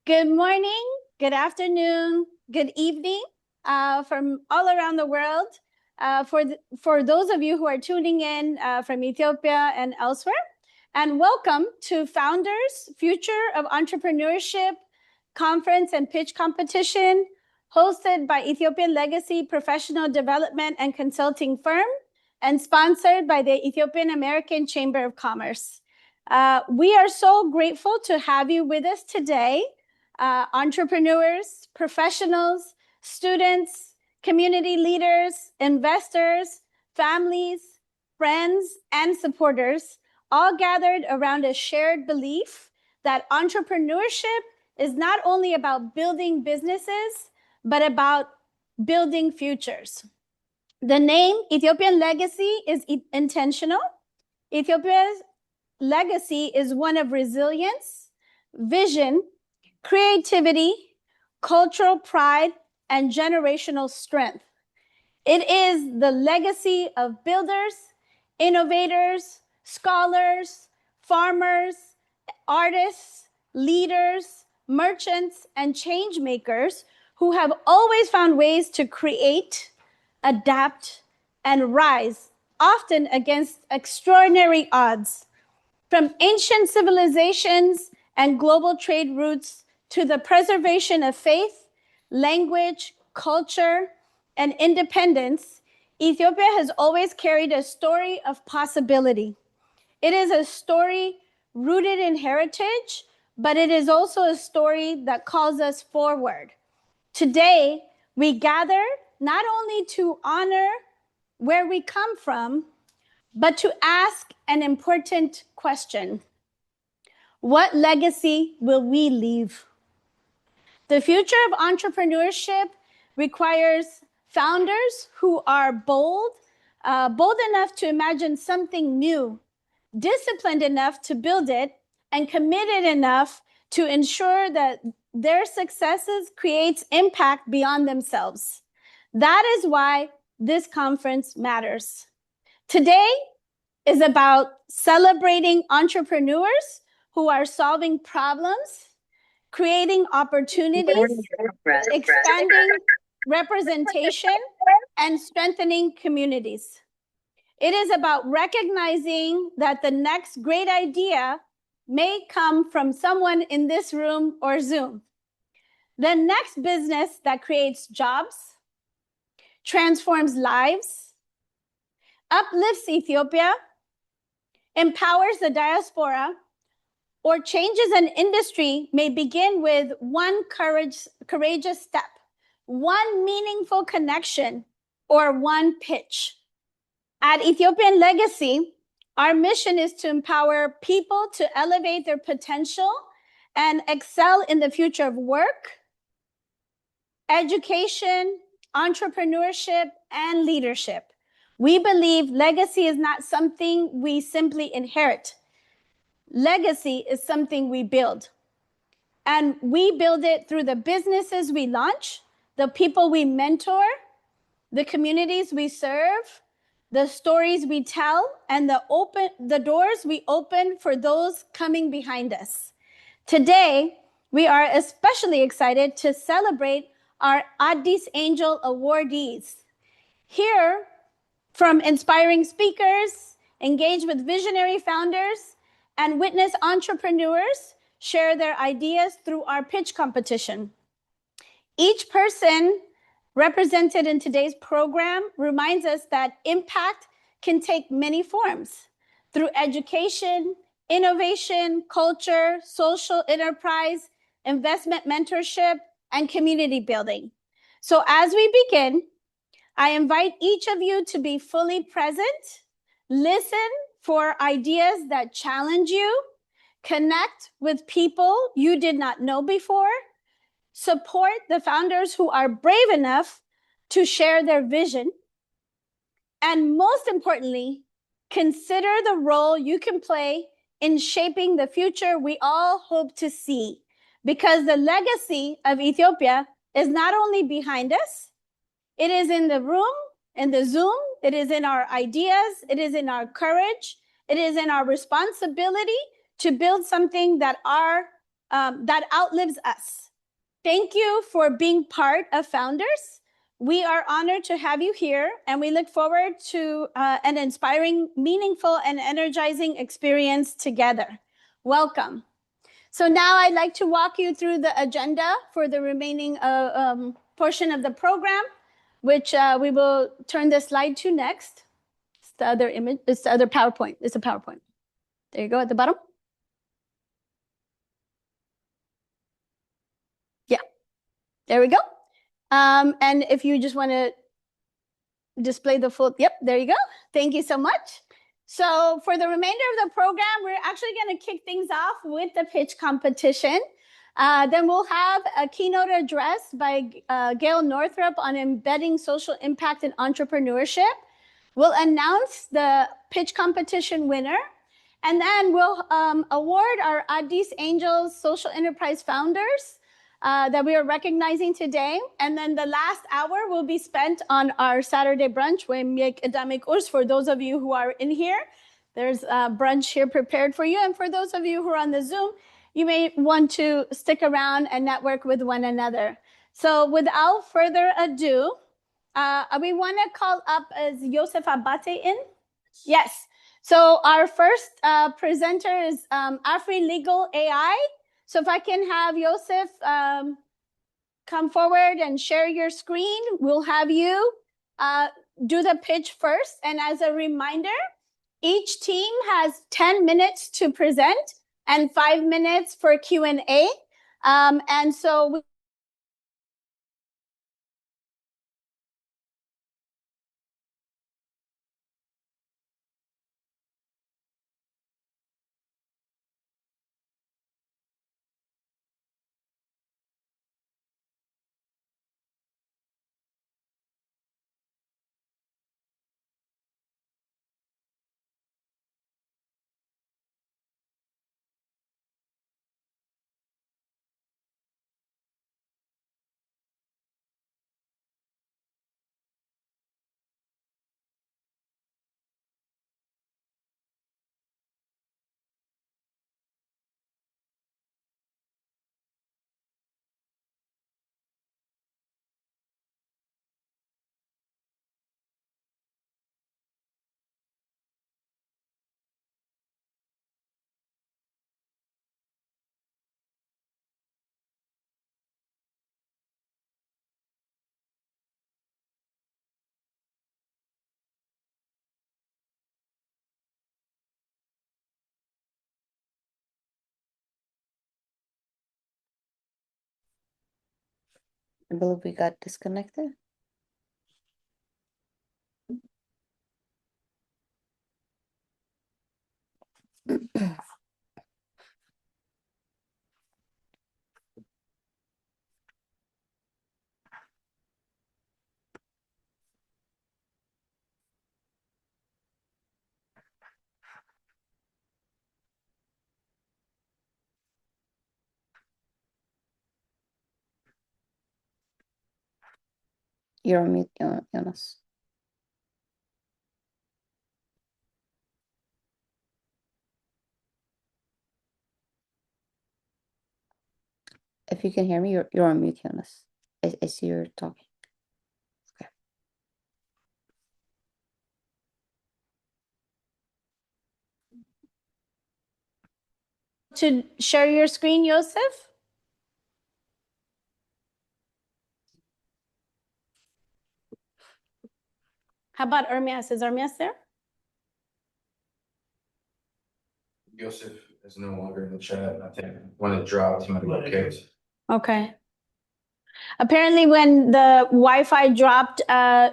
Good morning, good afternoon, good evening from all around the world. For those of you who are tuning in from Ethiopia and elsewhere, and welcome to Founders Future of Entrepreneurship Conference and Pitch Competition, hosted by Ethiopian Legacy Professional Development and Consulting Firm, and sponsored by the Ethiopian American Chamber of Commerce. We are so grateful to have you with us today. Entrepreneurs, professionals, students, community leaders, investors, families, friends, and supporters, all gathered around a shared belief that entrepreneurship is not only about building businesses, but about building futures. The name Ethiopian Legacy is intentional. Ethiopia's legacy is one of resilience, vision, creativity, cultural pride, and generational strength. It is the legacy of builders, innovators, scholars, farmers, artists, leaders, merchants, and change makers who have always found ways to create, adapt, and rise, often against extraordinary odds. From ancient civilizations and global trade routes to the preservation of faith, language, culture, and independence, Ethiopia has always carried a story of possibility. It is a story rooted in heritage, but it is also a story that calls us forward. Today, we gather not only to honor where we come from, but to ask an important question. What legacy will we leave? The future of entrepreneurship requires founders who are bold enough to imagine something new, disciplined enough to build it, and committed enough to ensure that their successes creates impact beyond themselves. That is why this conference matters. Today is about celebrating entrepreneurs who are solving problems, creating opportunities, expanding representation, and strengthening communities. It is about recognizing that the next great idea may come from someone in this room or Zoom. The next business that creates jobs, transforms lives, uplifts Ethiopia, empowers the diaspora, or changes an industry may begin with one courageous step, one meaningful connection, or one pitch. At Ethiopian Legacy, our mission is to empower people to elevate their potential and excel in the future of work, education, entrepreneurship, and leadership. We believe legacy is not something we simply inherit. Legacy is something we build. And we build it through the businesses we launch, the people we mentor, the communities we serve, the stories we tell, and the doors we open for those coming behind us. Today, we are especially excited to celebrate our Addis Angel awardees. Hear from inspiring speakers, engage with visionary founders, and witness entrepreneurs share their ideas through our pitch competition. Each person represented in today's program reminds us that impact can take many forms through education, innovation, culture, social enterprise, investment mentorship, and community building. So as we begin, I invite each of you to be fully present, listen for ideas that challenge you, connect with people you did not know before, support the founders who are brave enough to share their vision, and most importantly, consider the role you can play in shaping the future we all hope to see, because the legacy of Ethiopia is not only behind us, it is in the room, in the Zoom, it is in our ideas, it is in our courage, it is in our responsibility to build something that our that outlives us. Thank you for being part of Founders. We are honored to have you here, and we look forward to an inspiring, meaningful, and energizing experience together. Welcome. So now I'd like to walk you through the agenda for the remaining portion of the program, which we will turn the slide to next. It's the other image. It's the other PowerPoint. It's a PowerPoint. There you go at the bottom. Yeah, there we go. And if you just want to display the full, yep, there you go. Thank you so much. So for the remainder of the program, we're actually going to kick things off with the pitch competition. Then we'll have a keynote address by Gail Northrup on embedding social impact in entrepreneurship. We'll announce the pitch competition winner, and then we'll award our Addis Angels social enterprise founders that we are recognizing today. And then the last hour will be spent on our Saturday brunch, for those of you who are in here. There's a brunch here prepared for you. And for those of you who are on the Zoom, you may want to stick around and network with one another. So without further ado, we want to call up as Yosef Abate in? Yes. So our first presenter is Afri Legal AI. So if I can have Yosef come forward and share your screen, we'll have you do the pitch first. And as a reminder, each team has 10 minutes to present and 5 minutes for Q&A. And so we I believe we got disconnected. You're on mute, Jonas. If you can hear me, you're on mute, Jonas. I see you're talking. Okay. to share your screen, Yosef? How about Ermias? Is Ermias there? Yosef is no longer in the chat. I think when it dropped, he might have got kicked. Okay. Apparently, when the Wi-Fi dropped,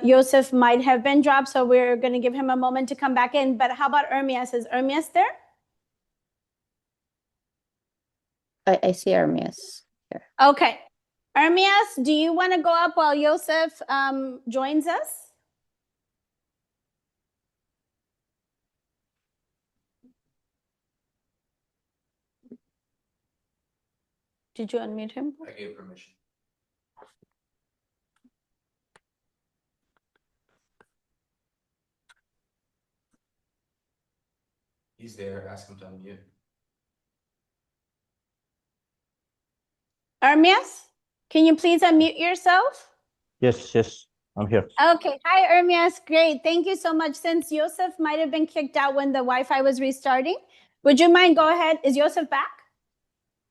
Yosef might have been dropped, so we're going to give him a moment to come back in. But how about Ermias? Is Ermias there? I see Armias here. Okay. Ermias, do you want to go up while Yosef joins us? Did you unmute him? I gave permission. He's there. Ask him to unmute. Ermias, can you please unmute yourself? Yes, I'm here. Okay. Hi, Ermias. Great. Thank you so much. Since Joseph might have been kicked out when the Wi-Fi was restarting, would you mind go ahead? Is Joseph back?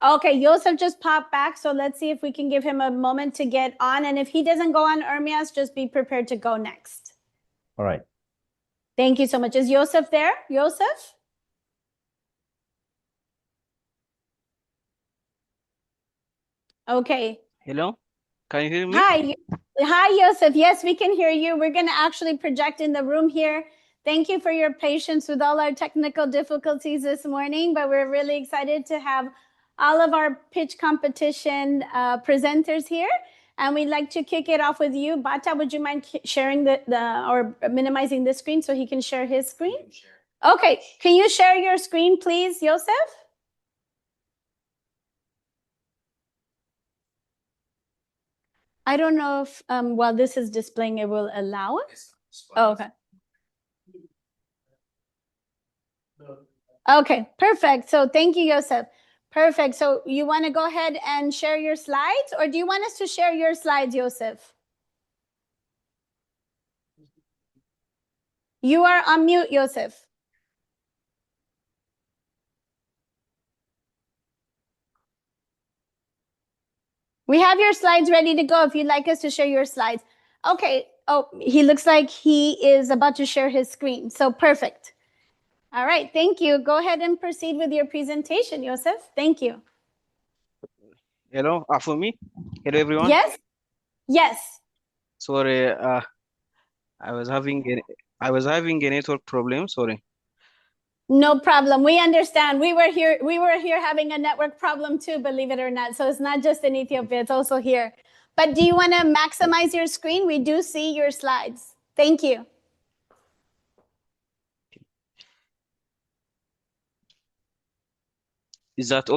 Okay, Joseph just popped back. So let's see if we can give him a moment to get on. And if he doesn't go on, Ermias, just be prepared to go next. All right. Thank you so much. Is Joseph there? Joseph? Okay. Hello, can you hear me? Hi, Joseph. Yes, we can hear you. We're going to actually project in the room here. Thank you for your patience with all our technical difficulties this morning, but we're really excited to have all of our pitch competition presenters here. And we'd like to kick it off with you. Bata, would you mind sharing or minimizing the screen so he can share his screen? Okay, can you share your screen, please, Joseph? I don't know if while this is displaying, it will allow it. Oh, okay. Okay, perfect. So thank you, Joseph. Perfect. So you want to go ahead and share your slides, or do you want us to share your slides, Joseph? You are on mute, Joseph. We have your slides ready to go if you'd like us to share your slides. Okay. Oh, he looks like he is about to share his screen. So perfect. All right. Thank you. Go ahead and proceed with your presentation, Joseph. Thank you. Hello, for me? Hello, everyone. Yes. Yes. Sorry, I was having a network problem. Sorry. No problem. We understand. We were here having a network problem too, believe it or not. So it's not just in Ethiopia, it's also here. But do you want to maximize your screen? We do see your slides. Thank you. Is that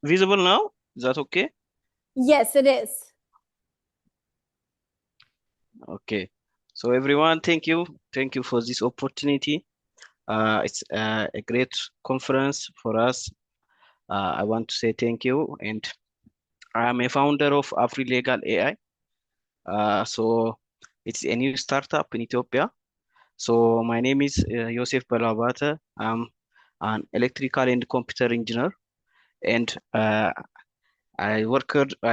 visible now? Is that okay? Yes, it is. Okay. So everyone, thank you. Thank you for this opportunity. It's a great conference for us. I want to say thank you. And I am a founder of AfriLegal AI. So it's a new startup in Ethiopia. So my name is Yosef Balabata. I'm an electrical and computer engineer, and I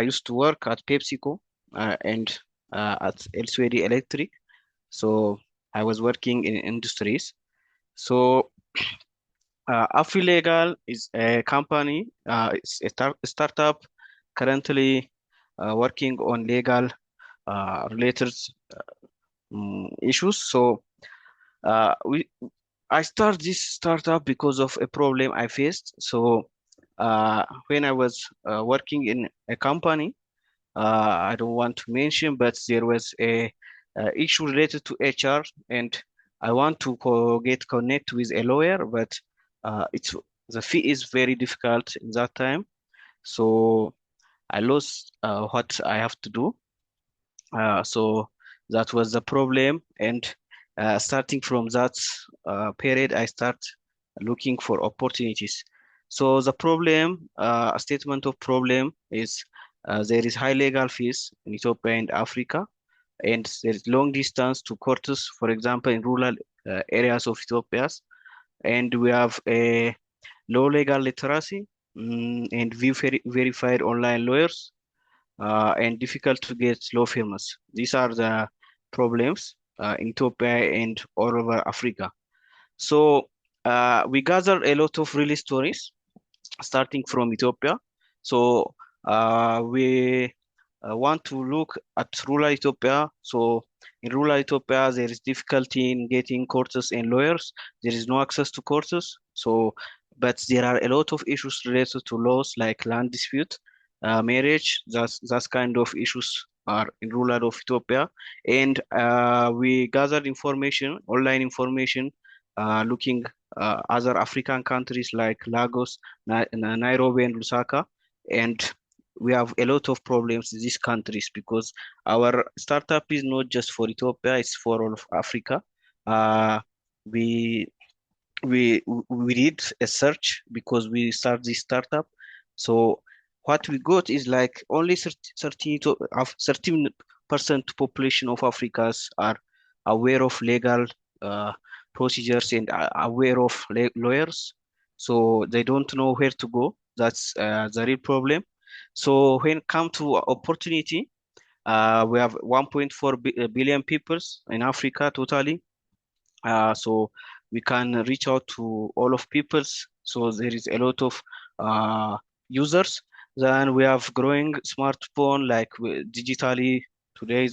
used to work at PepsiCo and at elsewhere Electric. So I was working in industries. So AfriLegal is a company. It's a startup currently working on legal related issues. So uh, we I started this startup because of a problem I faced. So when I was working in a company, I don't want to mention, but there was a issue related to HR, and I want to get connect with a lawyer, but it's the fee is very difficult in that time. So I lost what I have to do. So that was the problem, and starting from that period, I start looking for opportunities. So the problem, a statement of problem is there is high legal fees in Ethiopia and Africa, and there is long distance to courts, for example, in rural areas of Ethiopia, and we have a low legal literacy and verified online lawyers and difficult to get law firms. These are the problems in Ethiopia and all over Africa. So we gather a lot of real stories starting from Ethiopia. So we want to look at rural Ethiopia. So in rural Ethiopia, there is difficulty in getting courts and lawyers. There is no access to courts. So, but there are a lot of issues related to laws like land dispute, marriage. That's kind of issues are in rural of Ethiopia. And we gathered information, online information, looking other African countries like Lagos, Nairobi, and Lusaka, and we have a lot of problems in these countries because our startup is not just for Ethiopia; it's for all of Africa. Uh, we we did a search because we start this startup. So what we got is like only 13% population of Africans are aware of legal procedures and are aware of lawyers. So they don't know where to go. That's the real problem. So when it comes to opportunity, we have 1.4 billion people in Africa totally. So we can reach out to all of peoples. So there is a lot of users. Then we have growing smartphone, like digitally today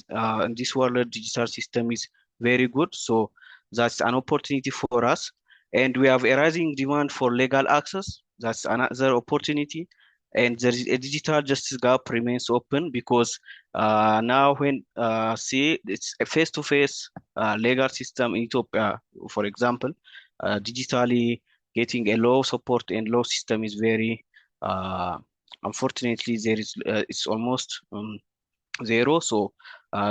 in this world, digital system is very good. So that's an opportunity for us. And we have a rising demand for legal access. That's another opportunity. And there is a digital justice gap remains open because now when see it's a face-to-face legal system in Ethiopia, for example, digitally getting a law support and law system is very unfortunately there is it's almost zero. So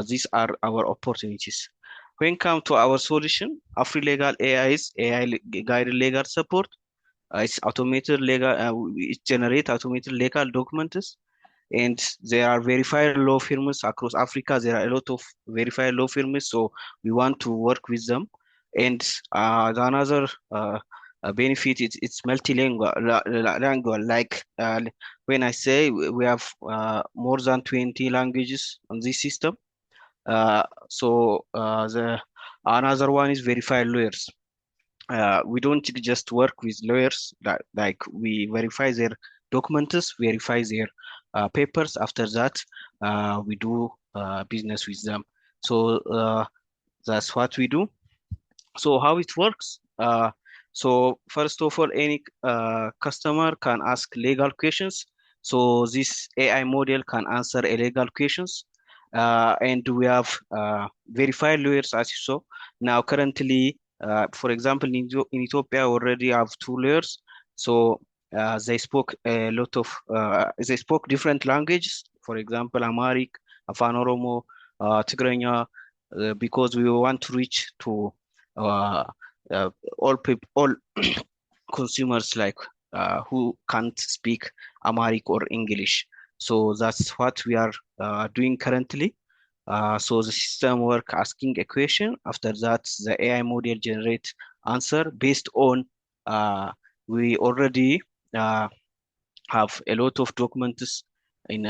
these are our opportunities. When come to our solution, AfriLegal AI is AI guided legal support. It's automated legal. It generate automated legal documents, and there are verified law firms across Africa. There are a lot of verified law firms, so we want to work with them. And the another benefit is it's multilingual. Language. Like when I say we have more than 20 languages on this system. The another one is verified lawyers. We don't just work with lawyers, like we verify their documents, verify their papers. After that, we do business with them. So that's what we do. So how it works? So first of all, any customer can ask legal questions. So this AI model can answer a legal questions. And we have verified lawyers, as you saw. Now currently, for example, in Ethiopia already have 2 lawyers. So they spoke a lot of, they spoke different languages. For example, Amharic, Afan Oromo, Tigrinya, because we want to reach to uh, all people, all consumers like who can't speak Amharic or English. So that's what we are doing currently. So the system work asking a question. After that, the AI model generate answer based on we already have a lot of documents in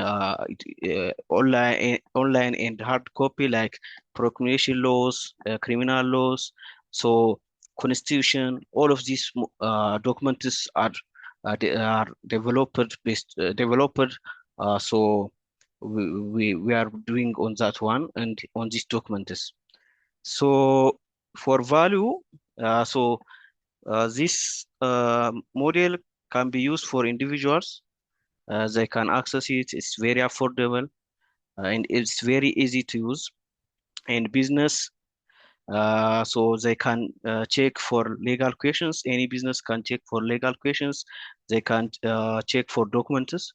online and hard copy, like proclamation laws, criminal laws, so constitution. All of these documents they are developed. So we are doing on that one and on these documents. So for value, this model can be used for individuals. They can access it. It's very affordable and it's very easy to use. And business, so they can check for legal questions. Any business can check for legal questions. They can check for documents.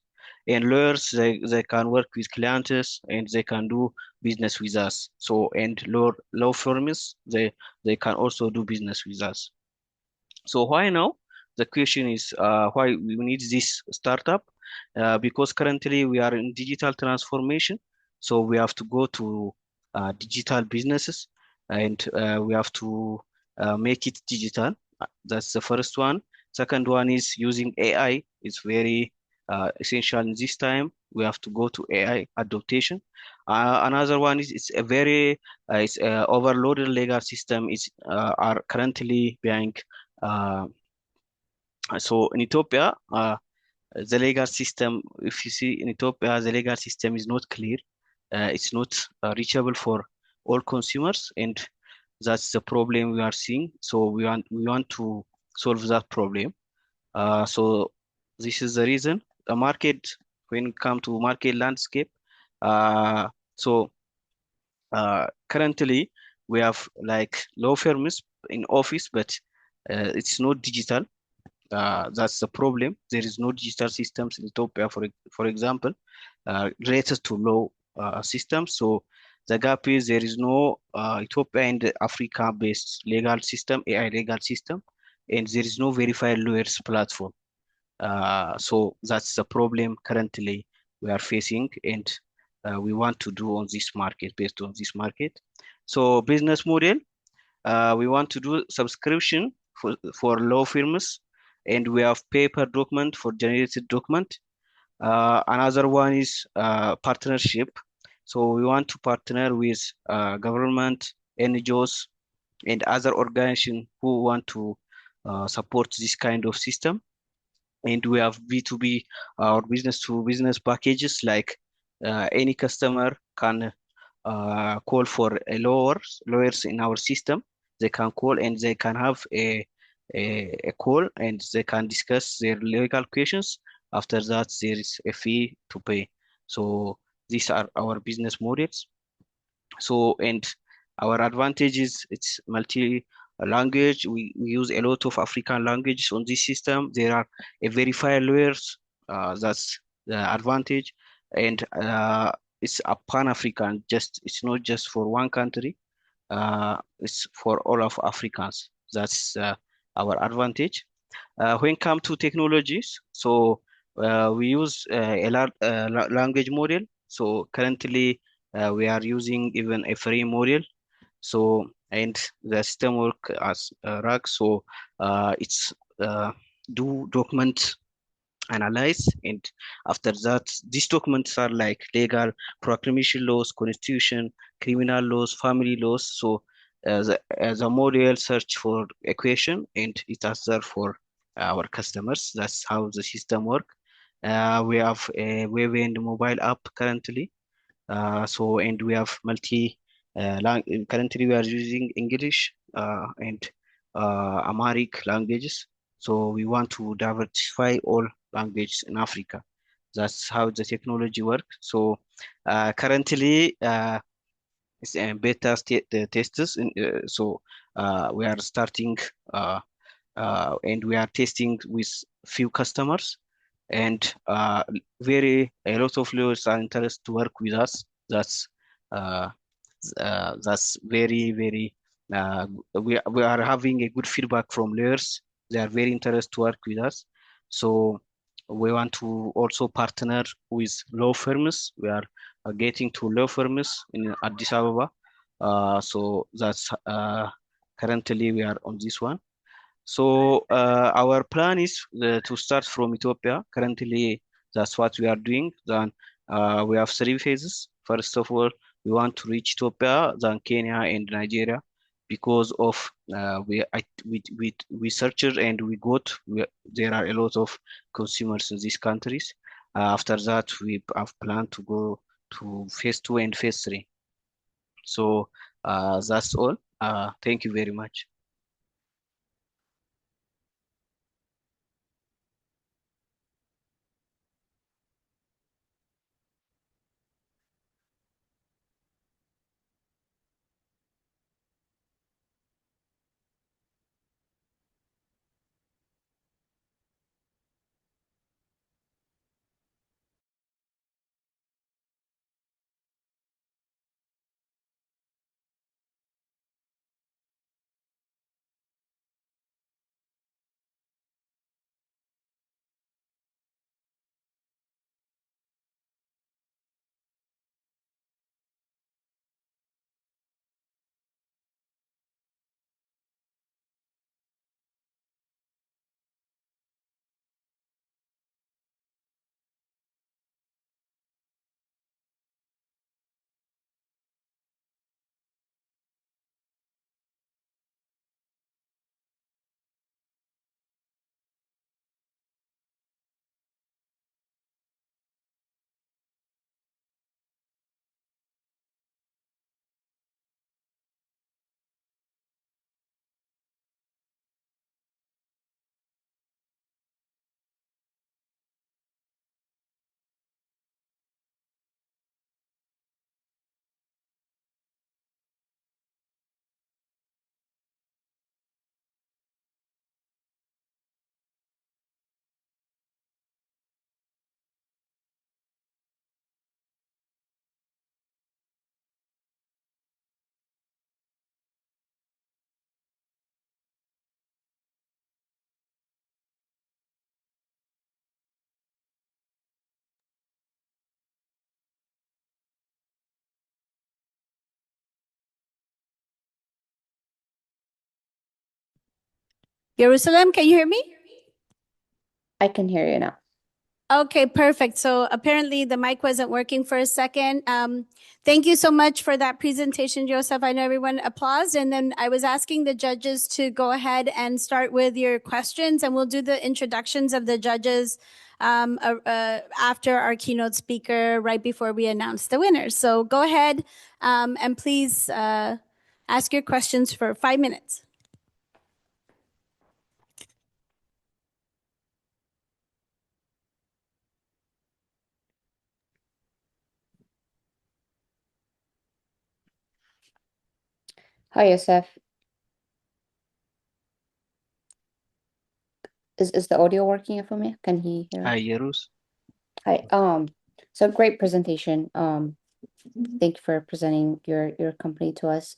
And lawyers, they can work with clients and they can do business with us. So, and law firms, they can also do business with us. So why now? The question is why we need this startup? Because currently we are in digital transformation. So we have to go to digital businesses and we have to make it digital. That's the first one. Second one is using AI. It's very essential in this time. We have to go to AI adaptation. Another one is it's a very it's overloaded legal system is are currently being so in Ethiopia, the legal system, if you see in Ethiopia, the legal system is not clear. It's not reachable for all consumers, and that's the problem we are seeing. So we want to solve that problem. So this is the reason the market, when it come to market landscape, so currently we have like law firms in office, but it's not digital. That's the problem. There is no digital systems in Ethiopia, for example, related to law systems. So the gap is there is no Ethiopia and Africa-based legal system, AI legal system, and there is no verified lawyers platform. So that's the problem currently we are facing, and we want to do on this market, based on this market. So business model, we want to do subscription for law firms, and we have paper document for generated document. Another one is partnership. So we want to partner with government, NGOs, and other organizations who want to support this kind of system. And we have B2B or business to business packages, like any customer can call for a lawyers in our system. They can call and they can have a call, and they can discuss their legal questions. After that, there is a fee to pay. So these are our business models. So, and our advantage is it's multi language. We use a lot of African languages on this system. There are a verified lawyers. That's the advantage. And it's a pan-African, just it's not just for one country. It's for all of Africans. That's our advantage. When come to technologies, so we use a large language model. So currently we are using even a free model. So, and the system work as RAG. So it's do document analyze, and after that these documents are like legal proclamation laws, constitution, criminal laws, family laws. So as a model search for equation, and it answer for our customers. That's how the system work. We have a web and mobile app currently. So, and we have currently we are using English and Amharic languages. So we want to diversify all languages in Africa. That's how the technology works. So currently it's beta testers. So we are starting and we are testing with few customers, and a lot of lawyers are interested to work with us. Uh, that's very we are having a good feedback from lawyers. They are very interested to work with us. So we want to also partner with law firms. We are getting to law firms in Addis Ababa. So that's currently we are on this one. So our plan is to start from Ethiopia. Currently, that's what we are doing. Then we have three phases. First of all, we want to reach Ethiopia, then Kenya and Nigeria, because of we searched and there are a lot of consumers in these countries. After that, we have planned to go to phase 2 and phase 3. So that's all. Thank you very much. Jerusalem, can you hear me? I can hear you now. Okay, perfect. So apparently the mic wasn't working for a second. Thank you so much for that presentation, Joseph. I know everyone applause. And then I was asking the judges to go ahead and start with your questions, and we'll do the introductions of the judges after our keynote speaker, right before we announce the winners. So go ahead and please ask your questions for 5 minutes. Hi, Yosef. Is the audio working for me? Can he hear Hi, us? Yerus. Hi. So great presentation. Thank you for presenting your company to us.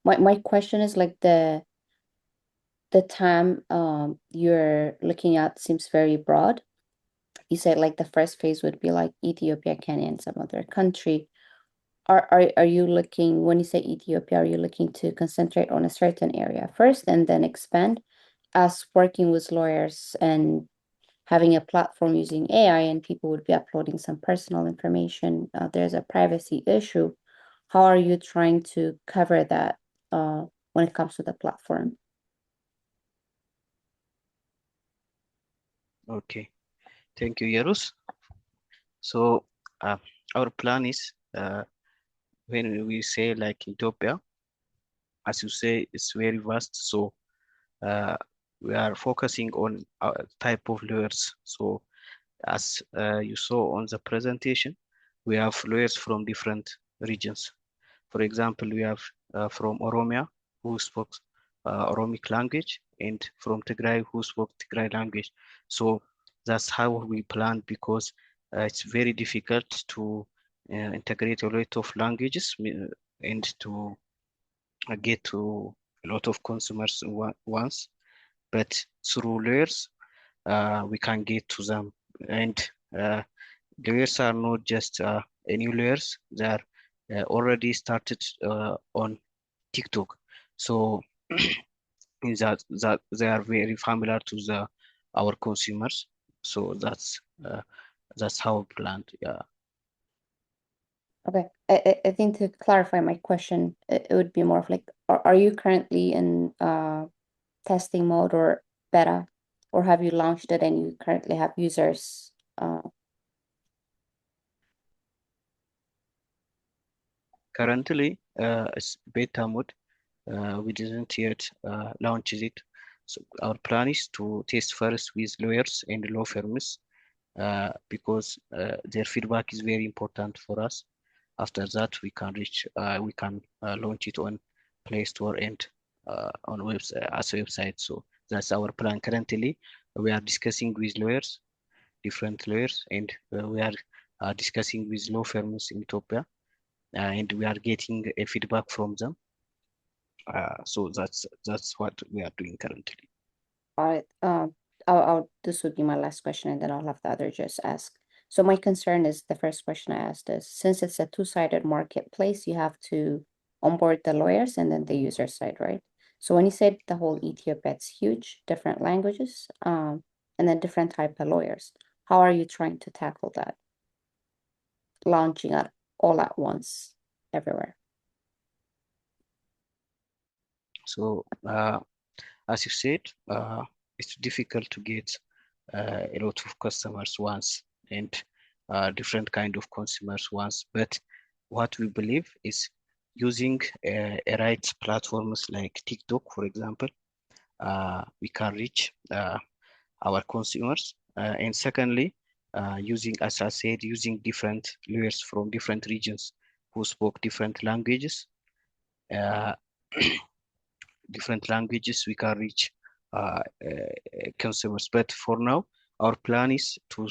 My question is like the time you're looking at seems very broad. You said like the first phase would be like Ethiopia, Kenya, and some other country. Are you looking, when you say Ethiopia, are you looking to concentrate on a certain area first and then expand, as working with lawyers and having a platform using AI and people would be uploading some personal information? There's a privacy issue. How are you trying to cover that when it comes to the platform? Okay. Thank you, Yerus. So our plan is when we say like Ethiopia, as you say, it's very vast. So we are focusing on type of lawyers. So as you saw on the presentation, we have lawyers from different regions. For example, we have from Oromia, who spoke Oromic language, and from Tigray, who spoke Tigray language. So that's how we planned, because it's very difficult to integrate a lot of languages and to get to a lot of consumers once. But through layers, we can get to them. And layers are not just new layers; they are already started on TikTok. So that they are very familiar to our consumers. So that's how we planned. Yeah. Okay, I think to clarify my question, it would be more of like, are you currently in testing mode or beta, or have you launched it and you currently have users? Currently, it's beta mode. We didn't yet launch it. So our plan is to test first with lawyers and law firms because their feedback is very important for us. After that, we can launch it on Play Store and on as a website. So that's our plan. Currently, we are discussing with lawyers, different lawyers, and we are discussing with law firms in Ethiopia, and we are getting a feedback from them. So that's what we are doing currently. All right. This would be my last question, and then I'll have the other just ask. So my concern is, the first question I asked is, since it's a two-sided marketplace, you have to onboard the lawyers and then the user side, right? So when you said the whole Ethiopia, it's huge, different languages, and then different type of lawyers. How are you trying to tackle that? Launching it all at once, everywhere. So as you said, it's difficult to get a lot of customers once and different kind of consumers once. But what we believe is using a right platforms like TikTok, for example, we can reach our consumers. And secondly, using, as I said, using different lawyers from different regions who spoke different languages. Different languages, we can reach consumers. But for now, our plan is to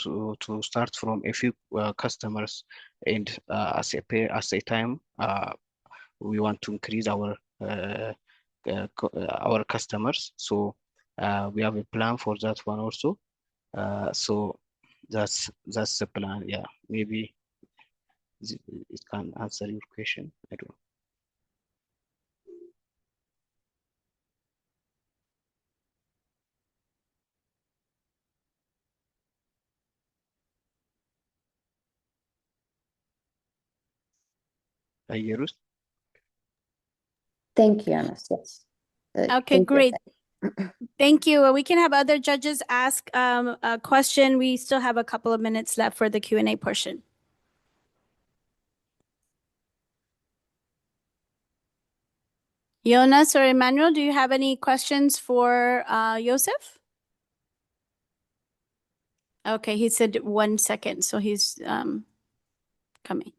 start from a few customers, and as a time we want to increase our customers. So we have a plan for that one also. So that's the plan. Yeah, maybe it can answer your question. I don't know. Yerus. Thank you, Anas. Yes. Okay, Thank you. great. Thank you. We can have other judges ask a question. We still have a couple of minutes left for the Q&A portion. Jonas or Emmanuel, do you have any questions for Joseph? Okay, he said 1 second, so he's coming.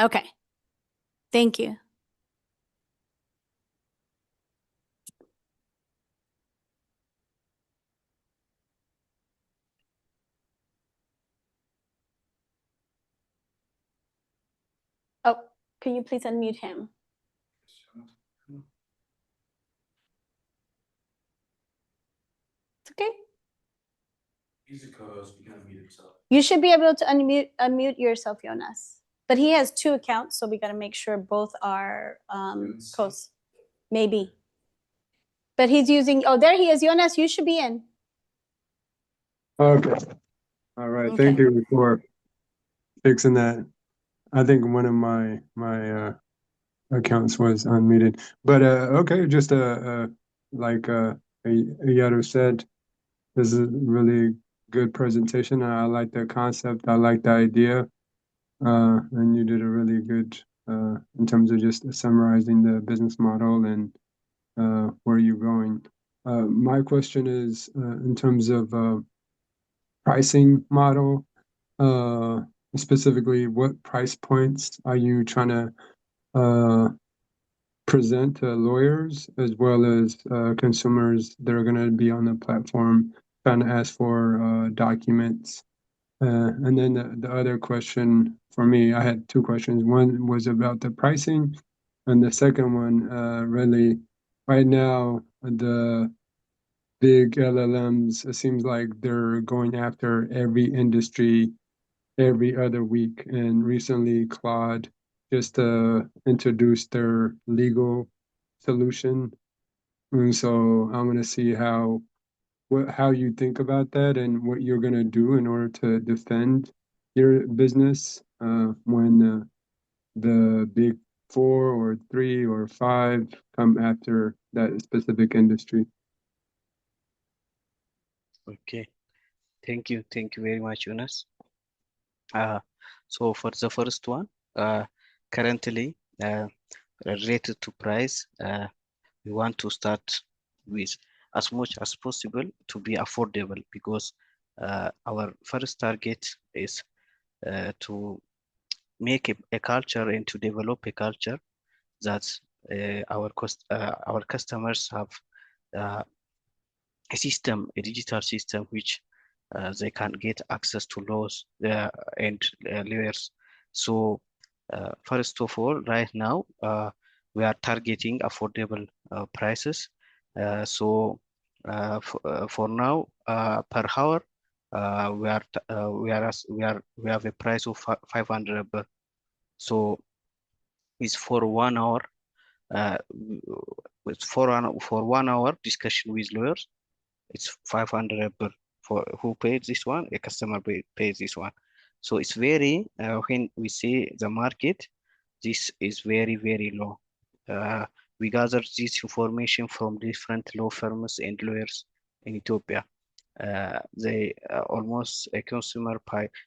Okay, thank you. Oh, can you please unmute him? It's okay. He's a co-host, you gotta mute himself. You should be able to unmute yourself, Jonas. But he has 2 accounts, so we got to make sure both are hosts. Maybe. But he's using, oh, there he is. Jonas, you should be in. Okay. All right. Thank you for fixing that. I think one of my accounts was unmuted. But okay, just like Yato said, this is a really good presentation. I like the concept. I like the idea. And you did a really good in terms of just summarizing the business model and where you're going. My question is in terms of pricing model, specifically what price points are you trying to present to lawyers as well as consumers that are going to be on the platform trying to ask for documents? And then the other question for me, I had 2 questions. One was about the pricing, and the second one, really, right now, the big LLMs, it seems like they're going after every industry every other week. And recently, Claude just introduced their legal solution. And so I'm going to see how you think about that and what you're going to do in order to defend your business when the big 4 or 3 or 5 come after that specific industry. Okay. Thank you. Thank you very much, Jonas. So for the first one, currently related to price, we want to start with as much as possible to be affordable, because our first target is to make a culture and to develop a culture that our customers have a digital system which they can get access to laws and lawyers. So first of all, right now we are targeting affordable prices. So for now, per hour, we have a price of 500 ruble. So it's for 1 hour. For 1 hour discussion with lawyers, it's 500 ruble. For who pays this one? A customer pays this one. So it's very when we see the market, this is very, very low. We gathered this information from different law firms and lawyers in Ethiopia. They almost a consumer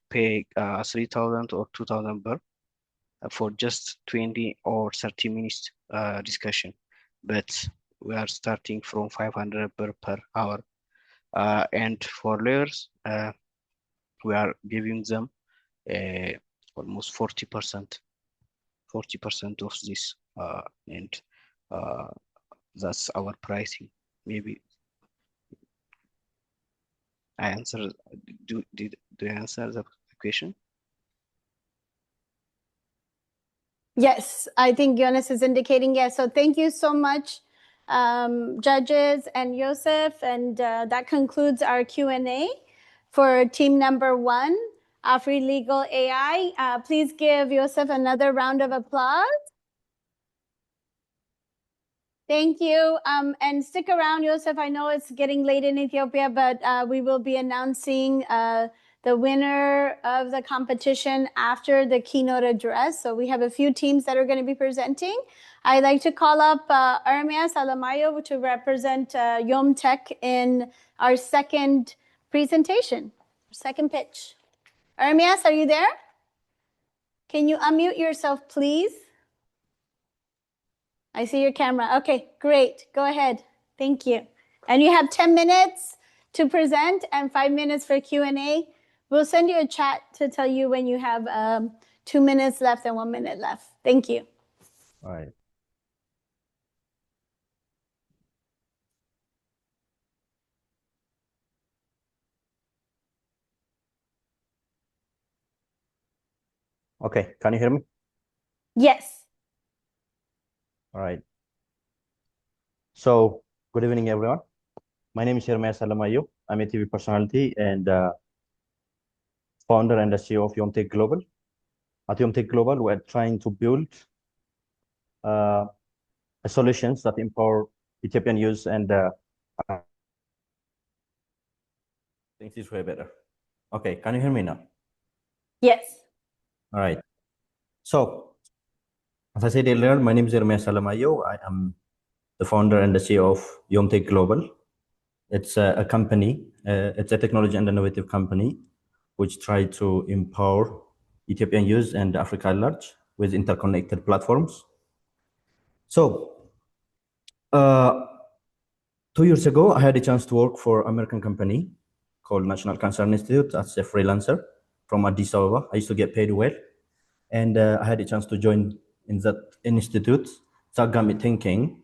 pay 3,000 or 2,000 birr for just 20 or 30 minutes discussion, but we are starting from 500 birr per hour. And for lawyers, we are giving them almost 40% of this, and that's our pricing. Maybe I answered. Do I answer the question? Yes, I think Jonas is indicating yes. So thank you so much, judges and Joseph. And that concludes our Q&A for team number 1, Afri Legal AI. Please give Joseph another round of applause. Thank you. And stick around, Joseph. I know it's getting late in Ethiopia, but we will be announcing the winner of the competition after the keynote address. So we have a few teams that are going to be presenting. I'd like to call up Ermias Alamayo to represent Yom Tech in our second presentation, second pitch. Ermias, are you there? Can you unmute yourself, please? I see your camera. Okay, great. Go ahead. Thank you. And you have 10 minutes to present and 5 minutes for Q&A. We'll send you a chat to tell you when you have 2 minutes left and 1 minute left. Thank you. All right. Okay, can you hear me? Yes. All right. So, good evening, everyone. My name is Jeremiah Salamayo. I'm a TV personality and founder and the CEO of Yomtech Global. At Yomtech Global, we're trying to build solutions that empower Ethiopian youth and I think this way better. Okay, can you hear me now? Yes. All right. So, as I said earlier, my name is Jeremiah Salamayo. I am the founder and the CEO of Yomtech Global. It's a company, it's a technology and innovative company which try to empower Ethiopian youth and Africa at large with interconnected platforms. So, 2 years ago, I had a chance to work for an American company called National Cancer Institute as a freelancer from Addis Ababa. I used to get paid well. And I had a chance to join in that institute. That got me thinking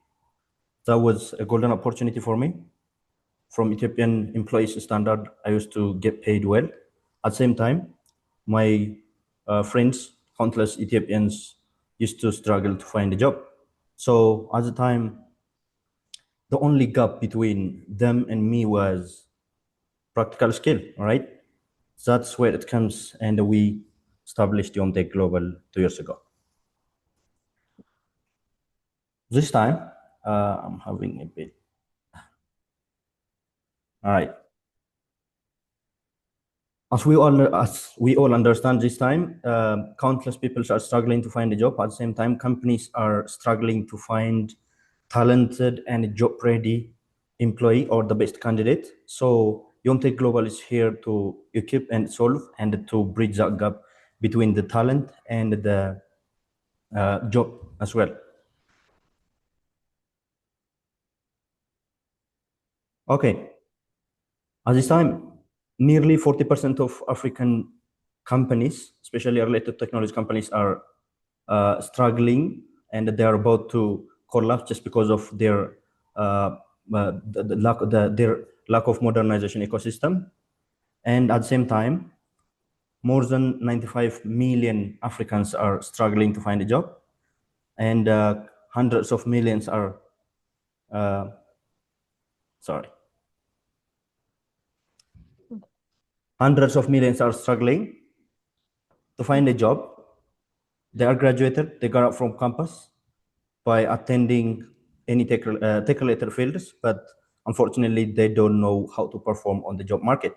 that was a golden opportunity for me. From Ethiopian employees standard, I used to get paid well. At the same time, my friends, countless Ethiopians, used to struggle to find a job. So at the time, the only gap between them and me was practical skill, all right? That's where it comes, and we established Yomtech Global 2 years ago. This time, I'm having a bit. All right. As we all understand, this time, countless people are struggling to find a job. At the same time, companies are struggling to find talented and job-ready employee or the best candidate. So Yomtech Global is here to equip and solve and to bridge that gap between the talent and the job as well. Okay. At this time, nearly 40% of African companies, especially related technology companies, are struggling and they are about to collapse just because of their their lack of modernization ecosystem. And at the same time, more than 95 million Africans are struggling to find a job, and hundreds of millions are hundreds of millions are struggling to find a job. They are graduated, they got out from campus by attending any tech-related fields, but unfortunately, they don't know how to perform on the job market.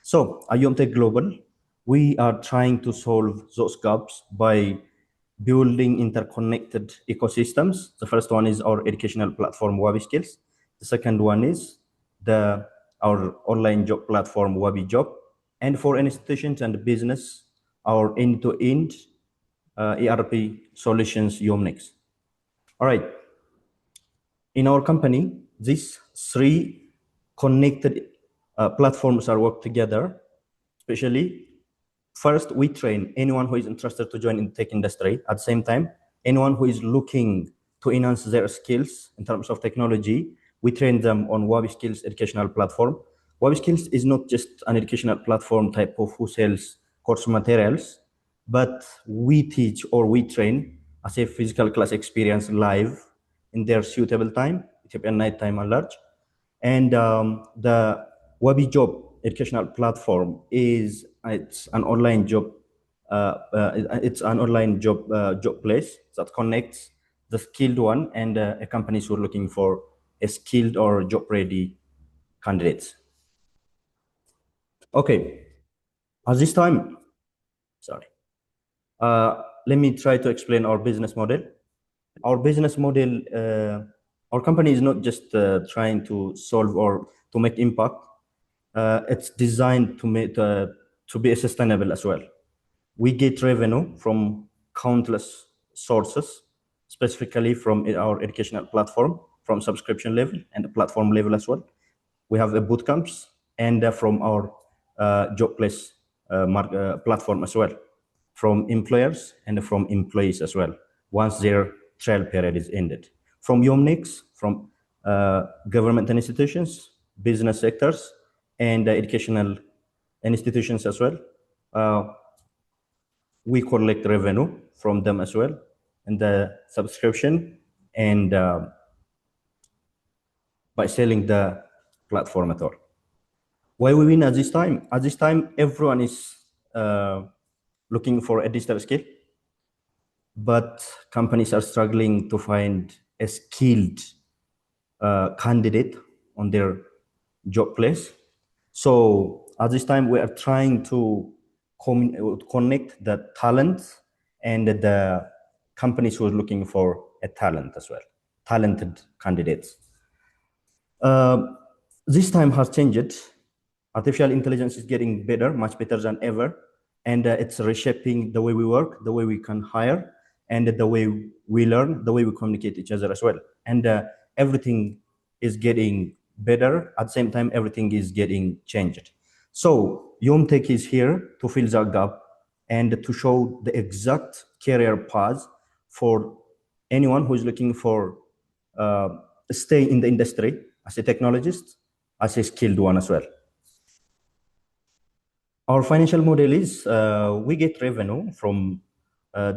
So at Yomtech Global, we are trying to solve those gaps by building interconnected ecosystems. The first one is our educational platform, Wabi Skills. The second one is our online job platform, Wabi Job. And for institutions and business, our end-to-end ERP solutions, Yomnix. All right. In our company, these three connected platforms are work together. Especially, first, we train anyone who is interested to join in the tech industry. At the same time, anyone who is looking to enhance their skills in terms of technology, we train them on Wabi Skills educational platform. Wabi Skills is not just an educational platform type of who sells course materials, but we teach or we train as a physical class experience live in their suitable time, Ethiopian night time at large. And the Wabi Job educational platform it's an online job job place that connects the skilled one and companies who are looking for a skilled or job ready candidates. Okay, At this time, sorry, let me try to explain our business model. Our business model, our company is not just trying to solve or to make impact. It's designed to be sustainable as well. We get revenue from countless sources, specifically from our educational platform, from subscription level and the platform level as well. We have the boot camps and from our job place platform as well, from employers and from employees as well, once their trial period is ended. From Yomnix, from government institutions, business sectors, and educational institutions as well. We collect revenue from them as well, and the subscription and by selling the platform at all. Why we win at this time? At this time, everyone is looking for a digital skill, but companies are struggling to find a skilled candidate on their job place. So at this time, we are trying to connect the talent and the companies who are looking for a talent as well, talented candidates. This time has changed. Artificial intelligence is getting better, much better than ever. And it's reshaping the way we work, the way we can hire, and the way we learn, the way we communicate each other as well. And everything is getting better. At the same time, everything is getting changed. So YomTech is here to fill that gap and to show the exact career path for anyone who is looking for stay in the industry as a technologist, as a skilled one as well. Our financial model is we get revenue from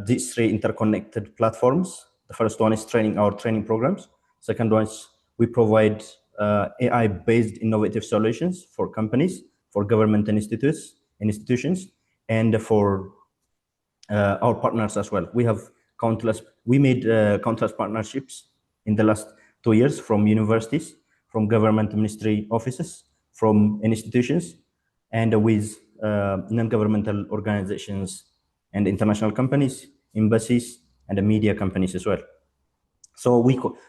these three interconnected platforms. The first one is our training programs. Second one is we provide AI-based innovative solutions for companies, for government institutions, and for our partners as well. We made countless partnerships in the last 2 years from universities, from government ministry offices, from institutions, and with non-governmental organizations and international companies, embassies, and the media companies as well. So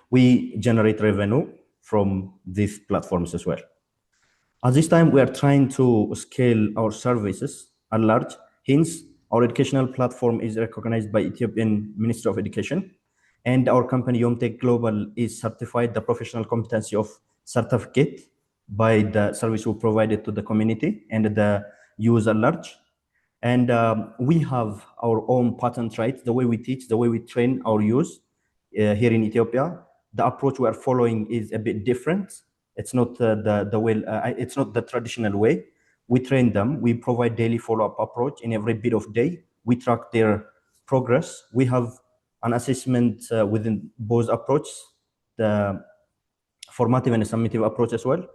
we generate revenue from these platforms as well. At this time, we are trying to scale our services at large. Hence, our educational platform is recognized by Ethiopian Ministry of Education, and our company YomTech Global is certified the professional competency of certificate by the service we provided to the community and the user at large. And we have our own patent rights, the way we teach, the way we train our youth here in Ethiopia. The approach we are following is a bit different. It's not it's not the traditional way. We train them. We provide daily follow-up approach in every bit of day. We track their progress. We have an assessment within both approaches, the formative and summative approach as well.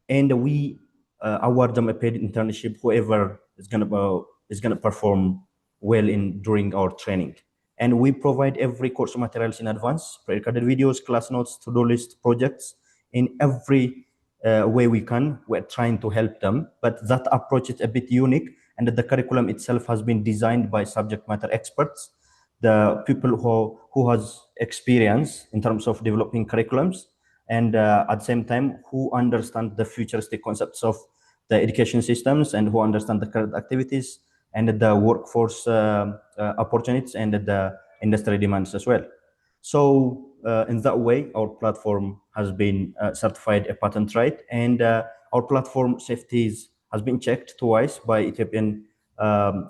And we award them a paid internship, whoever is gonna perform well during our training. And we provide every course materials in advance, pre-recorded videos, class notes, to-do list, projects, in every way we can. We're trying to help them, but that approach is a bit unique, and the curriculum itself has been designed by subject matter experts, the people who has experience in terms of developing curriculums, and at the same time, who understand the futuristic concepts of the education systems and who understand the current activities and the workforce opportunities and the industry demands as well. So in that way, our platform has been certified a patent right, and our platform safeties has been checked twice by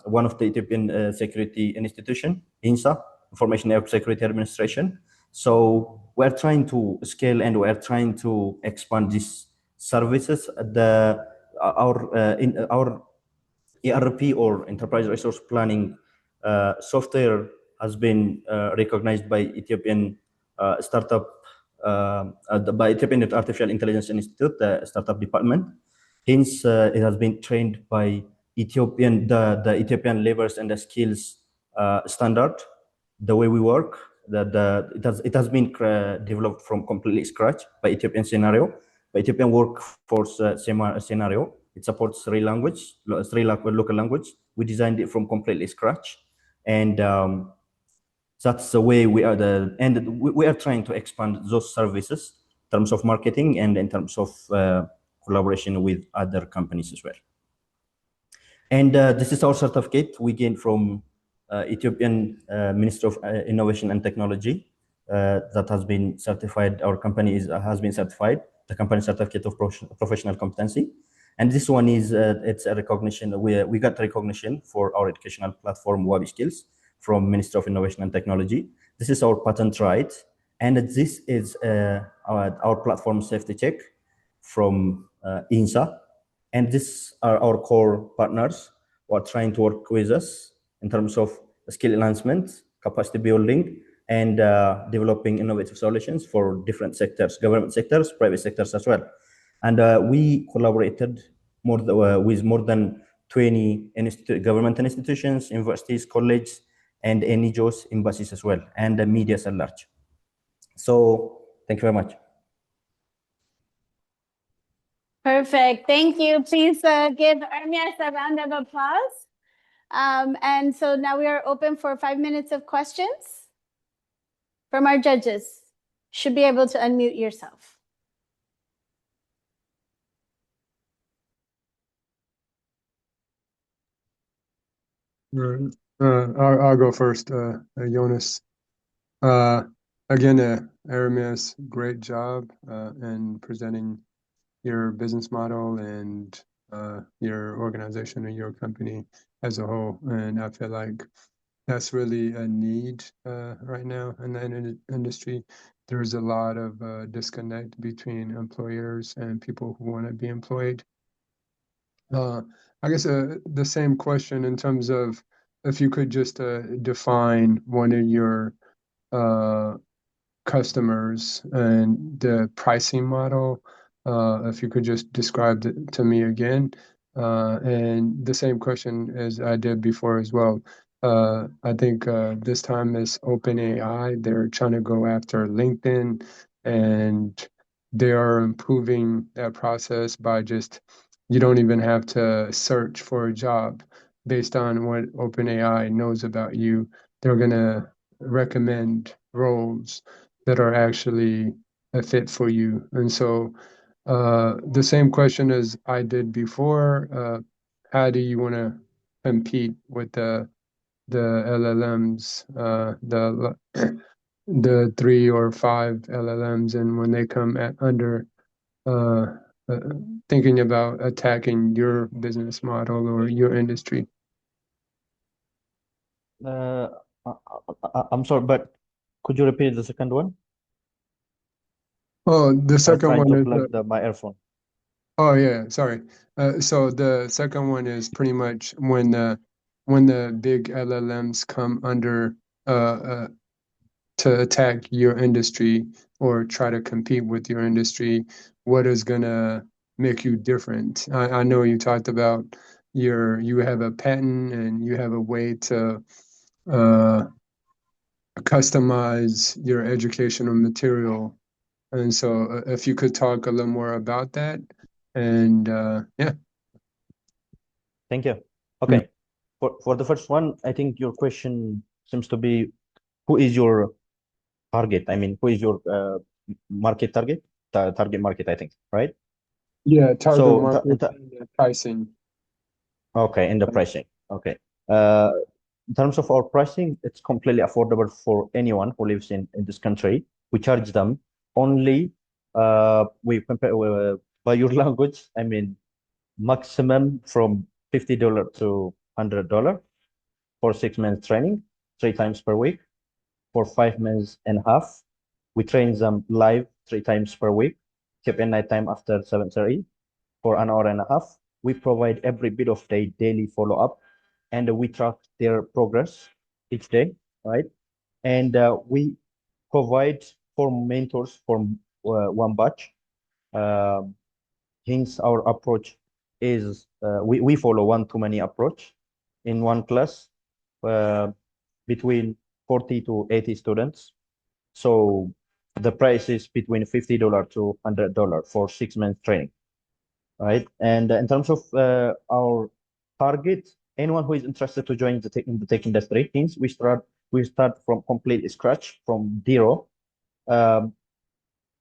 one of the Ethiopian security institution, INSA, Information Security Administration. So we're trying to scale and we're trying to expand these services. Our ERP or Enterprise Resource Planning software has been recognized by Ethiopian startup, by Ethiopian Artificial Intelligence Institute, the startup department. Hence, it has been trained by the Ethiopian labors and the skills standard, the way we work. It has been developed from completely scratch by Ethiopian scenario, by Ethiopian workforce scenario, It supports local language. We designed it from completely scratch, and that's the way we are we are trying to expand those services in terms of marketing and in terms of collaboration with other companies as well. And this is our certificate we gained from Ethiopian Ministry of Innovation and Technology that has been certified. Our company has been certified, the company certificate of professional competency. And this one is, it's a recognition, we got recognition for our educational platform, Wabi Skills, from Ministry of Innovation and Technology. This is our patent right. And this is our platform safety check from INSA. And these are our core partners who are trying to work with us in terms of skill enhancement, capacity building, and developing innovative solutions for different sectors, government sectors, private sectors as well. And we collaborated with more than 20 government institutions, universities, colleges, and NGOs, embassies as well, and the media at large. So thank you very much. Perfect. Thank you. Please give Ermias a round of applause. And so now we are open for 5 minutes of questions from our judges. Should be able to unmute yourself. Right. I'll go first, Jonas. Again, Aramis, great job in presenting your business model and your organization and your company as a whole. And I feel like that's really a need right now in the industry. There's a lot of disconnect between employers and people who want to be employed. I guess the same question in terms of if you could just define one of your customers and the pricing model, if you could just describe it to me again. And the same question as I did before as well. I think this time is OpenAI. They're trying to go after LinkedIn, and they are improving that process by just, you don't even have to search for a job based on what OpenAI knows about you. They're going to recommend roles that are actually a fit for you. And so the same question as I did before, how do you want to compete with the LLMs, the 3 or 5 LLMs, and when they come under thinking about attacking your business model or your industry? I'm sorry, but could you repeat the second one? Oh, the second one to is plug my earphone. oh yeah, sorry. So the second one is pretty much when the big LLMs come under to attack your industry or try to compete with your industry, what is gonna make you different? I know you talked about you have a patent and you have a way to customize your educational material. And so if you could talk a little more about that. And yeah. Thank you. Okay. For the first one, I think your question seems to be, who is your target? I mean, who is your market target? Target market, I think, right? Yeah, target So market and pricing. Okay, in the pricing. Okay. In terms of our pricing, it's completely affordable for anyone who lives in this country. We charge them only, we compare by your language, I mean, maximum from $50 to $100 for 6 months training, 3 times per week, for 5 months and a half. We train them live 3 times per week, keep in night time after 7:30 for an hour and a half. We provide every bit of their daily follow-up, and we track their progress each day, right? And we provide 4 mentors for one batch. Hence, our approach is we follow one-to-many approach in one class between 40 to 80 students. So the price is between $50 to $100 for 6 months training. right? And in terms of our target, anyone who is interested to join in the tech industry, means we start from complete scratch, from zero. Um,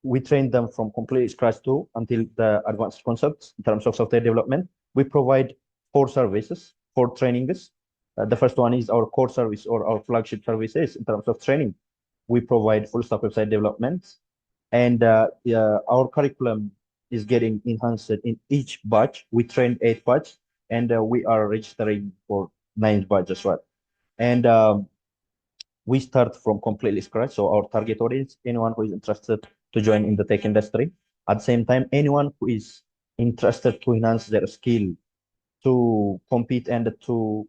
we train them from complete scratch to until the advanced concepts in terms of software development. We provide 4 services, 4 trainings. The first one is our core service or our flagship services in terms of training. We provide full stack website development, and our curriculum is getting enhanced in each batch. We train 8 batch, and we are registering for 9th batch as well. And we start from completely scratch. So our target audience, anyone who is interested to join in the tech industry. At the same time, anyone who is interested to enhance their skill, to compete and to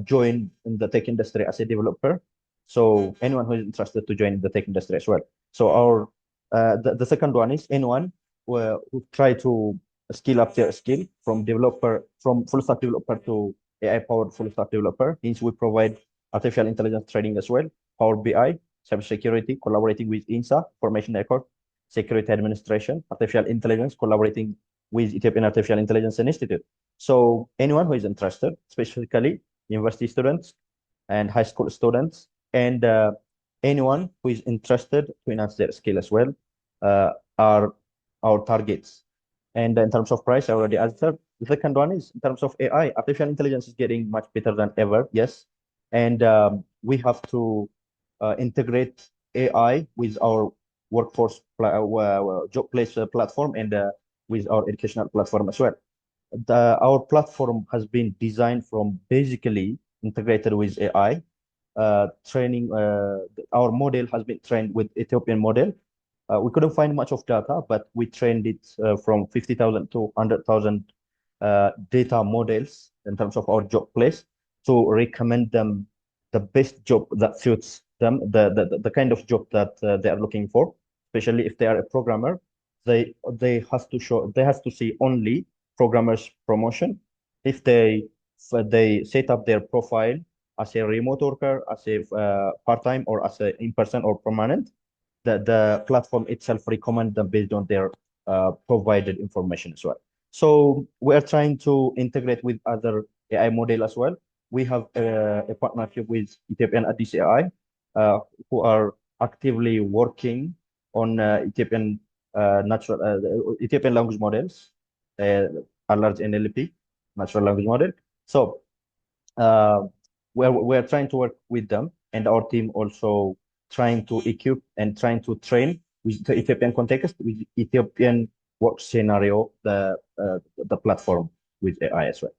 join in the tech industry as a developer. So anyone who is interested to join the tech industry as well. So our the second one is anyone who try to skill up their skill from full stack developer to AI powered full stack developer. Means we provide artificial intelligence training as well, Power BI, cybersecurity, collaborating with INSA, formation record, security administration, artificial intelligence, collaborating with Ethiopian Artificial Intelligence Institute. So anyone who is interested, specifically university students and high school students, and anyone who is interested to enhance their skill as well, are our targets. And in terms of price, I already answered. The second one is in terms of AI, artificial intelligence is getting much better than ever. Yes, and we have to integrate AI with our job place platform and with our educational platform as well. Our platform has been designed from basically integrated with AI. Training our model has been trained with Ethiopian model. We couldn't find much of data, but we trained it from 50,000 to 100,000 data models in terms of our job place to recommend them the best job that suits them, the kind of job that they are looking for, especially if they are a programmer. They has to see only programmers promotion. If they set up their profile as a remote worker, as a part-time, or as a in-person or permanent, the platform itself recommend them based on their provided information as well. So we are trying to integrate with other AI model as well. We have a partnership with Ethiopian Addis AI, who are actively working on Ethiopian language models, a large NLP, natural language model. So uh, we're trying to work with them, and our team also trying to equip and trying to train with the Ethiopian context, with Ethiopian work scenario, the platform with AI as well.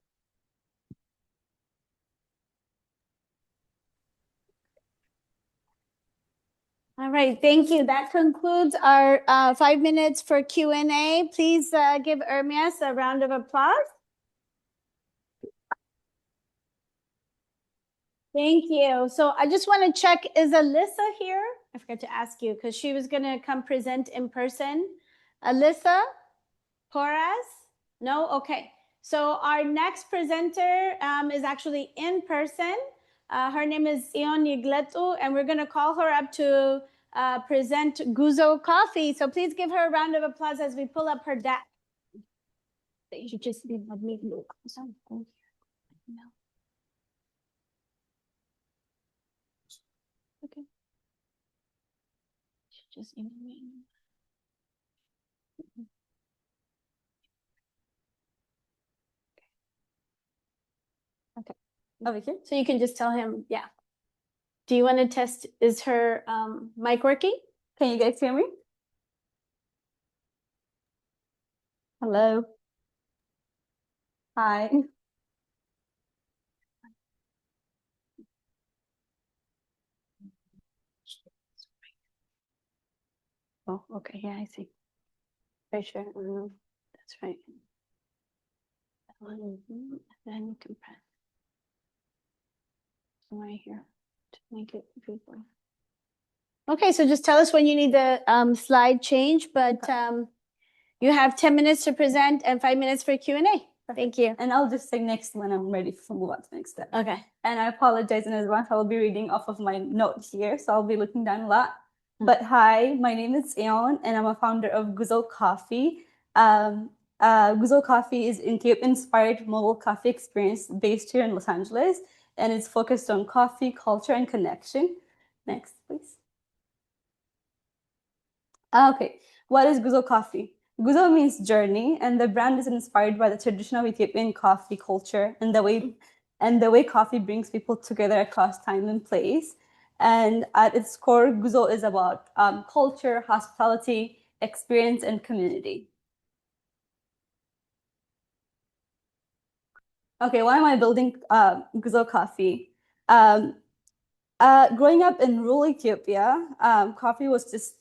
All right, thank you. That concludes our 5 minutes for Q&A. Please give Ermias a round of applause. Thank you. So I just want to check, is Alyssa here? I forgot to ask you because she was going to come present in person. Alyssa Porras? No? Okay. So our next presenter is actually in person. Her name is Ion Yigletu, and we're going to call her up to present Guzo Coffee. So please give her a round of applause as we pull up her deck. You should just be me look. No. Okay. Just email me. Okay. Over here. So you can just tell him, yeah. Do you want to test, is her mic working? Can you guys hear me? Hello. Hi. Oh, okay. Yeah, I see. Very sure. That's right. And then you can press right here to make it visible. Okay, so just tell us when you need the slide change, but you have 10 minutes to present and 5 minutes for Q&A. Thank you. And I'll just say next when I'm ready to move on to the next step. Okay. And I apologize in advance. I'll be reading off of my notes here, so I'll be looking down a lot. But hi, my name is Aeon, and I'm a founder of Guzo Coffee. Guzo Coffee is an Ethiopian-inspired mobile coffee experience based here in Los Angeles, and it's focused on coffee, culture, and connection. Next, please. Okay, what is Guzo Coffee? Guzo means journey, and the brand is inspired by the traditional Ethiopian coffee culture and the way coffee brings people together across time and place. And at its core, Guzo is about culture, hospitality, experience, and community. Okay, why am I building Guzo Coffee? Growing up in rural Ethiopia, coffee was just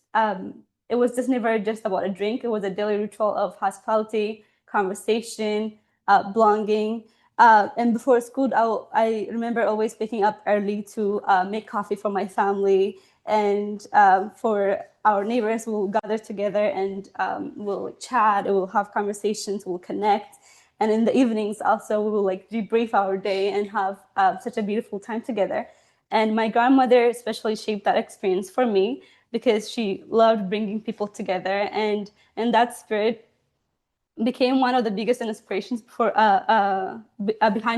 it was just never just about a drink. It was a daily ritual of hospitality, conversation, belonging. And before school, I remember always waking up early to make coffee for my family and for our neighbors. We'll gather together and we'll chat. We'll have conversations. We'll connect. And in the evenings, also, we will like debrief our day and have such a beautiful time together. And my grandmother especially shaped that experience for me because she loved bringing people together. And that spirit became one of the biggest inspirations behind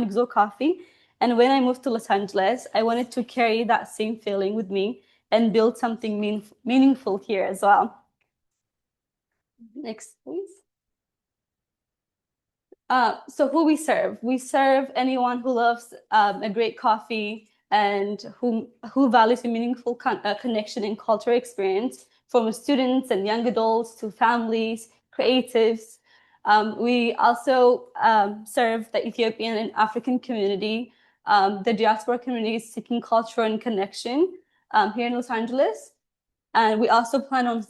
Guzo Coffee. And when I moved to Los Angeles, I wanted to carry that same feeling with me and build something meaningful here as well. Next, please. So who we serve anyone who loves a great coffee and who values a meaningful connection and cultural experience, from students and young adults to families, creatives. We also serve the Ethiopian and African community, the diaspora communities seeking culture and connection here in Los Angeles. And we also plan on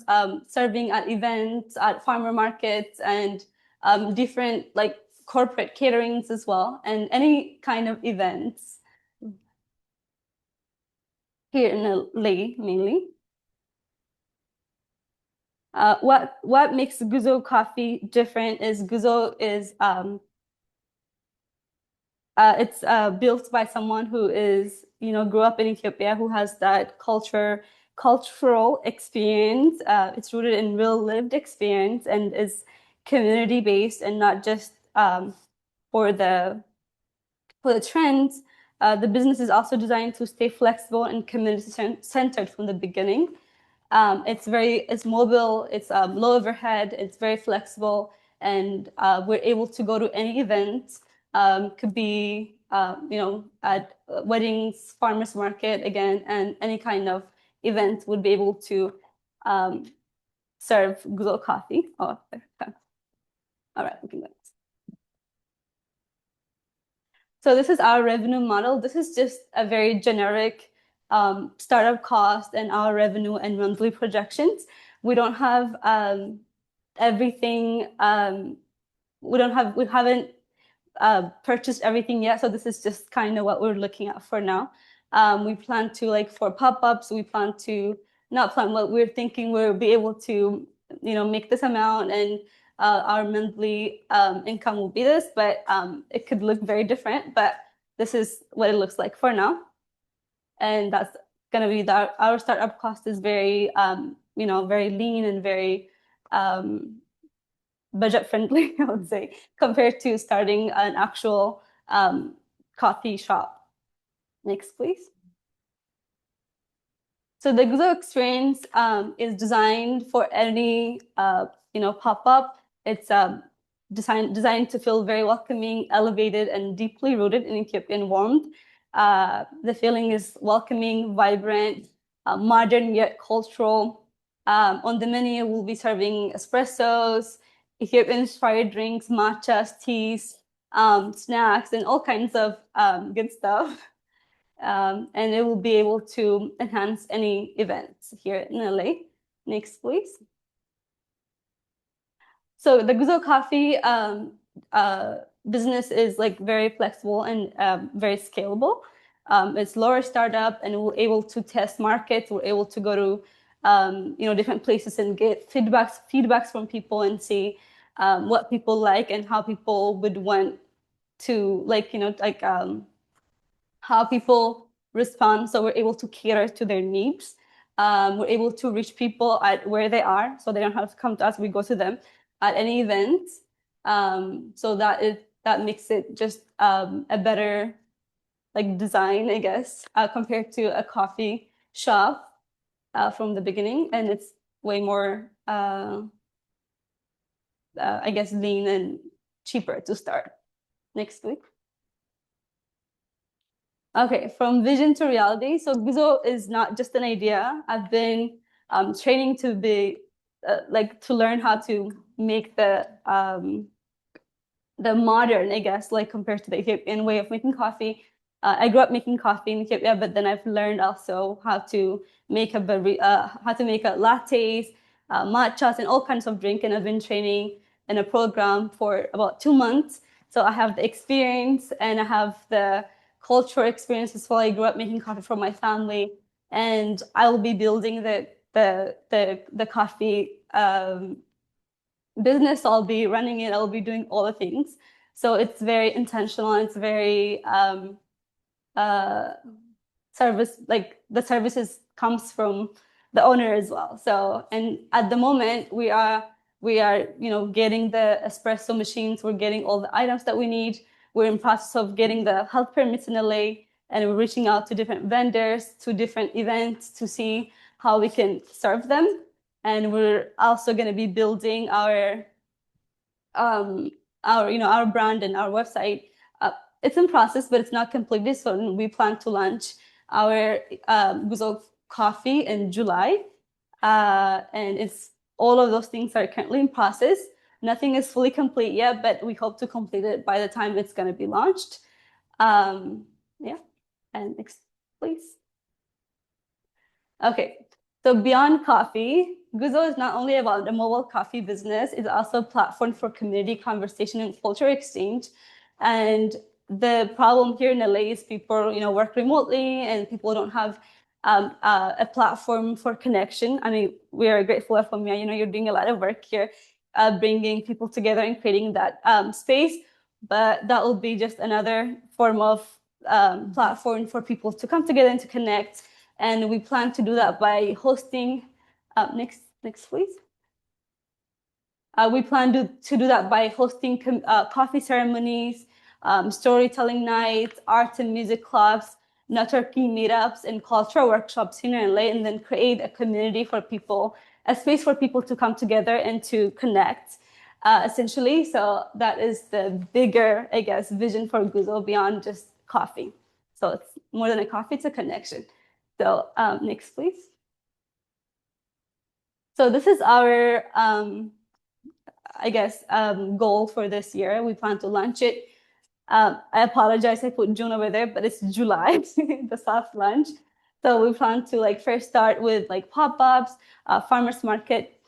serving at events, at farmer markets, and different like corporate caterings as well, and any kind of events here in LA mainly. What makes Guzo Coffee different is Guzo is it's built by someone who is grew up in Ethiopia, who has that cultural experience. It's rooted in real lived experience and is community based and not just for the trends. The business is also designed to stay flexible and community centered from the beginning. It's mobile, it's low overhead, it's very flexible, and we're able to go to any event. Could be at weddings, farmers market again, and any kind of event would be able to serve Guzo Coffee. Oh, okay. All right, we can go. So this is our revenue model. This is just a very generic startup cost and our revenue and monthly projections. We don't have everything. We haven't purchased everything yet. So this is just kind of what we're looking at for now. We plan to for pop-ups. We plan to not plan. What we're thinking we'll be able to make this amount and our monthly income will be this, but it could look very different. But this is what it looks like for now, and that's gonna be our startup cost is very very lean and very budget friendly, I would say, compared to starting an actual coffee shop. Next, please. So the Guzo experience is designed for any pop-up. It's designed to feel very welcoming, elevated, and deeply rooted in Ethiopian warmth. The feeling is welcoming, vibrant, modern yet cultural. On the menu, we'll be serving espressos, Ethiopian-inspired drinks, matchas, teas, snacks, and all kinds of good stuff. And it will be able to enhance any events here in LA. Next, please. So the Guzo Coffee business is very flexible and very scalable. It's lower startup, and we're able to test markets. We're able to go to different places and get feedbacks from people and see what people like and how people would want to how people respond. So we're able to cater to their needs. We're able to reach people at where they are, so they don't have to come to us. We go to them at any event. So that makes it just a better like design, I guess, compared to a coffee shop from the beginning, and it's way more I guess lean and cheaper to start. Next week. Okay, from vision to reality. So Guzo is not just an idea. I've been training to be like to learn how to make the modern, I guess, like compared to the Ethiopian way of making coffee. I grew up making coffee in Ethiopia, but then I've learned also how to make lattes, matchas, and all kinds of drink. And I've been training in a program for about 2 months. So I have the experience and I have the cultural experience as well. I grew up making coffee for my family, and I will be building the coffee business. I'll be running it. I'll be doing all the things. So it's very intentional. It's very service, like the services comes from the owner as well. So, and at the moment we are getting the espresso machines. We're getting all the items that we need. We're in process of getting the health permits in LA, and we're reaching out to different vendors, to different events to see how we can serve them. And we're also going to be building our brand and our website. It's in process, but it's not completed. So we plan to launch our Guzo coffee in July, and it's all of those things are currently in process. Nothing is fully complete yet, but we hope to complete it by the time it's going to be launched. Yeah, and next, please. Okay, so beyond coffee, Guzo is not only about a mobile coffee business, it's also a platform for community conversation and culture exchange. And the problem here in LA is people, work remotely and people don't have a platform for connection. I mean, we are grateful for FOMIA, you're doing a lot of work here, bringing people together and creating that space, but that will be just another form of platform for people to come together and to connect. And we plan to do that by hosting, next please. We plan to do that by hosting coffee ceremonies, storytelling nights, arts and music clubs, networking meetups, and cultural workshops here in LA, and then create a community for people, a space for people to come together and to connect, essentially. So that is the bigger, I guess, vision for Guzo beyond just coffee. So it's more than a coffee, it's a connection. So next, please. So this is our, I guess, goal for this year. We plan to launch it. I apologize, I put June over there, but it's July, the soft launch. So we plan to first start with pop-ups, farmers market,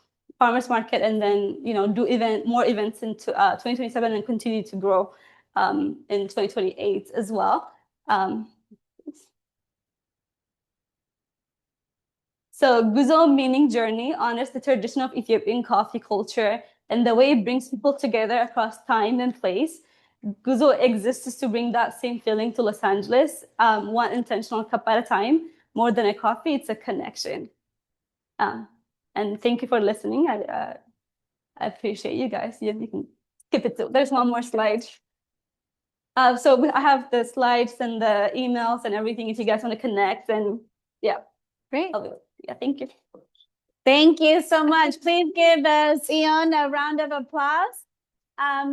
and then do more events into 2027 and continue to grow in 2028 as well. So Guzo meaning journey honors the tradition of Ethiopian coffee culture and the way it brings people together across time and place. Guzo exists to bring that same feeling to Los Angeles, one intentional cup at a time. More than a coffee, it's a connection. And thank you for listening. I appreciate you guys. You can skip it. There's one more slide. So I have the slides and the emails and everything if you guys want to connect. And yeah, Great. Yeah, thank you. Thank you so much. Please give Sion a round of applause.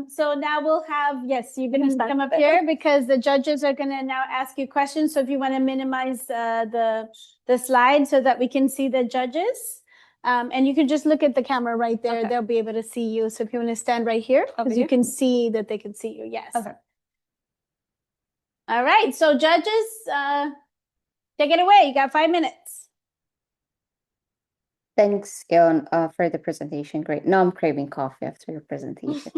So now we'll have, yes, you can come up here because the judges are going to now ask you questions. So if you want to minimize the slide so that we can see the judges. And you can just look at the camera right there. Okay. They'll be able to see you. So if you want to stand right here, because you can see that they can see you. Yes. Okay. All right. So judges, take it away. You got 5 minutes. Thanks, Gil, for the presentation. Great. Now I'm craving coffee after your presentation.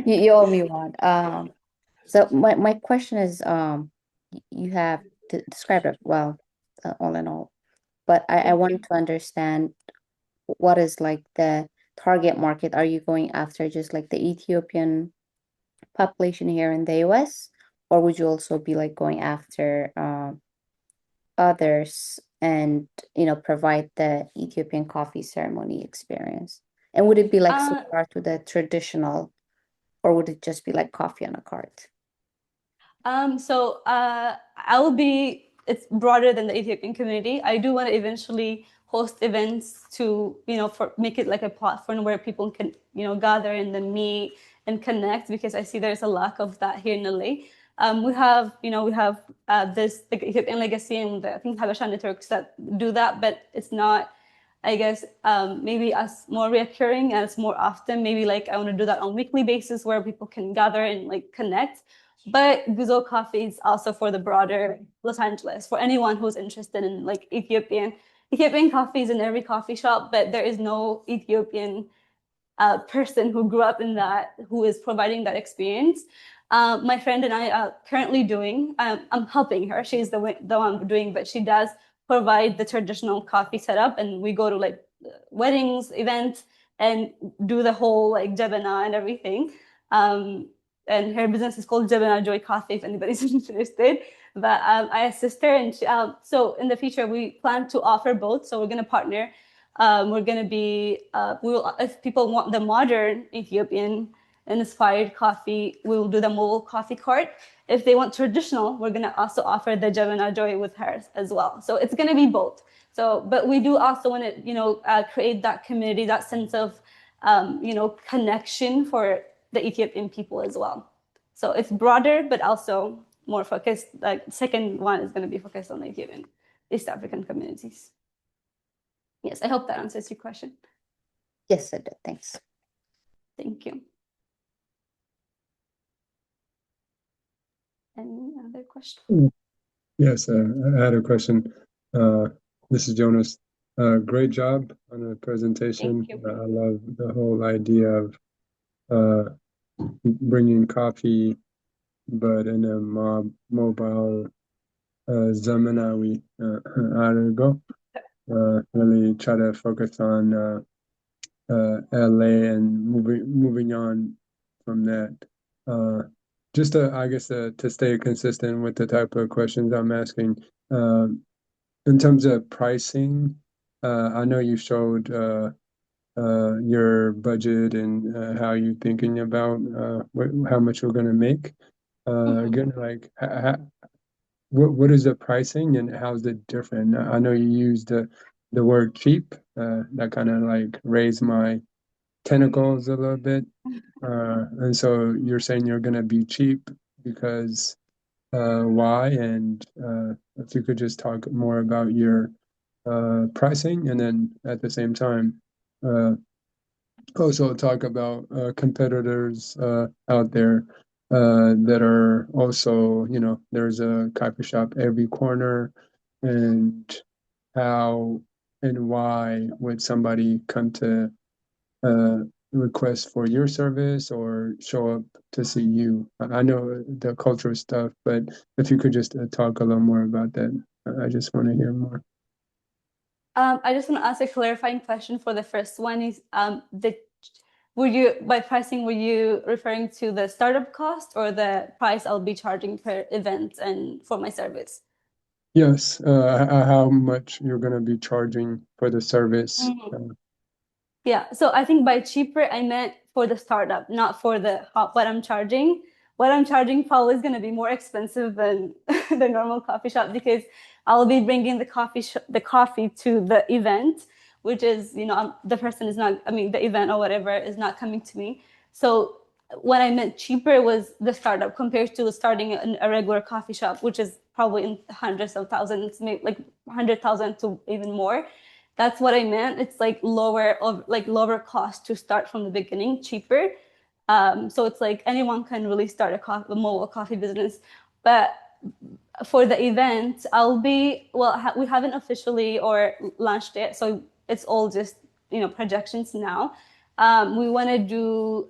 You owe me one. So my question is, you have described it well, all in all, but I wanted to understand what is the target market. Are you going after just the Ethiopian population here in the US, or would you also be going after others and provide the Ethiopian coffee ceremony experience? And would it be similar to the traditional or would it just be like coffee on a cart? It's broader than the Ethiopian community. I do want to eventually host events to, make it like a platform where people can, gather and then meet and connect, because I see there's a lack of that here in LA. We have this like Ethiopian Legacy and I think Habesha networks that do that, but it's not, I guess, maybe as more reoccurring as more often. Maybe like I want to do that on weekly basis where people can gather and like connect. But Guzo Coffee is also for the broader Los Angeles, for anyone who's interested in like Ethiopian coffee is in every coffee shop, but there is no Ethiopian person who grew up in that, who is providing that experience. My friend and I are currently doing, I'm helping her. She's the one doing, but she does provide the traditional coffee setup. And we go to like weddings, events, and do the whole like jabana and everything. And her business is called Jabana Joy Coffee, if anybody's interested. But I assist her. And so in the future, we plan to offer both. So we're going to partner. We're going to be, if people want the modern Ethiopian inspired coffee, we will do the mobile coffee cart. If they want traditional, we're going to also offer the Jabana Joy with hers as well. So it's going to be both. So, but we do also want to, create that community, that sense of, connection for the Ethiopian people as well. So it's broader, but also more focused. Like second one is going to be focused on the Ethiopian, East African communities. Yes, I hope that answers your question. Yes, it did. Thanks. Thank you. Any other questions? Yes, I had a question. This is Jonas. Great job on the presentation. Thank you. I love the whole idea of bringing coffee, but in a mobile, Zamanawi argo. Really try to focus on LA and moving on from that. Just I guess to stay consistent with the type of questions I'm asking. In terms of pricing, I know you showed your budget and how you're thinking about how much you're going to make. Again, like what is the pricing and how's it different? I know you used the word cheap. That kind of like raised my tentacles a little bit. And so you're saying you're going to be cheap because why? And if you could just talk more about your pricing, and then at the same time, also talk about competitors out there that are also, there's a coffee shop every corner, and how and why would somebody come to request for your service or show up to see you? I know the cultural stuff, but if you could just talk a little more about that, I just want to hear more. I just want to ask a clarifying question for the first one is by pricing, were you referring to the startup cost or the price I'll be charging per event and for my service? Yes, how much you're going to be charging for the service. Yeah, so I think by cheaper, I meant for the startup, not for what I'm charging. What I'm charging probably is going to be more expensive than the normal coffee shop, because I'll be bringing the coffee to the event, which is, the person is not, the event or whatever is not coming to me. So what I meant cheaper was the startup compared to starting a regular coffee shop, which is probably in hundreds of thousands, maybe like 100,000 to even more. That's what I meant. It's like lower cost to start from the beginning, cheaper. So it's like anyone can really start a mobile coffee business. But for the event, we haven't officially or launched it, so it's all just projections now. We want to do,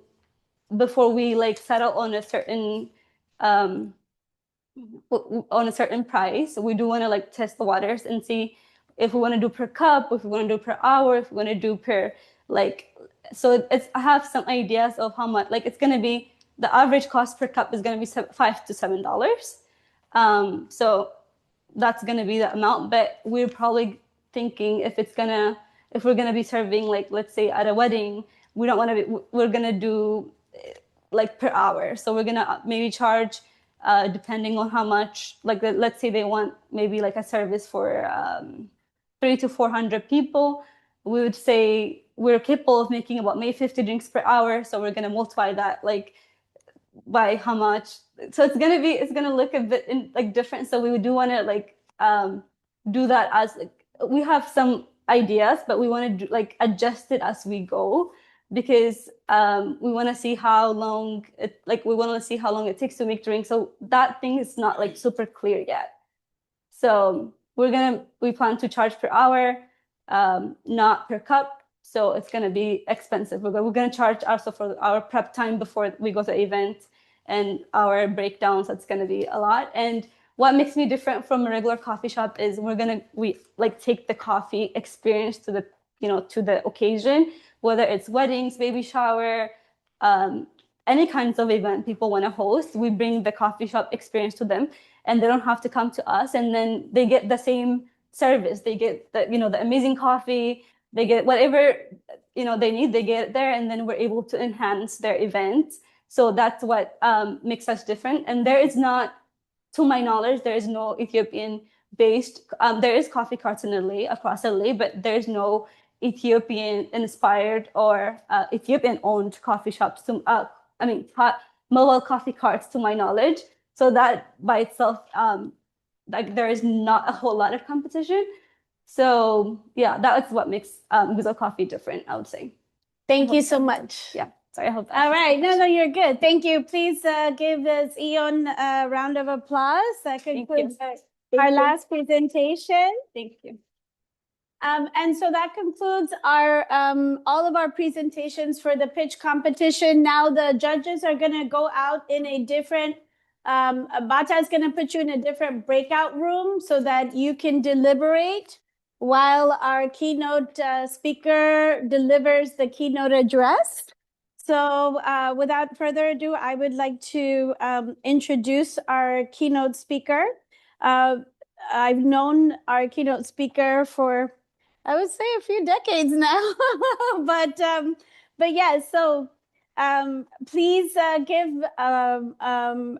before we like settle on a certain price, we do want to like test the waters and see if we want to do per cup, if we want to do per hour, if we want to do per so I have some ideas of how much, like it's going to be, the average cost per cup is going to be $5 to $7. So that's going to be the amount, but we're probably thinking if we're going to be serving, like, let's say at a wedding, we're going to do like per hour. So we're gonna maybe charge depending on how much, like let's say they want maybe like a service for 300 to 400 people. We would say we're capable of making about maybe 50 drinks per hour. So we're gonna multiply that like by how much. So it's gonna look a bit like different. So we do want to like do that as like we have some ideas, but we want to like adjust it as we go because we want to see how long it takes to make drinks. So that thing is not like super clear yet. So we plan to charge per hour, not per cup. So it's gonna be expensive. We're gonna charge also for our prep time before we go to the event and our breakdowns. That's gonna be a lot. And what makes me different from a regular coffee shop is we like take the coffee experience to the occasion, whether it's weddings, baby shower, any kinds of event people want to host. We bring the coffee shop experience to them, and they don't have to come to us. And then they get the same service. They get the amazing coffee. They get whatever they need. They get it there, and then we're able to enhance their event. So that's what makes us different. And there is not, to my knowledge, there is no Ethiopian-based. There is coffee carts in LA, across LA, but there's no Ethiopian-inspired or Ethiopian-owned coffee shops. Mobile coffee carts, to my knowledge. So that by itself, like there is not a whole lot of competition. So yeah, that's what makes Guzo Coffee different, I would say. Thank you so much. Yeah. Sorry, I hope that. All right. No, you're good. Thank you. Please give this Eon a round of applause. That concludes our last presentation. Thank you. And so that concludes our all of our presentations for the pitch competition. Now the judges are going to go out in a different, Bata is going to put you in a different breakout room so that you can deliberate while our keynote speaker delivers the keynote address. So without further ado, I would like to introduce our keynote speaker. I've known our keynote speaker for, I would say, a few decades now, but yeah. So please give.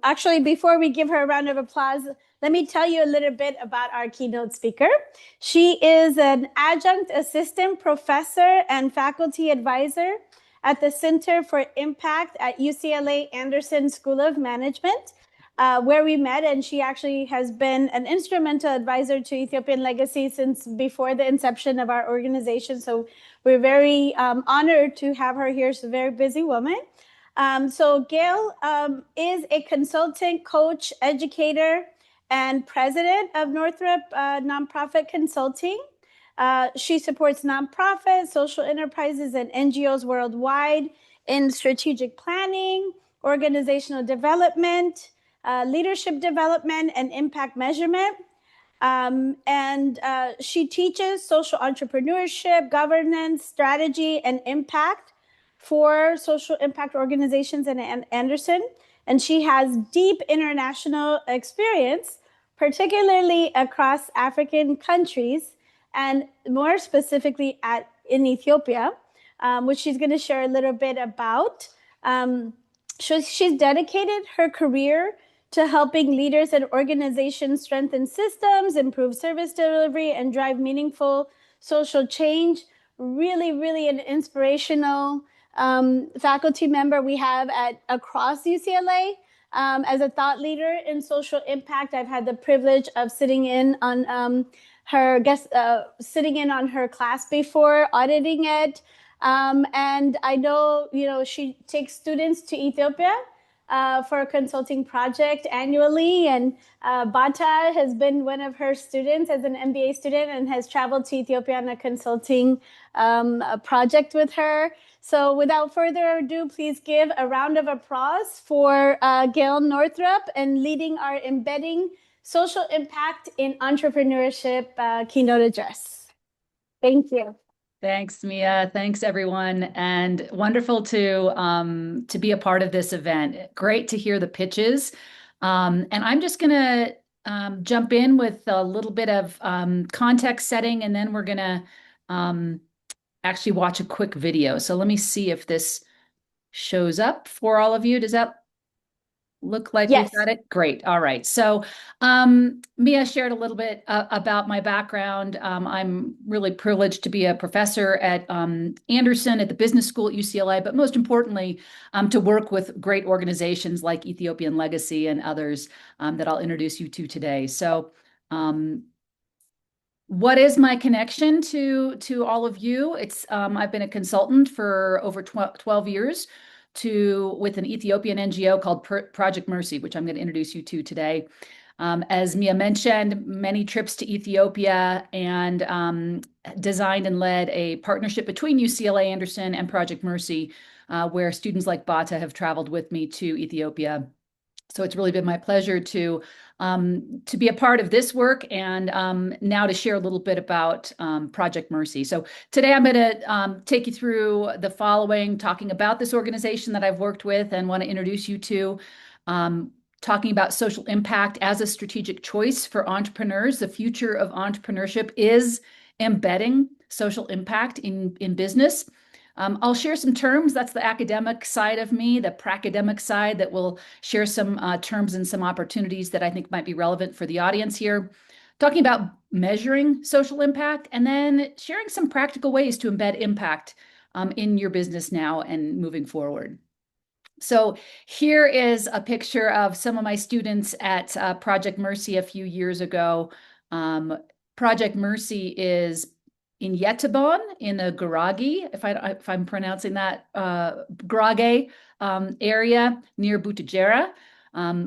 Actually, before we give her a round of applause, let me tell you a little bit about our keynote speaker. She is an adjunct assistant professor and faculty advisor at the Center for Impact at UCLA Anderson School of Management, where we met, and she actually has been an instrumental advisor to Ethiopian Legacy since before the inception of our organization. So we're very honored to have her here. She's a very busy woman. So Gail is a consultant, coach, educator, and president of Northrop Nonprofit Consulting. She supports nonprofits, social enterprises, and NGOs worldwide in strategic planning, organizational development, leadership development, and impact measurement. And she teaches social entrepreneurship, governance, strategy, and impact for social impact organizations in Anderson. And she has deep international experience, particularly across African countries, and more specifically in Ethiopia, which she's going to share a little bit about. She's dedicated her career to helping leaders and organizations strengthen systems, improve service delivery, and drive meaningful social change. Really, really an inspirational faculty member we have across UCLA. As a thought leader in social impact, I've had the privilege of sitting in on her class before, auditing it. And I know, she takes students to Ethiopia for a consulting project annually. And Bata has been one of her students as an MBA student and has traveled to Ethiopia on a consulting project with her. So without further ado, please give a round of applause for Gail Northrop and leading our Embedding Social Impact in Entrepreneurship keynote address. Thank you. Thanks, Mia. Thanks, everyone. And wonderful to be a part of this event. Great to hear the pitches. And I'm just going to jump in with a little bit of context setting, and then we're going to actually watch a quick video. So let me see if this shows up for all of you. Does that look like we've Yes. got it? Great. All right. So Mia shared a little bit about my background. I'm really privileged to be a professor at Anderson at the Business School at UCLA, but most importantly, to work with great organizations like Ethiopian Legacy and others that I'll introduce you to today. So what is my connection to all of you? It's I've been a consultant for over 12 years with an Ethiopian NGO called Project Mercy, which I'm going to introduce you to today. As Mia mentioned, many trips to Ethiopia, and designed and led a partnership between UCLA Anderson and Project Mercy, where students like Bata have traveled with me to Ethiopia. So it's really been my pleasure to be a part of this work, and now to share a little bit about Project Mercy. So today I'm going to take you through the following, talking about this organization that I've worked with and want to introduce you to, talking about social impact as a strategic choice for entrepreneurs. The future of entrepreneurship is embedding social impact in business. I'll share some terms. That's the academic side of me, the pracademic side, that will share some terms and some opportunities that I think might be relevant for the audience here. Talking about measuring social impact, and then sharing some practical ways to embed impact in your business now and moving forward. So here is a picture of some of my students at Project Mercy a few years ago. Project Mercy is in Yetabon, in the Garagi, if I'm pronouncing that, Garage area near Butajera.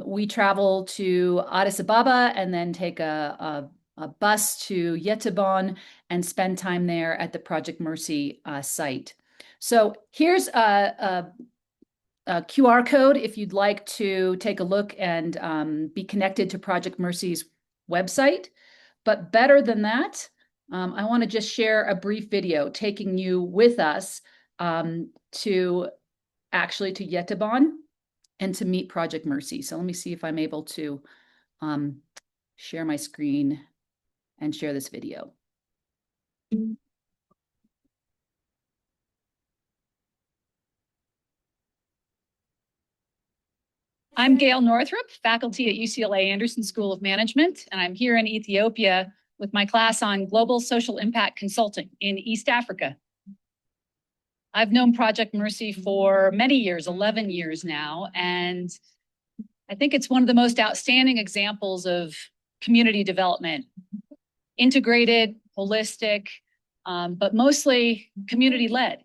We travel to Addis Ababa and then take a bus to Yetabon and spend time there at the Project Mercy site. So here's a QR code if you'd like to take a look and be connected to Project Mercy's website. But better than that, I want to just share a brief video taking you with us to Yetabon and to meet Project Mercy. So let me see if I'm able to share my screen and share this video. I'm Gail Northrup, faculty at UCLA Anderson School of Management, and I'm here in Ethiopia with my class on global social impact consulting in East Africa. I've known Project Mercy for many years, 11 years now, and I think it's one of the most outstanding examples of community development, integrated, holistic, but mostly community-led.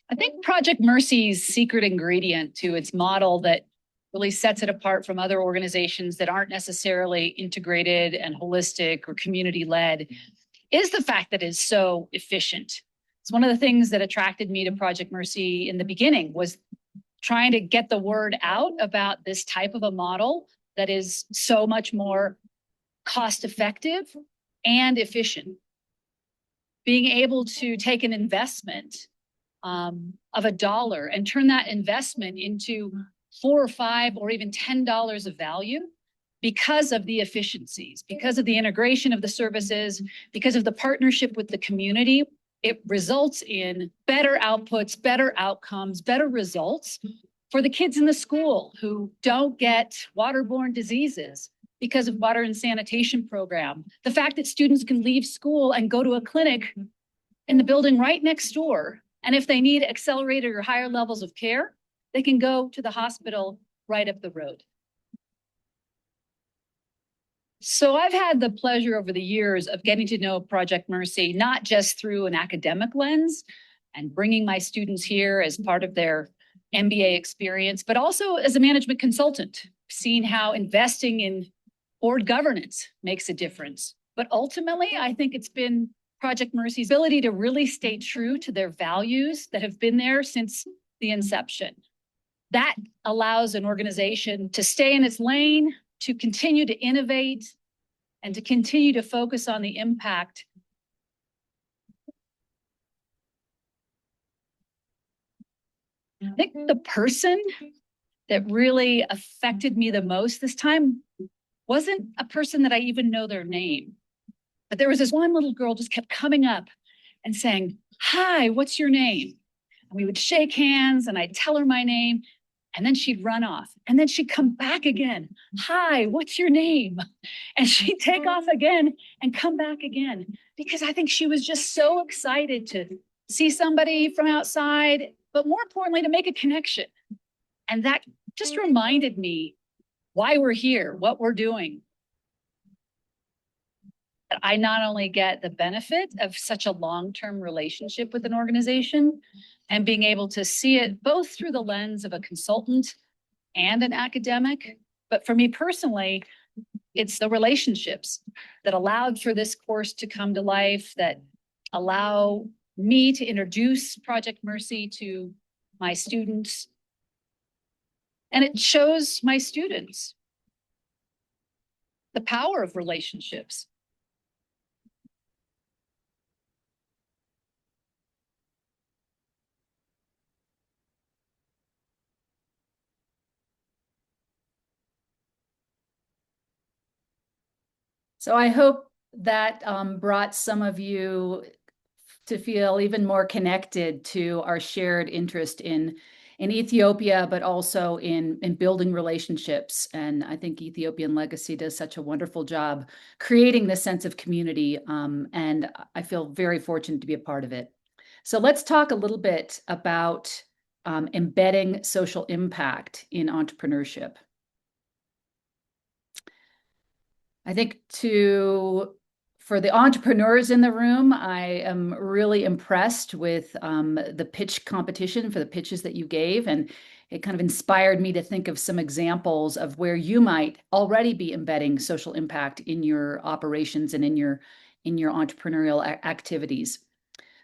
I think Project Mercy's secret ingredient to its model that really sets it apart from other organizations that aren't necessarily integrated and holistic or community-led is the fact that it's so efficient. It's one of the things that attracted me to Project Mercy in the beginning, was trying to get the word out about this type of a model that is so much more cost-effective and efficient. Being able to take an investment of $1 and turn that investment into $4 or $5 or even $10 of value because of the efficiencies, because of the integration of the services, because of the partnership with the community, it results in better outputs, better outcomes, better results for the kids in the school who don't get waterborne diseases because of water and sanitation program. The fact that students can leave school and go to a clinic in the building right next door, and if they need accelerated or higher levels of care, they can go to the hospital right up the road. So I've had the pleasure over the years of getting to know Project Mercy, not just through an academic lens and bringing my students here as part of their MBA experience, but also as a management consultant, seeing how investing in board governance makes a difference. But ultimately, I think it's been Project Mercy's ability to really stay true to their values that have been there since the inception. That allows an organization to stay in its lane, to continue to innovate, and to continue to focus on the impact. I think the person that really affected me the most this time wasn't a person that I even know their name. But there was this one little girl just kept coming up and saying, "Hi, what's your name?" and we would shake hands and I'd tell her my name. And then she'd run off. And then she'd come back again. Hi, what's your name? And she'd take off again and come back again. Because I think she was just so excited to see somebody from outside, but more importantly, to make a connection. And that just reminded me why we're here, what we're doing. I not only get the benefit of such a long-term relationship with an organization and being able to see it both through the lens of a consultant and an academic, but for me personally, it's the relationships that allowed for this course to come to life, that allow me to introduce Project Mercy to my students. And it shows my students the power of relationships. So I hope that brought some of you to feel even more connected to our shared interest in Ethiopia, but also in building relationships. And I think Ethiopian Legacy does such a wonderful job creating this sense of community. And I feel very fortunate to be a part of it. So let's talk a little bit about embedding social impact in entrepreneurship. I think for the entrepreneurs in the room, I am really impressed with the pitch competition for the pitches that you gave. And it kind of inspired me to think of some examples of where you might already be embedding social impact in your operations and in your entrepreneurial activities.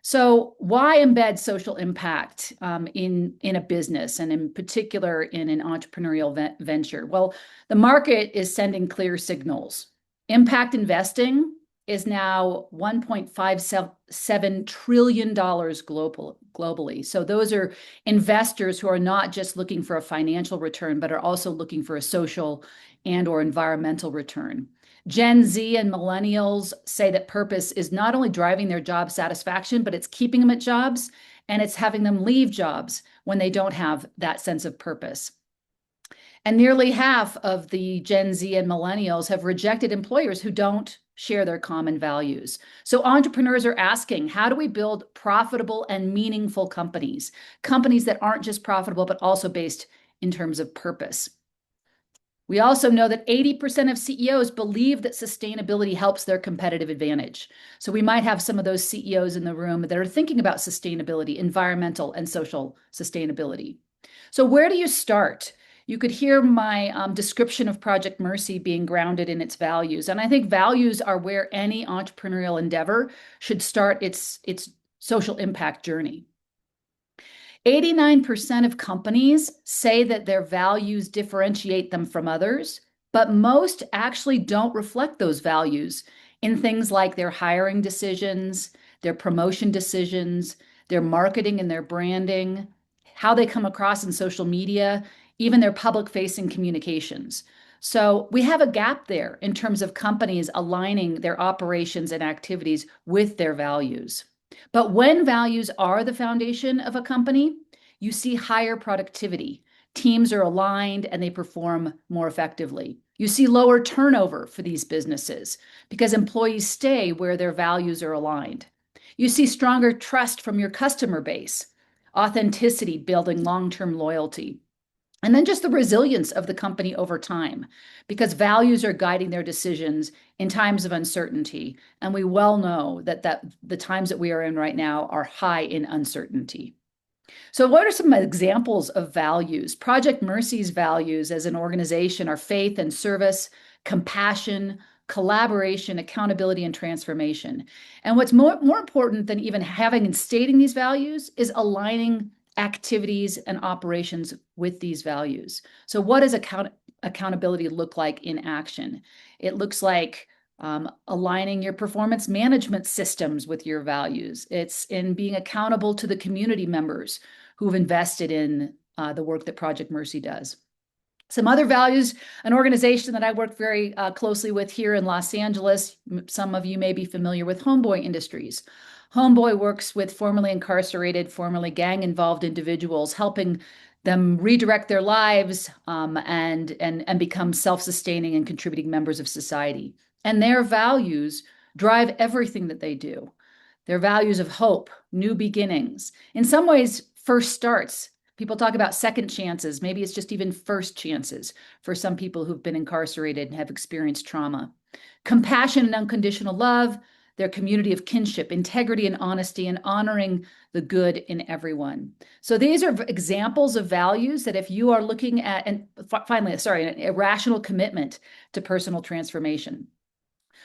So why embed social impact in a business, and in particular in an entrepreneurial venture? Well, the market is sending clear signals. Impact investing is now $1.57 trillion globally. So those are investors who are not just looking for a financial return, but are also looking for a social and or environmental return. Gen Z and millennials say that purpose is not only driving their job satisfaction, but it's keeping them at jobs, and it's having them leave jobs when they don't have that sense of purpose. And nearly half of the Gen Z and millennials have rejected employers who don't share their common values. So entrepreneurs are asking, how do we build profitable and meaningful companies? Companies that aren't just profitable, but also based in terms of purpose. We also know that 80% of CEOs believe that sustainability helps their competitive advantage. So we might have some of those CEOs in the room that are thinking about sustainability, environmental and social sustainability. So where do you start? You could hear my description of Project Mercy being grounded in its values. And I think values are where any entrepreneurial endeavor should start its social impact journey. 89% of companies say that their values differentiate them from others, but most actually don't reflect those values in things like their hiring decisions, their promotion decisions, their marketing and their branding, how they come across in social media, even their public-facing communications. So we have a gap there in terms of companies aligning their operations and activities with their values. But when values are the foundation of a company, you see higher productivity. Teams are aligned and they perform more effectively. You see lower turnover for these businesses because employees stay where their values are aligned. You see stronger trust from your customer base, authenticity building long-term loyalty. And then just the resilience of the company over time, because values are guiding their decisions in times of uncertainty. And we well know that the times that we are in right now are high in uncertainty. So what are some examples of values? Project Mercy's values as an organization are faith and service, compassion, collaboration, accountability, and transformation. And what's more important than even having and stating these values is aligning activities and operations with these values. So what does accountability look like in action? It looks like aligning your performance management systems with your values. It's in being accountable to the community members who've invested in the work that Project Mercy does. Some other values, an organization that I work very closely with here in Los Angeles, some of you may be familiar with Homeboy Industries. Homeboy works with formerly incarcerated, formerly gang-involved individuals, helping them redirect their lives and become self-sustaining and contributing members of society. And their values drive everything that they do. Their values of hope, new beginnings, in some ways, first starts. People talk about second chances. Maybe it's just even first chances for some people who've been incarcerated and have experienced trauma. Compassion and unconditional love, their community of kinship, integrity and honesty, and honoring the good in everyone. So these are examples of values that if you are looking at, and finally, an irrational commitment to personal transformation.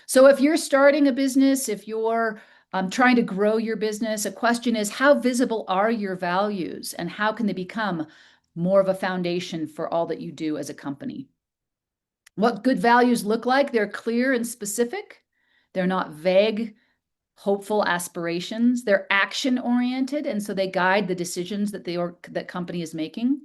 So if you're starting a business, if you're trying to grow your business, a question is, how visible are your values and how can they become more of a foundation for all that you do as a company? What good values look like? They're clear and specific. They're not vague, hopeful aspirations. They're action-oriented, and so they guide the decisions that that company is making.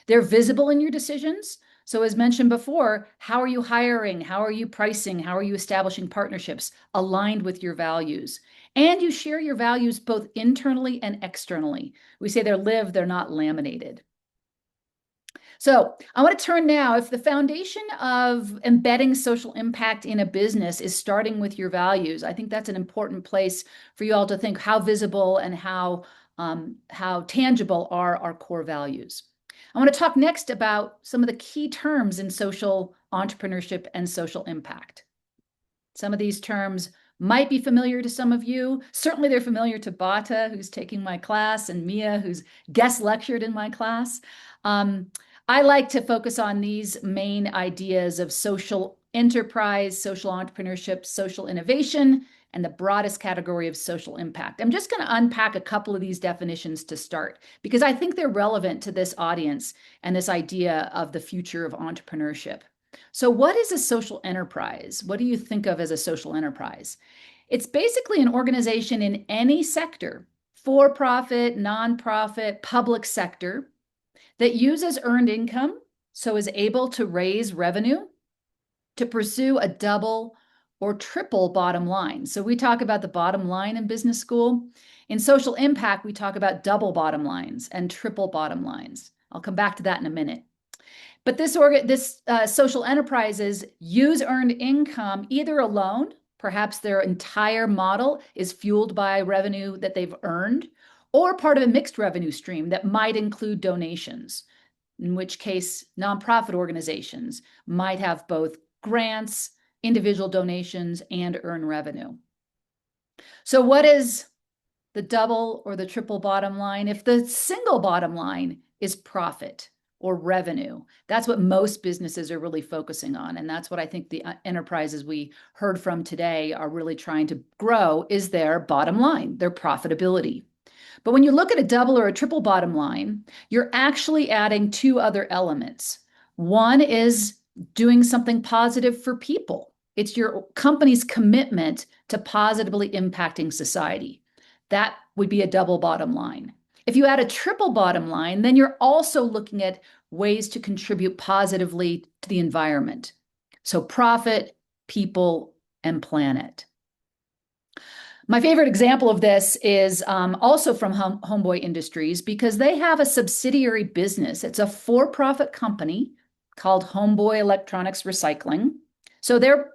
They're visible in your decisions. So as mentioned before, how are you hiring? How are you pricing? How are you establishing partnerships aligned with your values? And you share your values both internally and externally. We say they're lived, they're not laminated. So I want to turn now, if the foundation of embedding social impact in a business is starting with your values, I think that's an important place for you all to think how visible and how tangible are our core values. I want to talk next about some of the key terms in social entrepreneurship and social impact. Some of these terms might be familiar to some of you. Certainly they're familiar to Bata, who's taking my class, and Mia, who's guest lectured in my class. I like to focus on these main ideas of social enterprise, social entrepreneurship, social innovation, and the broadest category of social impact. I'm just going to unpack a couple of these definitions to start, because I think they're relevant to this audience and this idea of the future of entrepreneurship. So what is a social enterprise? What do you think of as a social enterprise? It's basically an organization in any sector, for-profit, nonprofit, public sector, that uses earned income, so is able to raise revenue to pursue a double or triple bottom line. So we talk about the bottom line in business school. In social impact, we talk about double bottom lines and triple bottom lines. I'll come back to that in a minute. But this social enterprises use earned income either alone, perhaps their entire model is fueled by revenue that they've earned, or part of a mixed revenue stream that might include donations, in which case nonprofit organizations might have both grants, individual donations, and earn revenue. So what is the double or the triple bottom line? If the single bottom line is profit or revenue, that's what most businesses are really focusing on. And that's what I think the enterprises we heard from today are really trying to grow, is their bottom line, their profitability. But when you look at a double or a triple bottom line, you're actually adding two other elements. One is doing something positive for people. It's your company's commitment to positively impacting society. That would be a double bottom line. If you add a triple bottom line, then you're also looking at ways to contribute positively to the environment. So profit, people, and planet. My favorite example of this is also from Homeboy Industries, because they have a subsidiary business. It's a for-profit company called Homeboy Electronics Recycling. So they're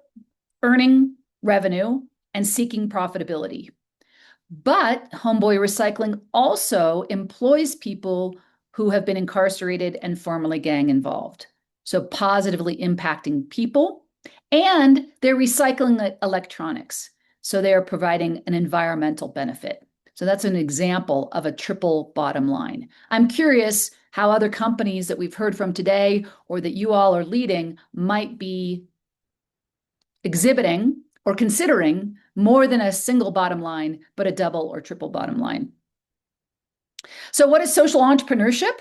earning revenue and seeking profitability. But Homeboy Recycling also employs people who have been incarcerated and formerly gang involved. So positively impacting people, and they're recycling electronics. So they are providing an environmental benefit. So that's an example of a triple bottom line. I'm curious how other companies that we've heard from today or that you all are leading might be exhibiting or considering more than a single bottom line, but a double or triple bottom line. So what is social entrepreneurship?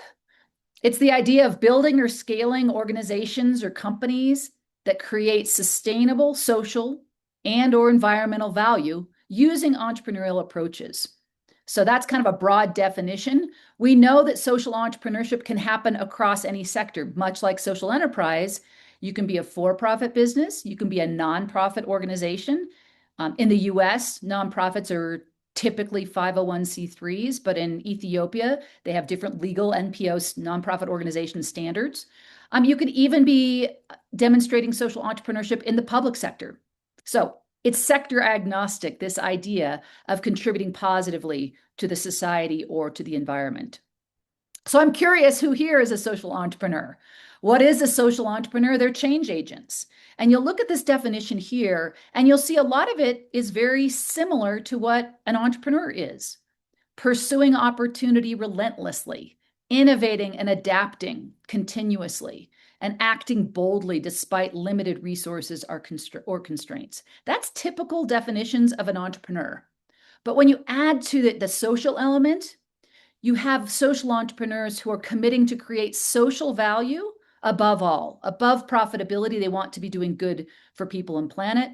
It's the idea of building or scaling organizations or companies that create sustainable social and or environmental value using entrepreneurial approaches. So that's kind of a broad definition. We know that social entrepreneurship can happen across any sector, much like social enterprise. You can be a for-profit business, you can be a nonprofit organization. In the US, nonprofits are typically 501c3s, but in Ethiopia, they have different legal NPO, nonprofit organization standards. You could even be demonstrating social entrepreneurship in the public sector. So it's sector agnostic, this idea of contributing positively to the society or to the environment. So I'm curious, who here is a social entrepreneur? What is a social entrepreneur? They're change agents. And you'll look at this definition here, and you'll see a lot of it is very similar to what an entrepreneur is. Pursuing opportunity relentlessly, innovating and adapting continuously, and acting boldly despite limited resources or constraints. That's typical definitions of an entrepreneur. But when you add to the social element, you have social entrepreneurs who are committing to create social value above all, above profitability. They want to be doing good for people and planet.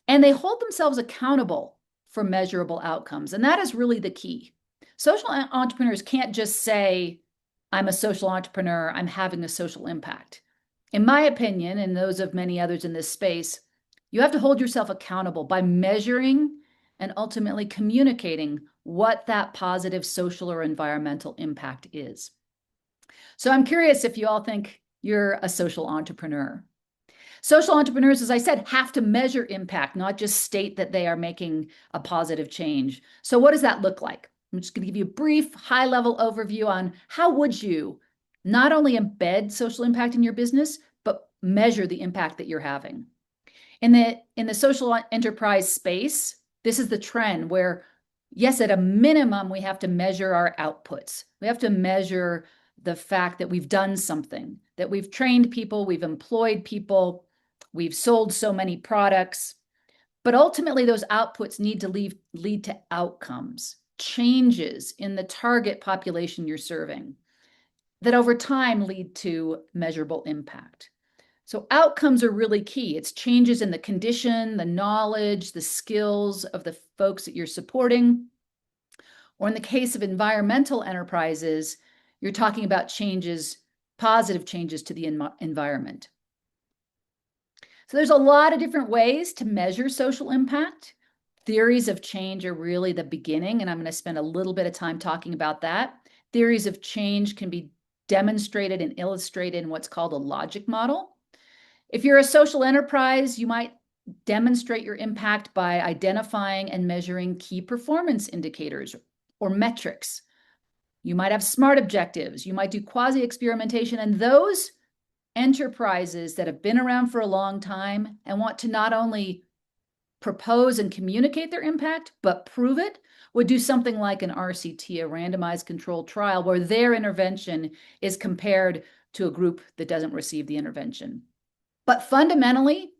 And they hold themselves accountable for measurable outcomes. And that is really the key. Social entrepreneurs can't just say, I'm a social entrepreneur, I'm having a social impact. In my opinion, and those of many others in this space, you have to hold yourself accountable by measuring and ultimately communicating what that positive social or environmental impact is. So I'm curious if you all think you're a social entrepreneur. Social entrepreneurs, as I said, have to measure impact, not just state that they are making a positive change. So what does that look like? I'm just going to give you a brief high-level overview on how would you not only embed social impact in your business, but measure the impact that you're having. In the social enterprise space, this is the trend where, yes, at a minimum, we have to measure our outputs. We have to measure the fact that we've done something, that we've trained people, we've employed people, we've sold so many products. But ultimately, those outputs need to lead to outcomes, changes in the target population you're serving that over time lead to measurable impact. So outcomes are really key. It's changes in the condition, the knowledge, the skills of the folks that you're supporting. Or in the case of environmental enterprises, you're talking about changes, positive changes to the environment. So there's a lot of different ways to measure social impact. Theories of change are really the beginning, and I'm going to spend a little bit of time talking about that. Theories of change can be demonstrated and illustrated in what's called a logic model. If you're a social enterprise, you might demonstrate your impact by identifying and measuring key performance indicators or metrics. You might have SMART objectives. You might do quasi-experimentation, and those enterprises that have been around for a long time and want to not only propose and communicate their impact, but prove it, would do something like an RCT, a randomized controlled trial, where their intervention is compared to a group that doesn't receive the intervention. But fundamentally,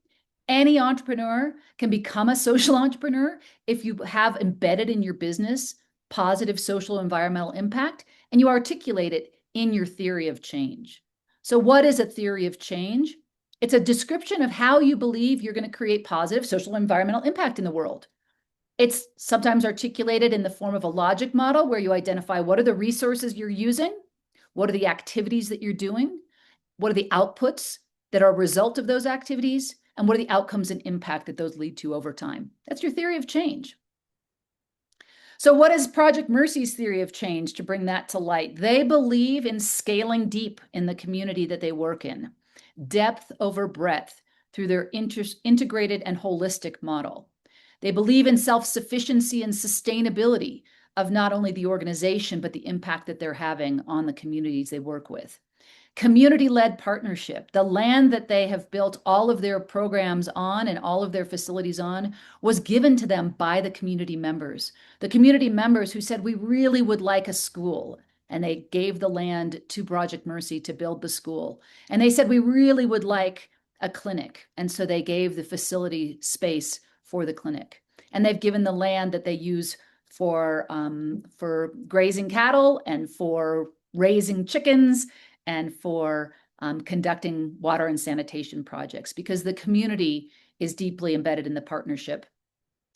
any entrepreneur can become a social entrepreneur if you have embedded in your business positive social environmental impact and you articulate it in your theory of change. So what is a theory of change? It's a description of how you believe you're going to create positive social environmental impact in the world. It's sometimes articulated in the form of a logic model where you identify what are the resources you're using, what are the activities that you're doing, what are the outputs that are a result of those activities, and what are the outcomes and impact that those lead to over time. That's your theory of change. So what is Project Mercy's theory of change to bring that to light? They believe in scaling deep in the community that they work in, depth over breadth through their integrated and holistic model. They believe in self-sufficiency and sustainability of not only the organization, but the impact that they're having on the communities they work with. Community-led partnership, the land that they have built all of their programs on and all of their facilities on was given to them by the community members. The community members who said, we really would like a school. And they gave the land to Project Mercy to build the school. And they said, we really would like a clinic. And so they gave the facility space for the clinic. And they've given the land that they use for grazing cattle and for raising chickens and for conducting water and sanitation projects, because the community is deeply embedded in the partnership.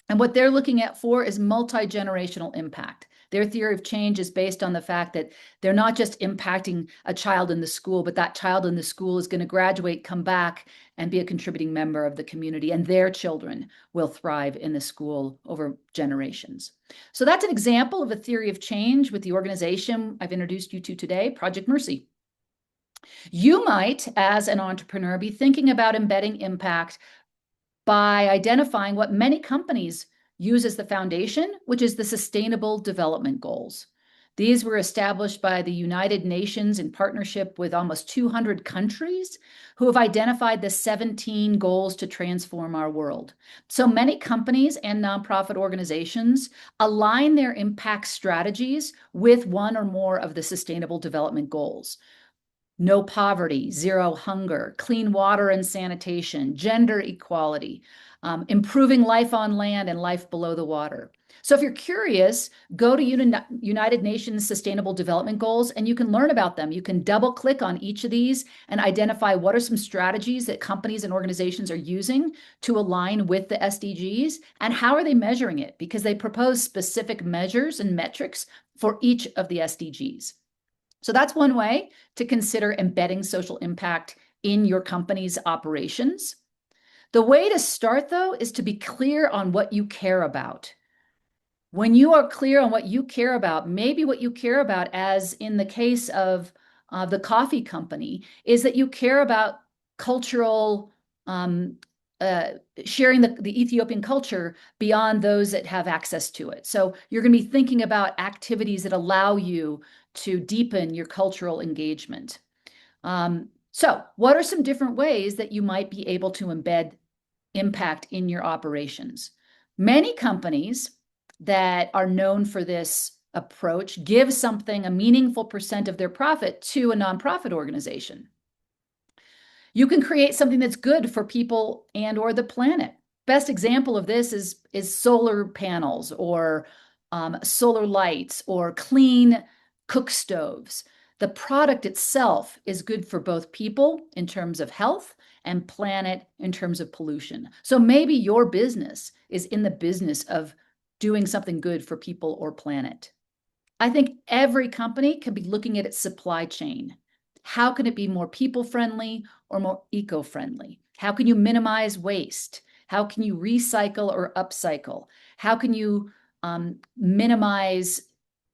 And what they're looking at for is multi-generational impact. Their theory of change is based on the fact that they're not just impacting a child in the school, but that child in the school is going to graduate, come back, and be a contributing member of the community, and their children will thrive in the school over generations. So that's an example of a theory of change with the organization I've introduced you to today, Project Mercy. You might, as an entrepreneur, be thinking about embedding impact by identifying what many companies use as the foundation, which is the Sustainable Development Goals. These were established by the United Nations in partnership with almost 200 countries who have identified the 17 goals to transform our world. So many companies and nonprofit organizations align their impact strategies with one or more of the Sustainable Development Goals. No poverty, zero hunger, clean water and sanitation, gender equality, improving life on land and life below the water. So if you're curious, go to United Nations Sustainable Development Goals and you can learn about them. You can double click on each of these and identify what are some strategies that companies and organizations are using to align with the SDGs and how are they measuring it, because they propose specific measures and metrics for each of the SDGs. So that's one way to consider embedding social impact in your company's operations. The way to start, though, is to be clear on what you care about. When you are clear on what you care about, maybe what you care about, as in the case of the coffee company, is that you care about cultural sharing the Ethiopian culture beyond those that have access to it. So you're going to be thinking about activities that allow you to deepen your cultural engagement. So what are some different ways that you might be able to embed impact in your operations? Many companies that are known for this approach give something, a meaningful % of their profit, to a nonprofit organization. You can create something that's good for people and or the planet. Best example of this is solar panels or solar lights or clean cook stoves. The product itself is good for both people in terms of health and planet in terms of pollution. So maybe your business is in the business of doing something good for people or planet. I think every company can be looking at its supply chain. How can it be more people-friendly or more eco-friendly? How can you minimize waste? How can you recycle or upcycle? How can you minimize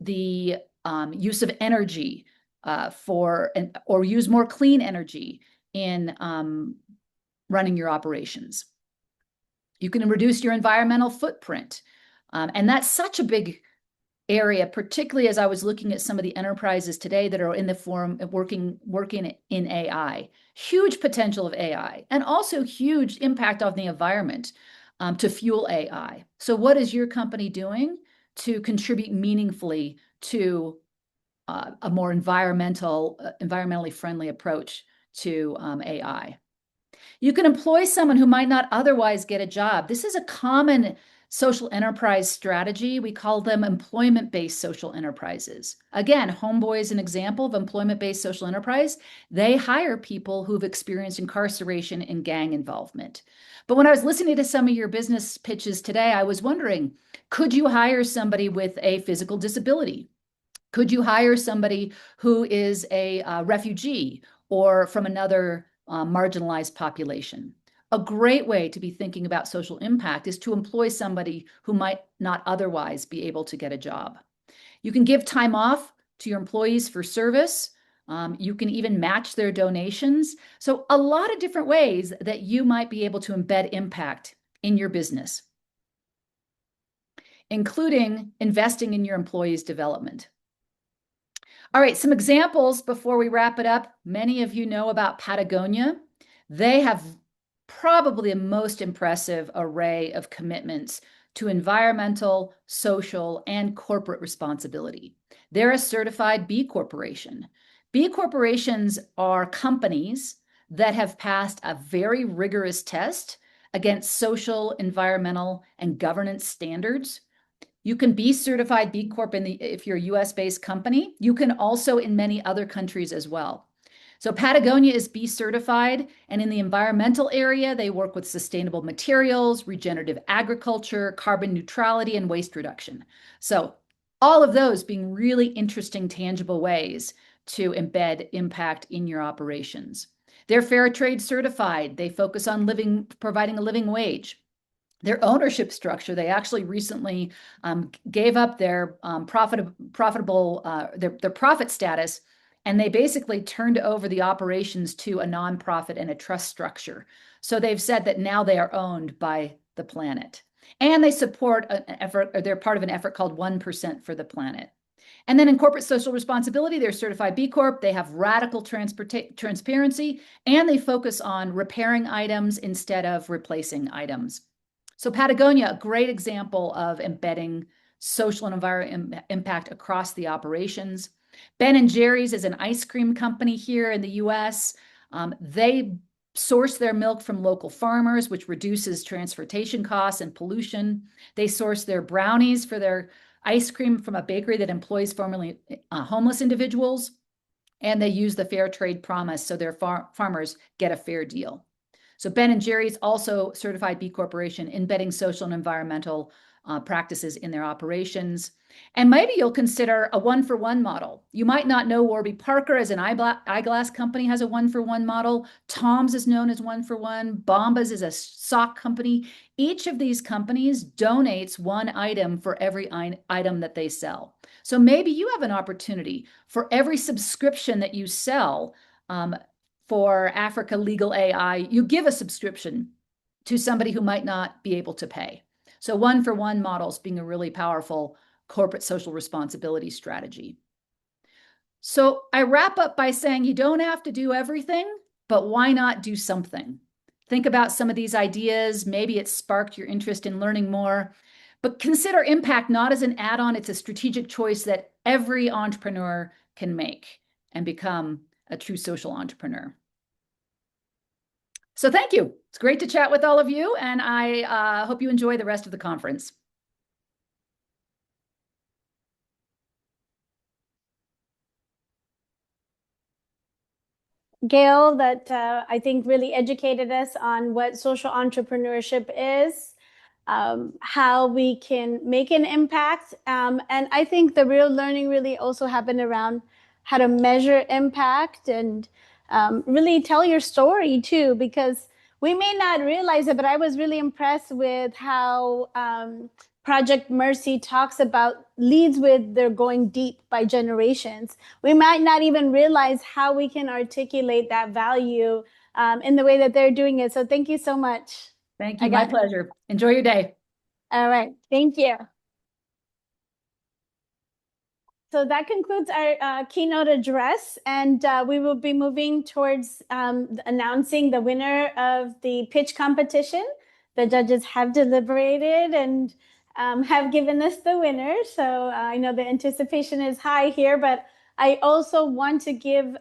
the use of energy or use more clean energy in running your operations? You can reduce your environmental footprint. And that's such a big area, particularly as I was looking at some of the enterprises today that are in the form of working in AI. Huge potential of AI, and also huge impact on the environment to fuel AI. So what is your company doing to contribute meaningfully to a more environmentally friendly approach to AI? You can employ someone who might not otherwise get a job. This is a common social enterprise strategy. We call them employment-based social enterprises. Again, Homeboy is an example of employment-based social enterprise. They hire people who've experienced incarceration and gang involvement. But when I was listening to some of your business pitches today, I was wondering, could you hire somebody with a physical disability? Could you hire somebody who is a refugee or from another marginalized population? A great way to be thinking about social impact is to employ somebody who might not otherwise be able to get a job. You can give time off to your employees for service. You can even match their donations. So a lot of different ways that you might be able to embed impact in your business, including investing in your employees' development. All right, some examples before we wrap it up. Many of you know about Patagonia. They have probably the most impressive array of commitments to environmental, social, and corporate responsibility. They're a certified B Corporation. B Corporations are companies that have passed a very rigorous test against social, environmental, and governance standards. You can be certified B Corp if you're a US-based company. You can also in many other countries as well. So Patagonia is B certified, and in the environmental area, they work with sustainable materials, regenerative agriculture, carbon neutrality, and waste reduction. So All of those being really interesting, tangible ways to embed impact in your operations. They're fair trade certified. They focus on providing a living wage. Their ownership structure, they actually recently gave up their their profit status, and they basically turned over the operations to a nonprofit and a trust structure. So they've said that now they are owned by the planet. And they support an effort, or they're part of an effort called 1% for the planet. And then in corporate social responsibility, they're certified B Corp. They have radical transparency, and they focus on repairing items instead of replacing items. So Patagonia, a great example of embedding social and environmental impact across the operations. Ben & Jerry's is an ice cream company here in the US. They source their milk from local farmers, which reduces transportation costs and pollution. They source their brownies for their ice cream from a bakery that employs formerly homeless individuals. And they use the fair trade promise so their farmers get a fair deal. So Ben & Jerry's also certified B Corporation, embedding social and environmental practices in their operations. And maybe you'll consider a one-for-one model. You might not know Warby Parker as an eyeglass company has a one-for-one model. Tom's is known as one-for-one. Bombas is a sock company. Each of these companies donates one item for every item that they sell. So maybe you have an opportunity for every subscription that you sell for Africa Legal AI, you give a subscription to somebody who might not be able to pay. So one-for-one models being a really powerful corporate social responsibility strategy. So I wrap up by saying you don't have to do everything, but why not do something? Think about some of these ideas. Maybe it sparked your interest in learning more, but consider impact not as an add-on. It's a strategic choice that every entrepreneur can make and become a true social entrepreneur. So thank you. It's great to chat with all of you, and I hope you enjoy the rest of the conference. Gail, that I think really educated us on what social entrepreneurship is, how we can make an impact. And I think the real learning really also happened around how to measure impact and really tell your story too, because we may not realize it, but I was really impressed with how Project Mercy talks about leads with their going deep by generations. We might not even realize how we can articulate that value in the way that they're doing it. So thank you so much. Thank you. My pleasure. Enjoy your day. All right. Thank you. So that concludes our keynote address, and we will be moving towards announcing the winner of the pitch competition. The judges have deliberated and have given us the winner. So I know the anticipation is high here, but I also want to give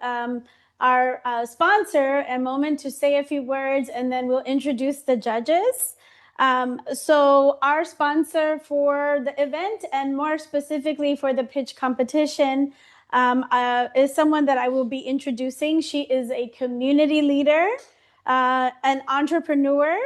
our sponsor a moment to say a few words, and then we'll introduce the judges. So our sponsor for the event, and more specifically for the pitch competition, is someone that I will be introducing. She is a community leader, an entrepreneur,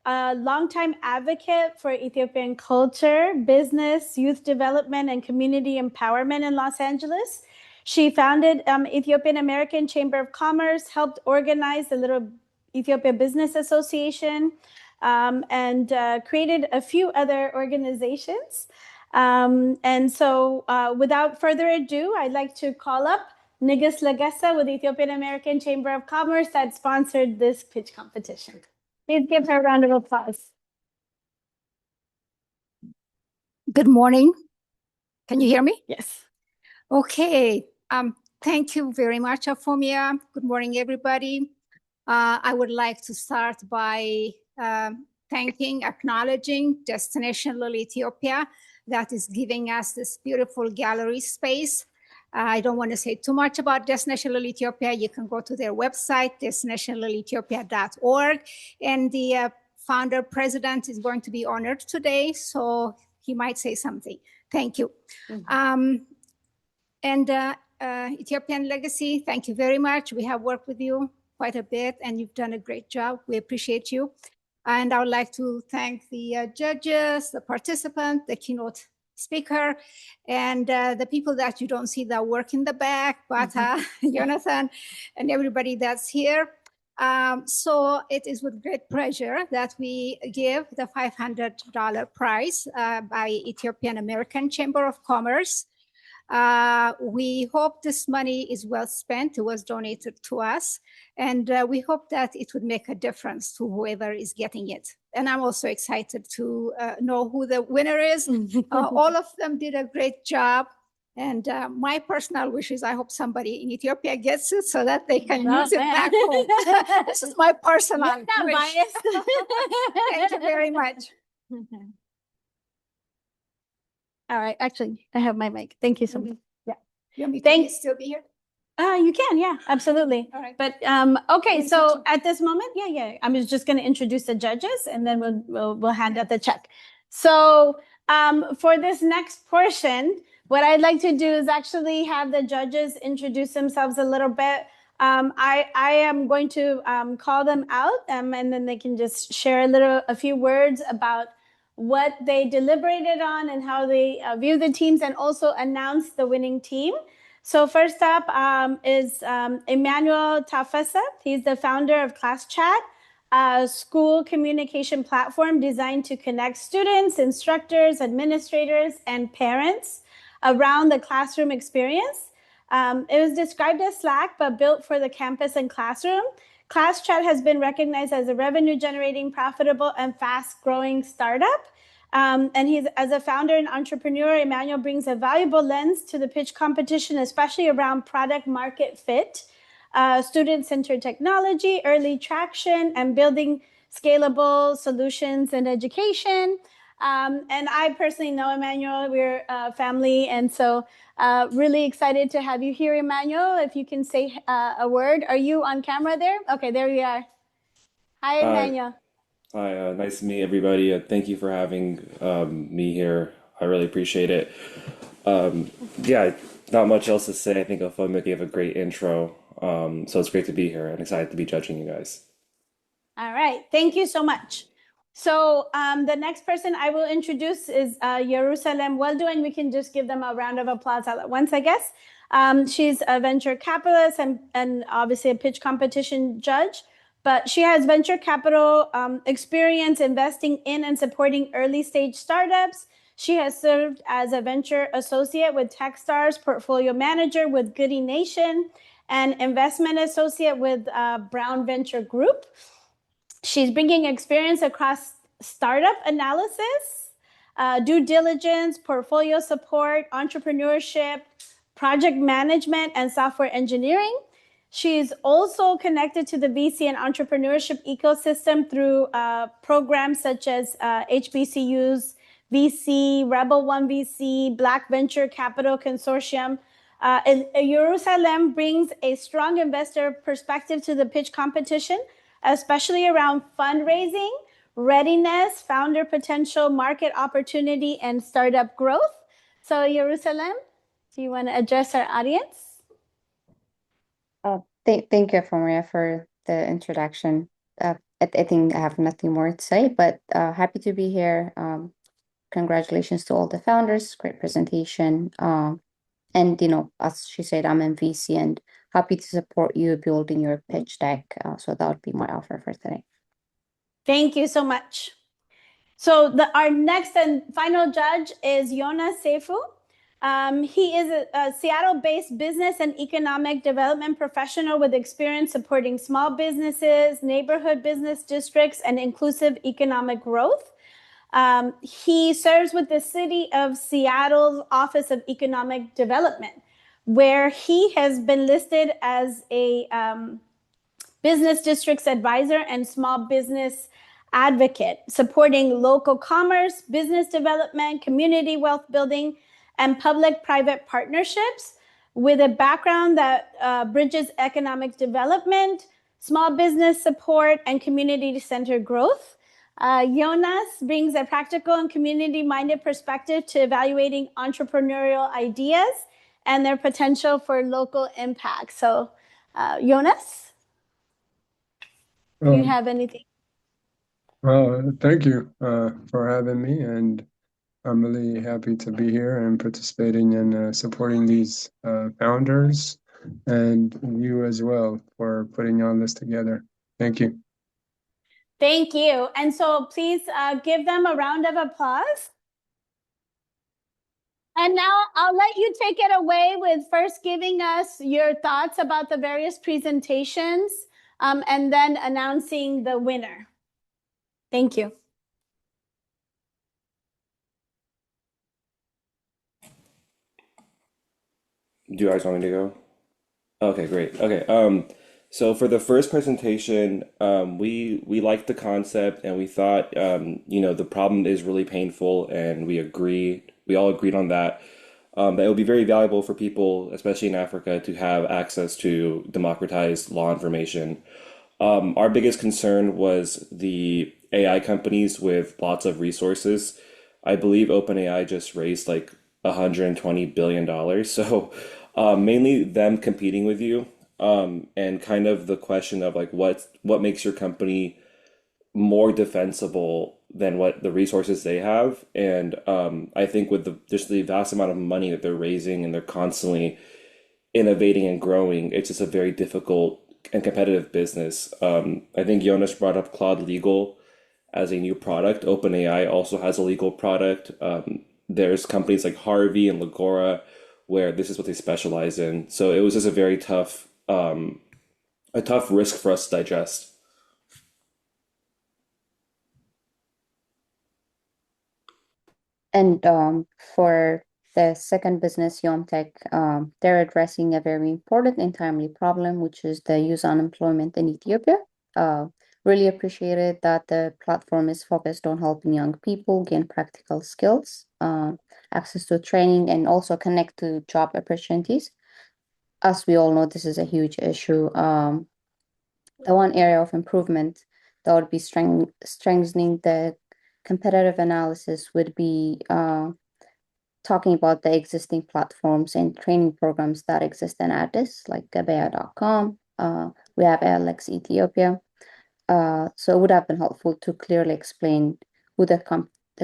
a longtime advocate for Ethiopian culture, business, youth development, and community empowerment in Los Angeles. She founded Ethiopian American Chamber of Commerce, helped organize the Little Ethiopia Business Association, and created a few other organizations. And so without further ado, I'd like to call up Nigus Lagessa with the Ethiopian American Chamber of Commerce that sponsored this pitch competition. Please give her a round of applause. Good morning. Can you hear me? Yes. Okay. Thank you very much, Afomia. Good morning, everybody. I would like to start by thanking, acknowledging Destination Little Ethiopia that is giving us this beautiful gallery space. I don't want to say too much about Destination Little Ethiopia. You can go to their website, destinationlittleethiopia.org. And the founder president is going to be honored today, so he might say something. Thank you. Mm-hmm. Ethiopian Legacy, thank you very much. We have worked with you quite a bit, and you've done a great job. We appreciate you. And I would like to thank the judges, the participants, the keynote speaker, and the people that you don't see that work in the back, but Jonathan and everybody that's here. So it is with great pleasure that we give the $500 prize by Ethiopian American Chamber of Commerce. We hope this money is well spent. It was donated to us, and we hope that it would make a difference to whoever is getting it. And I'm also excited to know who the winner is. All of them did a great job. And my personal wish is I hope somebody in Ethiopia gets it so that they can use it back home. This is my personal wish. Biased. Thank you very much. All right. Actually, I have my mic. Thank you so much. Yeah. You want me Thank- to still be here? You can, yeah, absolutely. All right. But okay, so at this moment, I'm just going to introduce the judges, and then we'll hand out the check. So for this next portion, what I'd like to do is actually have the judges introduce themselves a little bit. I am going to call them out, and then they can just share a few words about what they deliberated on and how they view the teams, and also announce the winning team. So first up is Emmanuel Tafesa. He's the founder of ClassChat, a school communication platform designed to connect students, instructors, administrators, and parents around the classroom experience. It was described as Slack, but built for the campus and classroom. ClassChat has been recognized as a revenue-generating, profitable, and fast-growing startup. And he's, as a founder and entrepreneur, Emmanuel brings a valuable lens to the pitch competition, especially around product market fit, student-centered technology, early traction, and building scalable solutions in education. And I personally know Emmanuel. We're a family, and so really excited to have you here, Emmanuel. If you can say a word. Are you on camera there? Okay, there we are. Hi, Emmanuel. Hi, nice to meet everybody. Thank you for having me here. I really appreciate it. Yeah, not much else to say. I think Afomia gave a great intro. So it's great to be here and excited to be judging you guys. All right, thank you so much. So the next person I will introduce is Jerusalem Weldo, and we can just give them a round of applause all at once, I guess. She's a venture capitalist and obviously a pitch competition judge, but she has venture capital experience investing in and supporting early stage startups. She has served as a venture associate with Techstars, portfolio manager with Goody Nation, and investment associate with Brown Venture Group. She's bringing experience across startup analysis, due diligence, portfolio support, entrepreneurship, project management, and software engineering. She's also connected to the VC and entrepreneurship ecosystem through programs such as HBCU's VC, Rebel One VC, Black Venture Capital Consortium. Jerusalem brings a strong investor perspective to the pitch competition, especially around fundraising, readiness, founder potential, market opportunity, and startup growth. So Jerusalem, do you want to address our audience? Thank you, Maria, for the introduction. I think I have nothing more to say, but happy to be here. Congratulations to all the founders. Great presentation. And as she said, I'm in VC and happy to support you building your pitch deck. So that would be my offer for today. Thank you so much. So our next and final judge is Jonas Seifu. He is a Seattle-based business and economic development professional with experience supporting small businesses, neighborhood business districts, and inclusive economic growth. He serves with the City of Seattle's Office of Economic Development, where he has been listed as a business districts advisor and small business advocate, supporting local commerce, business development, community wealth building, and public-private partnerships with a background that bridges economic development, small business support, and community-centered growth. Jonas brings a practical and community-minded perspective to evaluating entrepreneurial ideas and their potential for local impact. So, Jonas, do you have anything? Well, thank you for having me, and I'm really happy to be here and participating in supporting these founders and you as well for putting all this together. Thank you. Thank you. And so please give them a round of applause. And now I'll let you take it away with first giving us your thoughts about the various presentations and then announcing the winner. Thank you. Do you guys want me to go? Okay, great. Okay, so for the first presentation, we liked the concept and we thought, the problem is really painful, and we all agreed on that. That it would be very valuable for people, especially in Africa, to have access to democratized law information. Our biggest concern was the AI companies with lots of resources. I believe OpenAI just raised like $120 billion. So mainly them competing with you, and kind of the question of like what makes your company more defensible than what the resources they have. And I think with just the vast amount of money that they're raising and they're constantly innovating and growing, it's just a very difficult and competitive business. I think Jonas brought up Claude Legal as a new product. OpenAI also has a legal product. There's companies like Harvey and Legora where this is what they specialize in. So it was just a tough risk for us to digest. And for the second business, Yomtech, they're addressing a very important and timely problem, which is the youth unemployment in Ethiopia. Really appreciated that the platform is focused on helping young people gain practical skills, access to training, and also connect to job opportunities. As we all know, this is a huge issue. The one area of improvement that would be strengthening the competitive analysis would be talking about the existing platforms and training programs that exist in Addis, like Gabeya.com. We have Alex Ethiopia. So it would have been helpful to clearly explain who the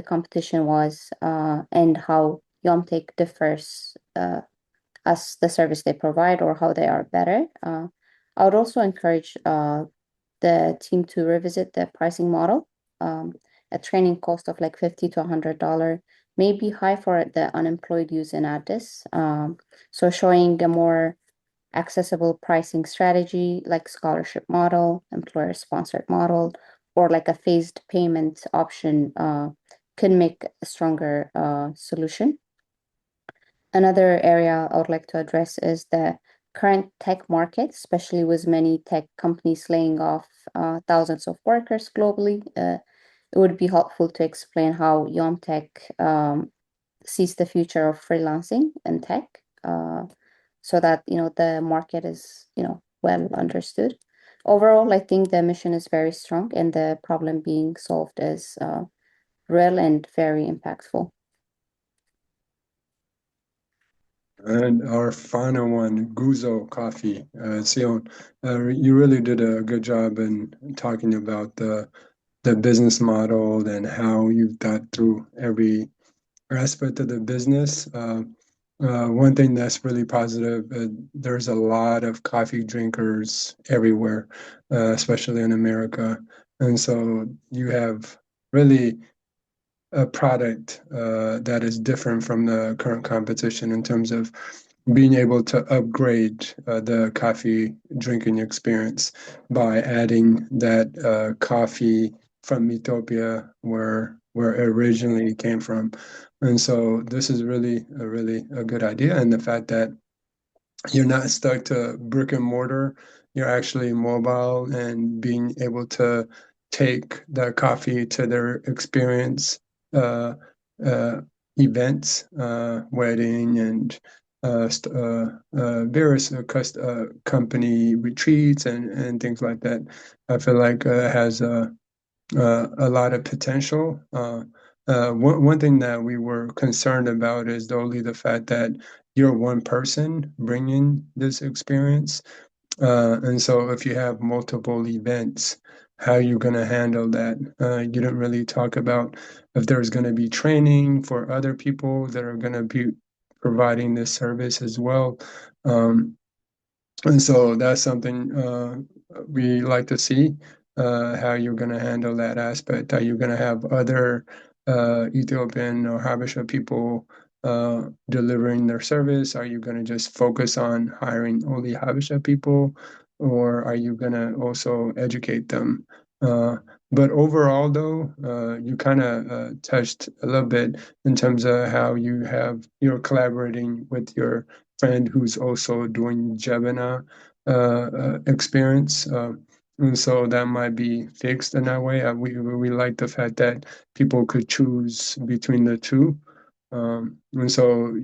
competition was and how Yomtech differs as the service they provide or how they are better. I would also encourage the team to revisit the pricing model. A training cost of like $50 to $100 may be high for the unemployed youth in Addis. So showing a more accessible pricing strategy like scholarship model, employer sponsored model, or like a phased payment option could make a stronger solution. Another area I would like to address is the current tech market, especially with many tech companies laying off thousands of workers globally. It would be helpful to explain how Yomtech sees the future of freelancing in tech, so that the market is well understood. Overall, I think the mission is very strong and the problem being solved is real and very impactful. And our final one, Guzo Coffee, Sion, you really did a good job in talking about the business model and how you've thought through every aspect of the business. One thing that's really positive, there's a lot of coffee drinkers everywhere, especially in America. And so you have really a product that is different from the current competition in terms of being able to upgrade the coffee drinking experience by adding that coffee from Ethiopia where it originally came from. And so this is really a good idea. And the fact that you're not stuck to brick and mortar, you're actually mobile and being able to take the coffee to their experience uh, uh, events, wedding and various company retreats and things like that. I feel like has a lot of potential. One thing that we were concerned about is only the fact that you're one person bringing this experience. And so if you have multiple events, how you're going to handle that. You didn't really talk about if there's going to be training for other people that are going to be providing this service as well. And so that's something we like to see, how you're going to handle that aspect. Are you going to have other Ethiopian or Habesha people delivering their service? Are you going to just focus on hiring only Habesha people, or are you going to also educate them? But overall, though, you kind of touched a little bit in terms of how you're collaborating with your friend who's also doing Jebena experience. And so that might be fixed in that way. We like the fact that people could choose between the two. And so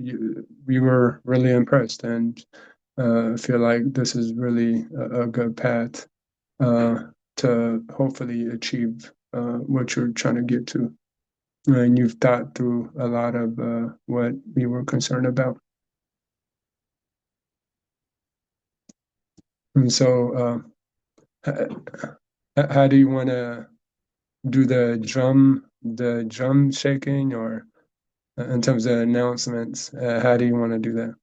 we were really impressed and feel like this is really a good path to hopefully achieve what you're trying to get to. And you've thought through a lot of what we were concerned about. And so, how do you want to do the drum shaking, or in terms of announcements? How do you want to do that?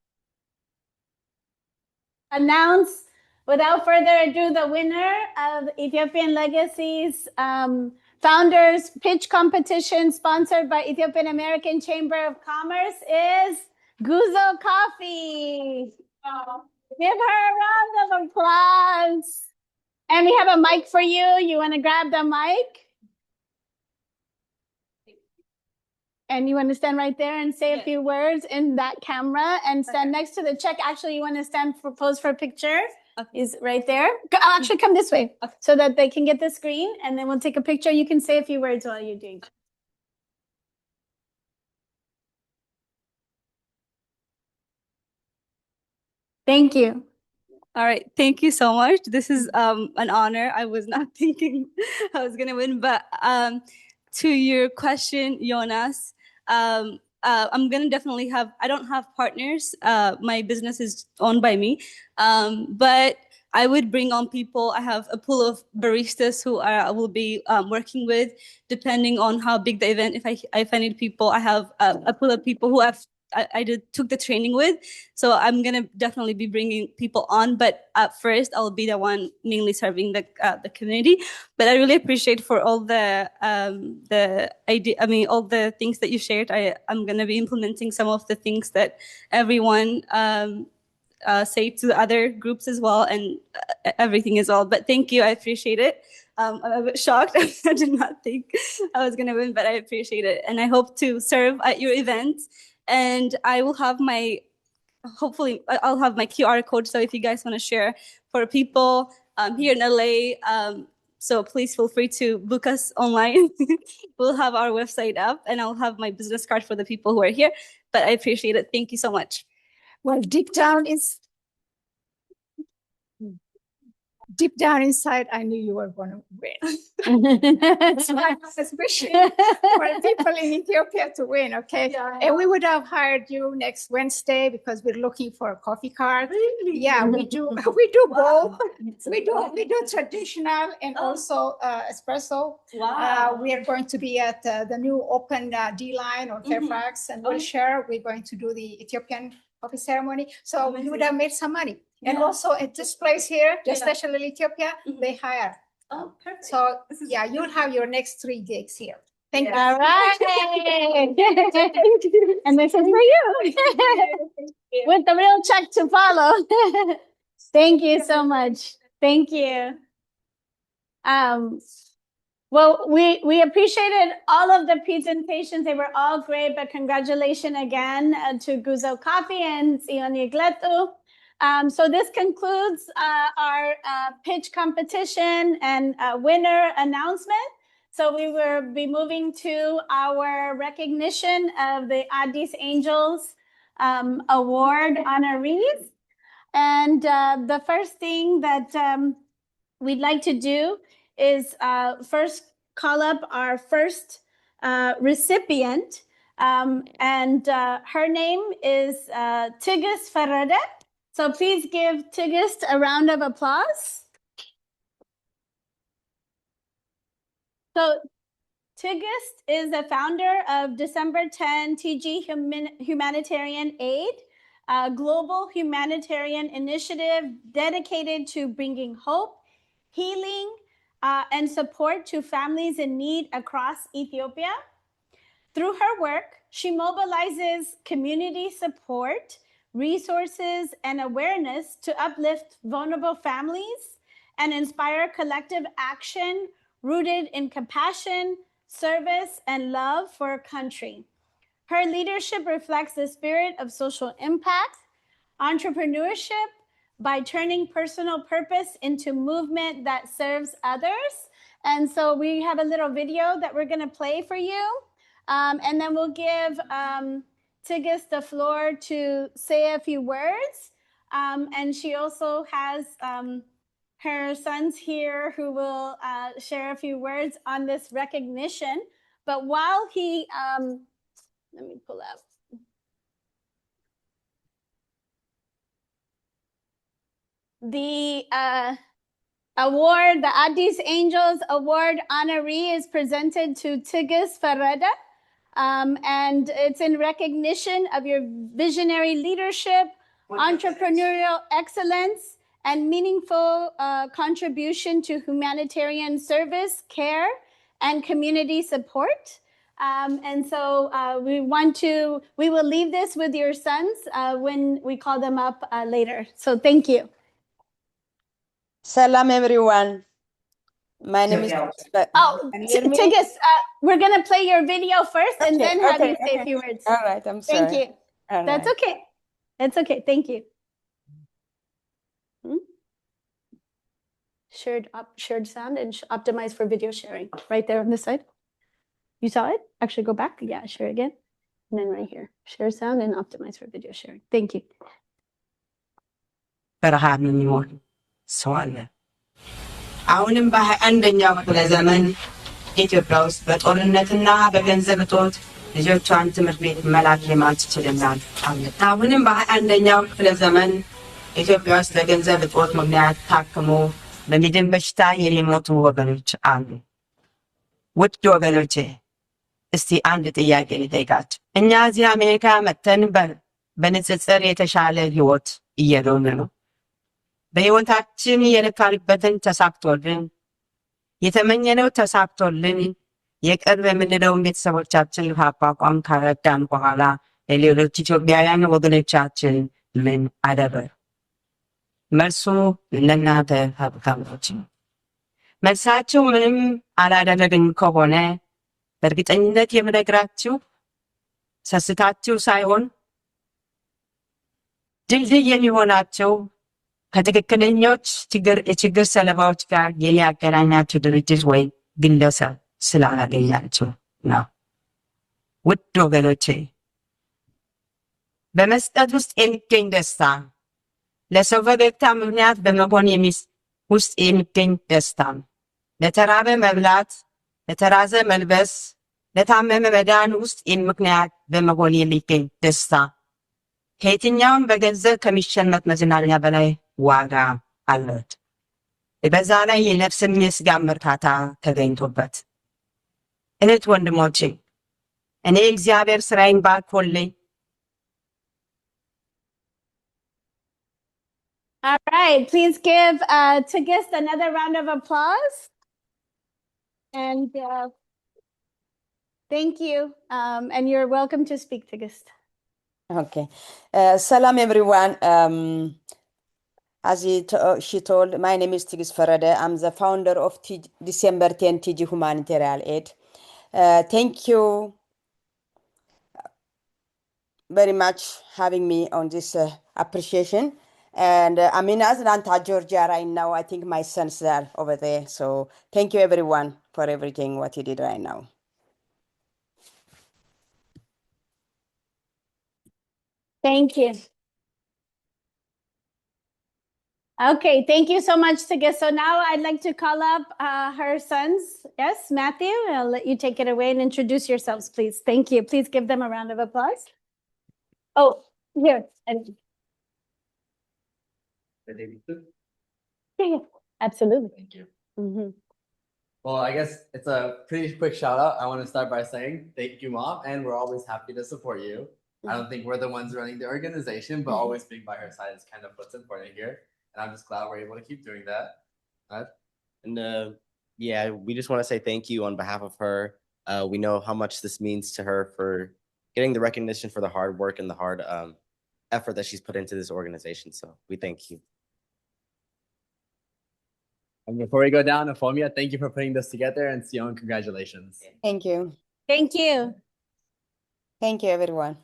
Announce, without further ado, the winner of Ethiopian Legacies Founders Pitch Competition, sponsored by Ethiopian American Chamber of Commerce, is Guzo Coffee. Give her a round of applause. And we have a mic for you. You want to grab the mic? And you want to stand right there and say a few words in that camera and stand next to the check. Actually, you want to stand for pose for a picture. Is right there. I'll actually come this way so that they can get the screen, and then we'll take a picture. You can say a few words while you're doing. Thank you. All right, thank you so much. This is an honor. I was not thinking I was gonna win, but to your question, Jonas, I'm gonna definitely have. I don't have partners. My business is owned by me, but I would bring on people. I have a pool of baristas who I will be working with, depending on how big the event. If I need people, I have a pool of people who took the training with. So I'm gonna definitely be bringing people on, but at first I'll be the one mainly serving the community. But I really appreciate for all the idea. I mean, all the things that you shared. I'm gonna be implementing some of the things that everyone say to the other groups as well, and everything as well. But thank you, I appreciate it. I'm a bit shocked. I did not think I was gonna win, but I appreciate it, and I hope to serve at your event. And I will have hopefully I'll have my QR code. So if you guys want to share for people here in LA, so please feel free to book us online. We'll have our website up, and I'll have my business card for the people who are here. But I appreciate it. Thank you so much. Well, deep down inside, I knew you were going to win. So I was wishing for people in Ethiopia to win, okay? Yeah, and we would have hired you next Wednesday because we're looking for a coffee cart. Really? Yeah, we do. We do both. We do traditional and also espresso. Wow. We are going to be at the new open D line on Fairfax, and we'll share. We're going to do the Ethiopian coffee ceremony. So we would have made some money. And also at this place here, especially Ethiopia, they hire. Oh, perfect. So yeah, you'll have your next 3 gigs here. Thank you. All right. And this is for you. With the real check to follow. Thank you so much. Thank you. Well, we appreciated all of the presentations. They were all great, but congratulations again to Guzo Coffee and Sioni Gletu. So this concludes our pitch competition and winner announcement. So we will be moving to our recognition of the Addis Angels Award honorees. And the first thing that we'd like to do is first call up our first recipient. And her name is Tigist Ferrede. So please give Tigist a round of applause. So Tigist is a founder of December 10 TG Humanitarian Aid, a global humanitarian initiative dedicated to bringing hope, healing, and support to families in need across Ethiopia. Through her work, she mobilizes community support, resources, and awareness to uplift vulnerable families and inspire collective action rooted in compassion, service, and love for our country. Her leadership reflects the spirit of social impact, entrepreneurship, by turning personal purpose into movement that serves others. And so we have a little video that we're going to play for you. And then we'll give Tigist the floor to say a few words. And she also has her sons here who will share a few words on this recognition. But while he, let me pull up. The award, the Addis Angels Award honoree is presented to Tigist Farada. And it's in recognition of your visionary leadership, entrepreneurial excellence, and meaningful contribution to humanitarian service, care, and community support. And so we will leave this with your sons when we call them up later. So thank you. Salam everyone. My name is Tigist, we're gonna play your video first and then have you say a few words. All right, I'm sorry. Thank you. All That's right. okay. It's okay. Thank you. Shared sound and optimize for video sharing. Right there on this side. You saw it? Actually, go back. Yeah, share again. And then right here. Share sound and optimize for video sharing. Thank you. በረሃብ የሚሞት ሰው አለ። አሁንም በ21ኛው ክፍለ ዘመን ኢትዮጵያ ውስጥ በጦርነትና በገንዘብ እጦት ልጆቿን ትምህርት ቤት መላክ የማትችል እናት አለች። አሁንም በ21ኛው ክፍለ ዘመን ኢትዮጵያ ውስጥ በገንዘብ እጦት ምክንያት ታክሞ በሚድን በሽታ የሚሞቱ ወገኖች አሉ። ውድ ወገኖቼ እስቲ አንድ ጥያቄ ልጠይቃችሁ። እኛ እዚህ አሜሪካ መጥተን በንጽጽር የተሻለ ህይወት እየኖርን ነው። በህይወታችን የለካንበትን ተሳክቶልን የተመኘነው ተሳክቶልን የቅርብ የምንለውን ቤተሰቦቻችን ካቋቋም ካረዳን በኋላ ለሌሎች ኢትዮጵያውያን ወገኖቻችን ምን አደረግ? መልሱ ለእናንተ ሀብታሞች ነው። መልሳችሁ ምንም አላደረግን ከሆነ በእርግጠኝነት የምነግራችሁ ሰስታችሁ ሳይሆን ድልድይ የሚሆናቸው ከትክክለኞች የችግር ሰለባዎች ጋር የሚያገናኛችሁ ድርጅት ወይ ግለሰብ ስላላገኛችሁ ነው። ውድ ወገኖቼ በመስጠት ውስጥ የሚገኝ ደስታ፣ ለሰው ፈገግታ ምክንያት በመሆን ውስጥ የሚገኝ ደስታ፣ ለተራበ መብላት፣ ለተራዘ መልበስ፣ ለታመመ መዳን ውስጥ ምክንያት በመሆን የሚገኝ ደስታ ከየትኛውም በገንዘብ ከሚሸመት መዝናኛ በላይ ዋጋ አለት። በዛ ላይ የነፍስን የስጋን እርካታ ተገኝቶበት። እህት ወንድሞቼ እኔ እግዚአብሔር ስራዬን ባርኮልኝ All right, please give Tigist another round of applause. And thank you. And you're welcome to speak, Tigist. Okay. Salam everyone. As she told, my name is Tigist Farada. I'm the founder of December 10 TG Humanitarian Aid. Thank you very much having me on this appreciation. And I'm in Atlanta, Georgia right now. I think my son's there over there. So thank you everyone for everything what you did right now. Thank you. Okay, thank you so much, Tigist. So now I'd like to call up her sons. Yes, Matthew, I'll let you take it away and introduce yourselves, please. Thank you. Please give them a round of applause. Oh, here. Yeah, absolutely. Thank you. Mm-hmm. Well, I guess it's a pretty quick shout out. I want to start by saying thank you, Mom, and we're always happy to support you. I don't think we're the ones running the organization, but always being by her side is kind of what's important here. And I'm just glad we're able to keep doing that. And yeah, we just want to say thank you on behalf of her. We know how much this means to her for getting the recognition for the hard work and the hard effort that she's put into this organization. So we thank you. And before we go down, Afomia, thank you for putting this together, and Sion, congratulations. Thank you. Thank you. Thank you, everyone.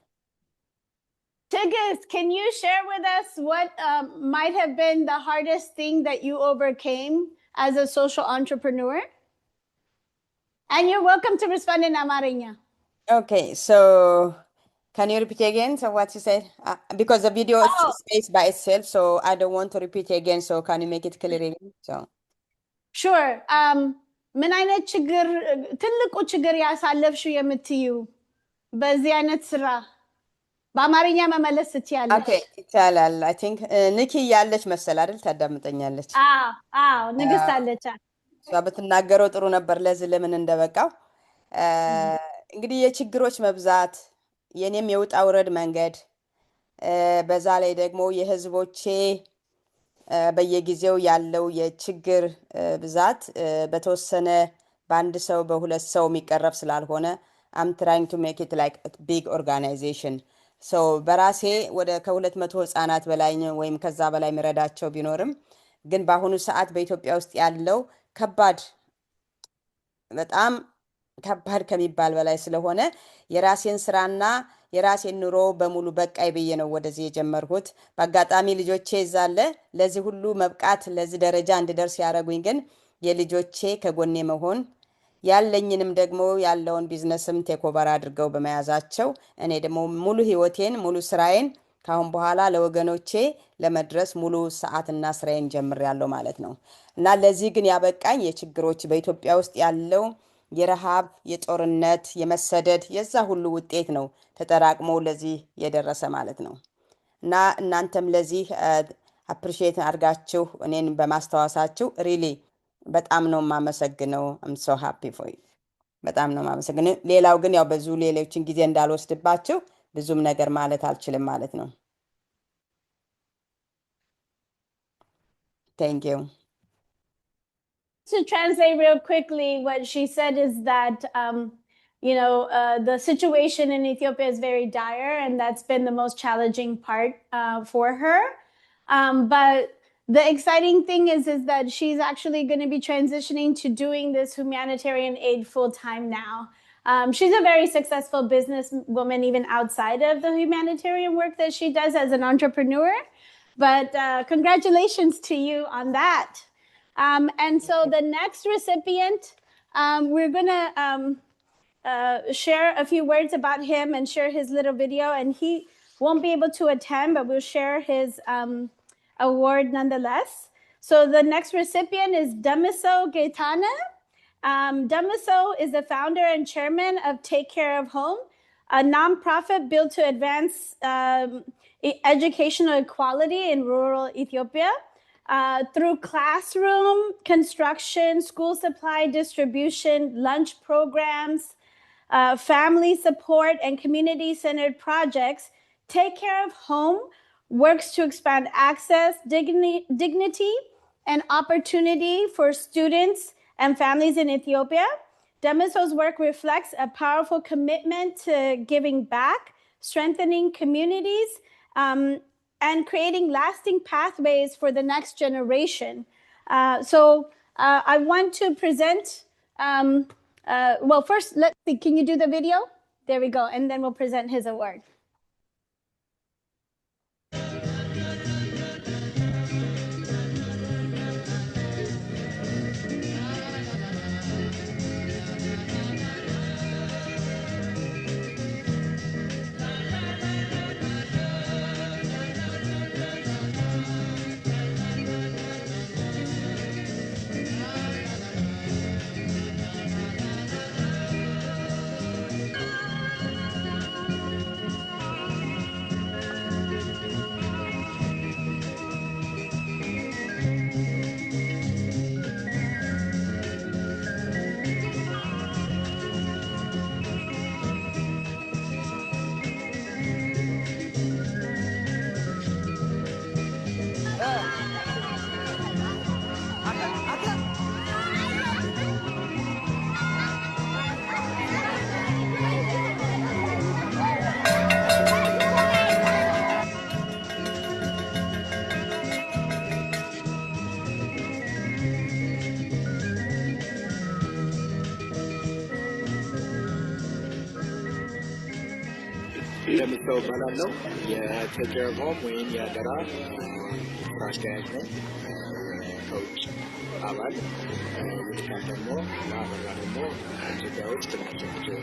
Tigis, can you share with us what might have been the hardest thing that you overcame as a social entrepreneur? And you're welcome to respond in Amariña. Okay, so can you repeat again? So what you said? Because the video stays by itself, so I don't want to repeat again. So can you make it clear again? So. Sure. ምን አይነት ችግር ትልቁ ችግር ያሳለፍሽው የምትዩ በዚህ አይነት ስራ በአማርኛ መመለስ ትችያለሽ? ኦኬ ይቻላል። አይ ቲንክ ንኪ ያለች መሰል አይደል? ታዳምጠኛለች። አዎ ንግስት አለች። እሷ ብትናገረው ጥሩ ነበር ለዚህ ለምን እንደበቃው። እንግዲህ የችግሮች መብዛት የኔም የውጣ ውረድ መንገድ በዛ ላይ ደግሞ የህዝቦቼ በየጊዜው ያለው የችግር ብዛት በተወሰነ በአንድ ሰው በሁለት ሰው የሚቀረፍ ስላልሆነ I'm trying to make it like a big organization. So በራሴ ወደ ከ200 ህፃናት በላይ ወይም ከዛ በላይ ምረዳቸው ቢኖርም ግን በአሁኑ ሰዓት በኢትዮጵያ ውስጥ ያለው በጣም ከባድ ከሚባል በላይ ስለሆነ የራሴን ስራና የራሴን ኑሮ በሙሉ በቃይ ብዬ ነው ወደዚህ የጀመርኩት። በአጋጣሚ ልጆቼ ይዛለ ለዚህ ሁሉ መብቃት ለዚህ ደረጃ እንድደርስ ያረጉኝ ግን የልጆቼ ከጎኔ መሆን ያለኝንም ደግሞ ያለውን ቢዝነስም ቴክኦቨር አድርገው በመያዛቸው እኔ ደግሞ ሙሉ ህይወቴን ሙሉ ስራዬን ካሁን በኋላ ለወገኖቼ ለመድረስ ሙሉ ሰዓትና ስራዬን ጀምሬያለሁ ማለት ነው። እና ለዚህ ግን ያበቃኝ የችግሮች በኢትዮጵያ ውስጥ ያለው የረሃብ የጦርነት የመሰደድ የዛ ሁሉ ውጤት ነው ተጠራቅሞ ለዚህ የደረሰ ማለት ነው። እና እናንተም ለዚህ አፕሪሺየት አድርጋችሁ እኔን በማስተዋወሳችሁ ሪሊ በጣም ነው ማመሰግነው። I'm so happy for you. በጣም ነው ማመሰግነው። ሌላው ግን ያው ብዙ ሌሎችን ጊዜ እንዳልወስድባችሁ ብዙም ነገር ማለት አልችልም ማለት ነው። Thank you. To translate real quickly, what she said is that, the situation in Ethiopia is very dire, and that's been the most challenging part for her. But the exciting thing is that she's actually going to be transitioning to doing this humanitarian aid full time now. She's a very successful businesswoman, even outside of the humanitarian work that she does as an entrepreneur. But congratulations to you on that. And so the next recipient, we're going to share a few words about him and share his little video. And he won't be able to attend, but we'll share his award nonetheless. So the next recipient is Demiso Gaetana. Demiso is the founder and chairman of Take Care of Home, a nonprofit built to advance educational equality in rural Ethiopia. Through classroom construction, school supply distribution, lunch programs, family support, and community-centered projects, Take Care of Home works to expand access, dignity, and opportunity for students and families in Ethiopia. Demiso's work reflects a powerful commitment to giving back, strengthening communities, and creating lasting pathways for the next generation. So I want to present, well, first, let's see, can you do the video? There we go, and then we'll present his award. እንደምታው እባላለሁ። የቴክ ኬር ኦፍ ሆም ወይም የአደራ ስራ አስኪያጅ ነኝ። ከውጭ አባል ውጭ ደግሞ ለአበራ ደግሞ ኢትዮጵያ ውስጥ ናቸው ናቸው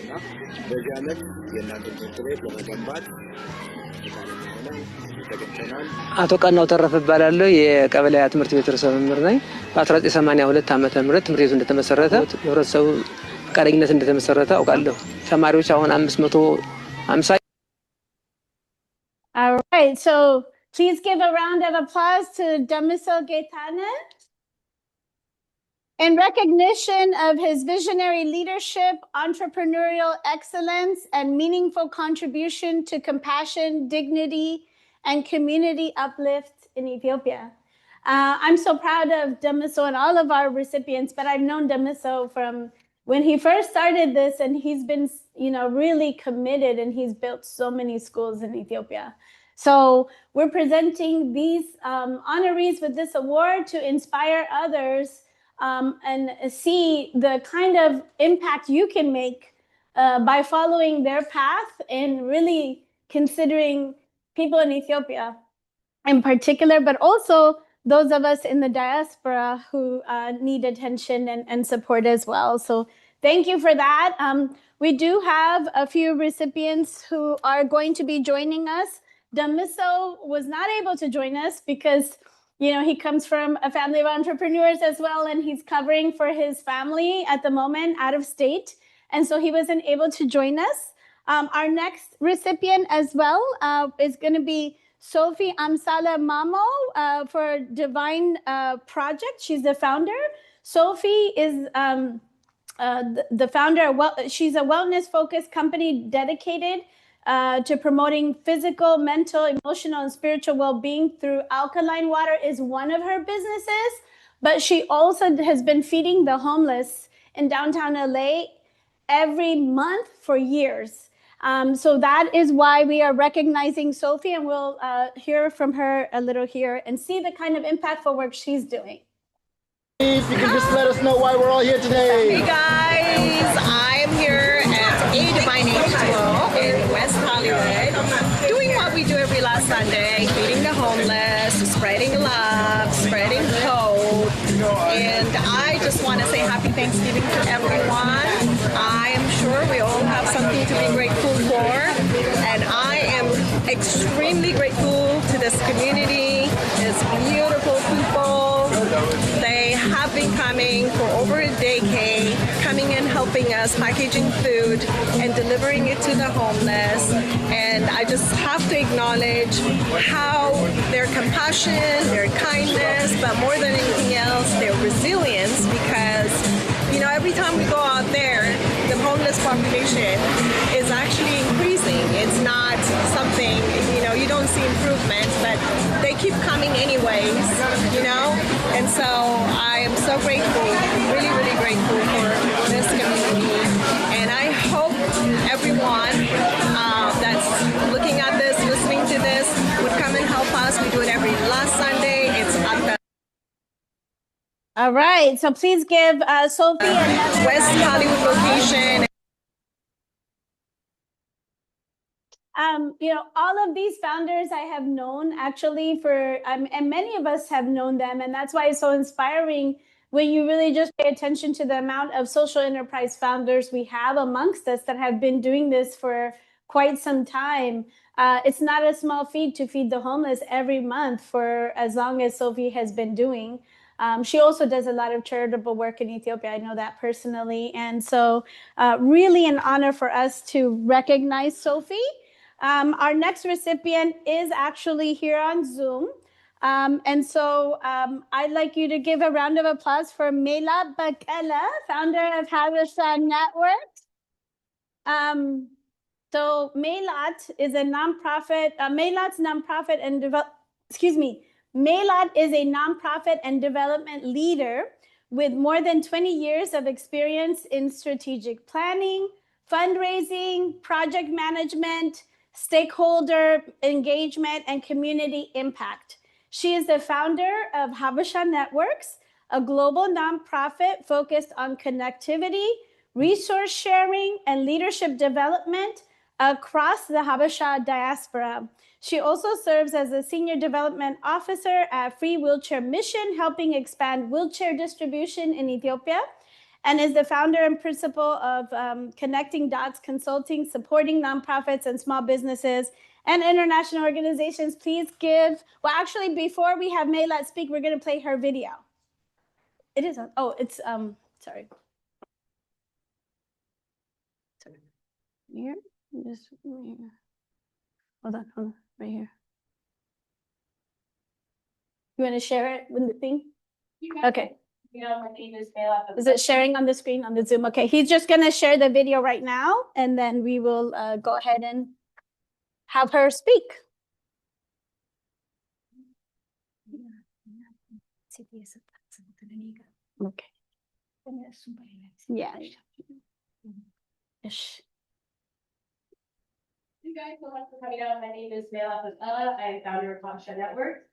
እና በዚህ ዓመት የእናንተ ትምህርት ቤት ለመገንባት አቶ ቀናው ተረፈ እባላለሁ። የቀበሌ ትምህርት ቤት ርዕሰ መምህር ነኝ። በ1982 ዓመተ ምህረት ትምህርት ቤቱ እንደተመሰረተ ህብረተሰቡ ፈቃደኝነት እንደተመሰረተ አውቃለሁ። ተማሪዎች አሁን 550። All right, so please give a round of applause to Damiso Gaetana. In recognition of his visionary leadership, entrepreneurial excellence, and meaningful contribution to compassion, dignity, and community uplift in Ethiopia. I'm so proud of Damiso and all of our recipients, but I've known Damiso from when he first started this, and he's been, really committed, and he's built so many schools in Ethiopia. So we're presenting these honorees with this award to inspire others and see the kind of impact you can make by following their path and really considering people in Ethiopia in particular, but also those of us in the diaspora who need attention and support as well. So thank you for that. We do have a few recipients who are going to be joining us. Damiso was not able to join us because he comes from a family of entrepreneurs as well, and he's covering for his family at the moment out of state. And so he wasn't able to join us. Our next recipient as well is going to be Sophie Amsala Mamo for Divine Project. She's the founder. Sophie is the founder. She's a wellness-focused company dedicated to promoting physical, mental, emotional, and spiritual well-being through alkaline water is one of her businesses, but she also has been feeding the homeless in downtown LA every month for years. So that is why we are recognizing Sophie, and we'll hear from her a little here and see the kind of impactful work she's doing. If you can just let us know why we're all here today. Hey guys, I'm here at A Divine H2O in West Hollywood, doing what we do every last Sunday, feeding the homeless, spreading love, spreading hope, and I just want to say happy Thanksgiving to everyone. I am sure we all have something to be grateful for, and I am extremely grateful to this community, this beautiful people. They have been coming for over a decade, coming and helping us, packaging food and delivering it to the homeless. And I just have to acknowledge how their compassion, their kindness, but more than anything else, their resilience, because, every time we go out there, the homeless population is actually increasing. It's not something, you don't see improvements, but they keep coming anyways, And so I am so grateful, really, really grateful for this community. And I hope everyone that's looking at this, listening to this, would come and help us. We do it every last Sunday. It's at the All right, so please give Sophie another West Hollywood location. All of these founders I have known actually for, and many of us have known them. And that's why it's so inspiring when you really just pay attention to the amount of social enterprise founders we have amongst us that have been doing this for quite some time. It's not a small feat to feed the homeless every month for as long as Sophie has been doing. She also does a lot of charitable work in Ethiopia. I know that personally. And so really an honor for us to recognize Sophie. Our next recipient is actually here on Zoom. And so I'd like you to give a round of applause for Melat Bakela, founder of Habesha Network. So Melat is a nonprofit, Melat's nonprofit and Melat is a nonprofit and development leader with more than 20 years of experience in strategic planning, fundraising, project management, stakeholder engagement, and community impact. She is the founder of Habesha Networks, a global nonprofit focused on connectivity, resource sharing, and leadership development across the Habesha diaspora. She also serves as a Senior Development Officer at Free Wheelchair Mission, helping expand wheelchair distribution in Ethiopia, and is the founder and principal of Connecting Dots Consulting, supporting nonprofits and small businesses and international organizations. Please give, well, actually, before we have Maylat speak, we're going to play her video. It is on, oh, it's, sorry. Here, just here. Hold on, right here. You want to share it with the thing? Okay. My name is Mayla. Is it sharing on the screen on the Zoom? Okay, he's just going to share the video right now, and then we will go ahead and have her speak. Okay. Yeah. Ish. Thank you guys so much for coming out. My name is Mayla Fazella. I am founder of Habesha Network.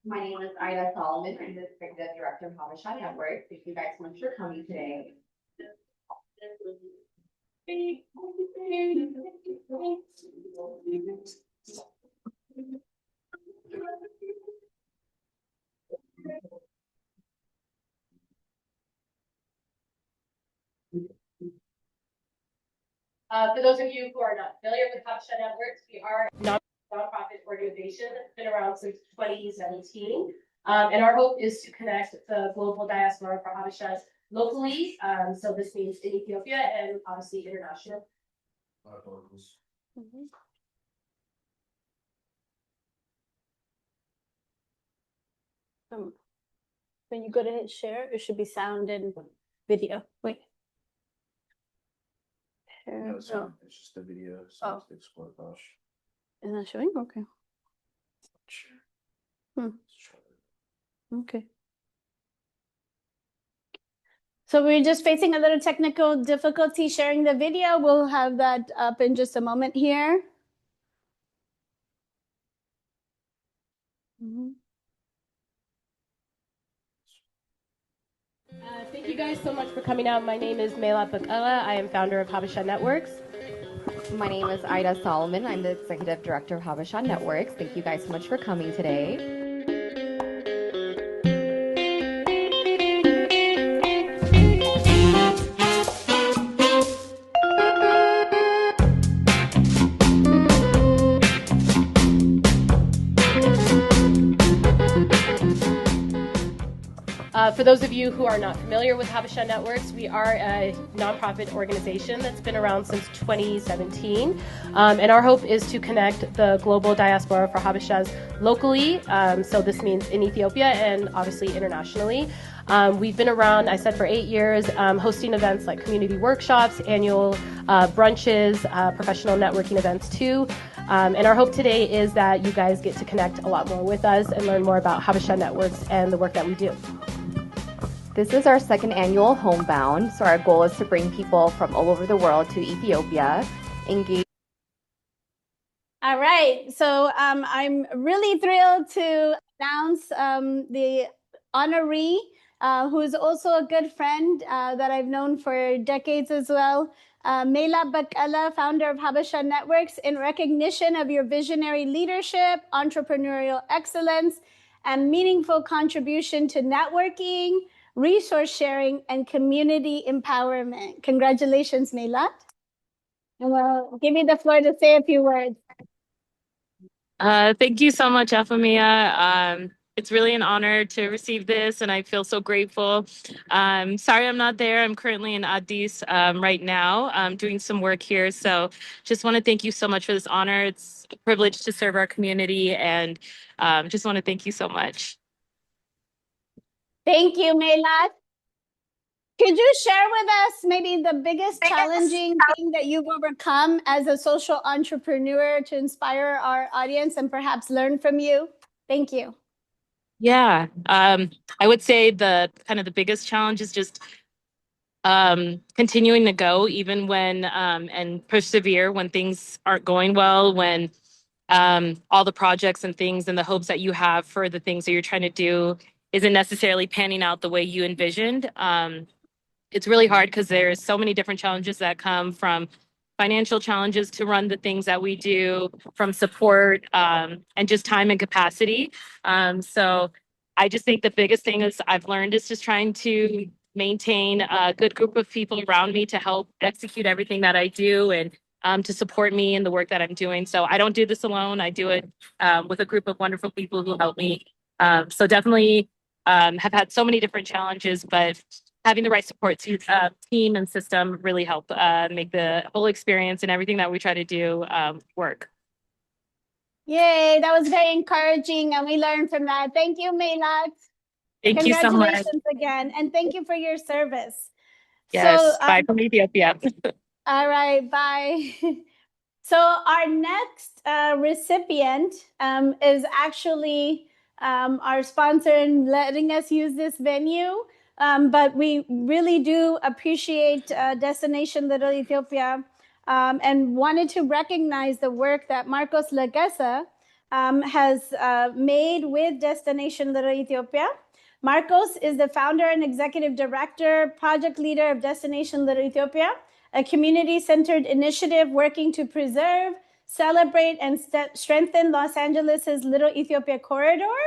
My name is Ida Solomon. I'm the executive director of Habesha Network. Thank you guys so much for coming today. For those of you who are not familiar with Habesha Networks, we are a nonprofit organization that's been around since 2017. And our hope is to connect the global diaspora for Habeshas locally. So this means in Ethiopia and obviously international. When you go to hit share, it should be sound and video. Wait. No, it's Oh. it's just a video. So Oh. it's explore gosh. Is that showing? Okay. Okay. So we're just facing a little technical difficulty sharing the video. We'll have that up in just a moment here. Thank you guys so much for coming out. My name is Mayla Bakala. I am founder of Habesha Networks. My name is Ida Solomon. I'm the executive director of Habesha Networks. Thank you guys so much for coming today. For those of you who are not familiar with Habesha Networks, we are a nonprofit organization that's been around since 2017. And our hope is to connect the global diaspora for Habeshas locally. So this means in Ethiopia and obviously internationally. We've been around, I said, for 8 years, hosting events like community workshops, annual brunches, professional networking events too. And our hope today is that you guys get to connect a lot more with us and learn more about Habesha Networks and the work that we do. This is our second annual Homebound, so our goal is to bring people from all over the world to Ethiopia, engage. All right, so I'm really thrilled to announce the honoree, who is also a good friend that I've known for decades as well. Mayla Bakala, founder of Habesha Networks, in recognition of your visionary leadership, entrepreneurial excellence, and meaningful contribution to networking, resource sharing, and community empowerment. Congratulations, Mayla. And we'll give you the floor to say a few words. Thank you so much, Afamia. It's really an honor to receive this, and I feel so grateful. Sorry I'm not there. I'm currently in Addis right now. I'm doing some work here. So just want to thank you so much for this honor. It's a privilege to serve our community, and just want to thank you so much. Thank you, Mayla. Could you share with us maybe the biggest challenging thing that you've overcome as a social entrepreneur to inspire our audience and perhaps learn from you? Thank you. Yeah, I would say the biggest challenge is just continuing to go even when and persevere when things aren't going well, when all the projects and things and the hopes that you have for the things that you're trying to do isn't necessarily panning out the way you envisioned. It's really hard because there's so many different challenges that come from financial challenges to run the things that we do, from support and just time and capacity. So I just think the biggest thing is I've learned is just trying to maintain a good group of people around me to help execute everything that I do, and to support me in the work that I'm doing. So I don't do this alone. I do it with a group of wonderful people who help me. So definitely have had so many different challenges, but having the right support team and system really help make the whole experience and everything that we try to do work. Yay, that was very encouraging, and we learned from that. Thank you, Melat. Thank you so much. Congratulations again, and thank you for your service. Yes, bye from Ethiopia. All right, bye. So our next recipient is actually our sponsor in letting us use this venue. But we really do appreciate Destination Little Ethiopia and wanted to recognize the work that Marcos Legesa has made with Destination Little Ethiopia. Marcos is the founder and executive director, project leader of Destination Little Ethiopia, a community-centered initiative working to preserve, celebrate, and strengthen Los Angeles' Little Ethiopia corridor.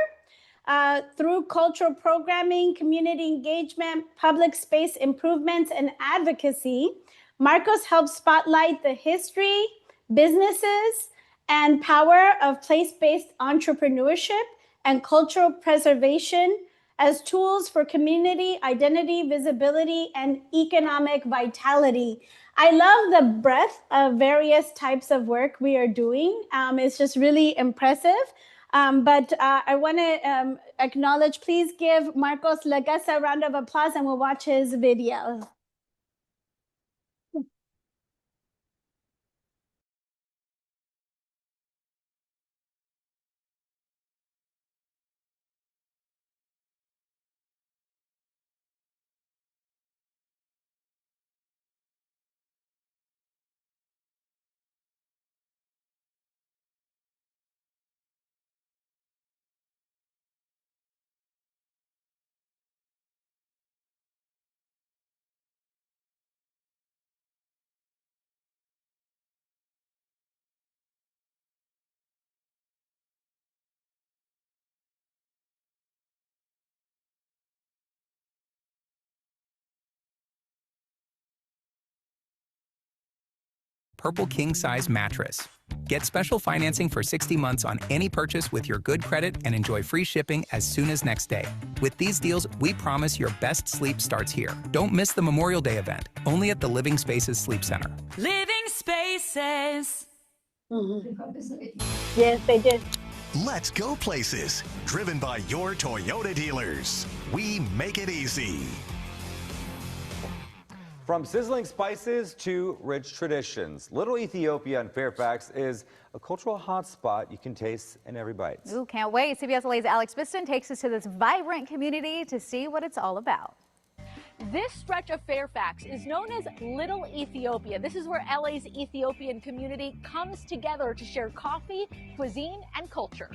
Through cultural programming, community engagement, public space improvements, and advocacy, Marcos helps spotlight the history, businesses, and power of place-based entrepreneurship and cultural preservation as tools for community identity, visibility, and economic vitality. I love the breadth of various types of work we are doing. It's just really impressive. But I want to acknowledge, please give Marcos Legesa a round of applause, and we'll watch his video. Purple King Size Mattress. Get special financing for 60 months on any purchase with your good credit and enjoy free shipping as soon as next day. With these deals, we promise your best sleep starts here. Don't miss the Memorial Day event, only at the Living Spaces Sleep Center. Living Spaces. Yes, they did. Let's go places. Driven by your Toyota dealers. We make it easy. From sizzling spices to rich traditions, Little Ethiopia in Fairfax is a cultural hotspot you can taste in every bite. Ooh, can't wait. CBS LA's Alex Biston takes us to this vibrant community to see what it's all about. This stretch of Fairfax is known as Little Ethiopia. This is where LA's Ethiopian community comes together to share coffee, cuisine, and culture.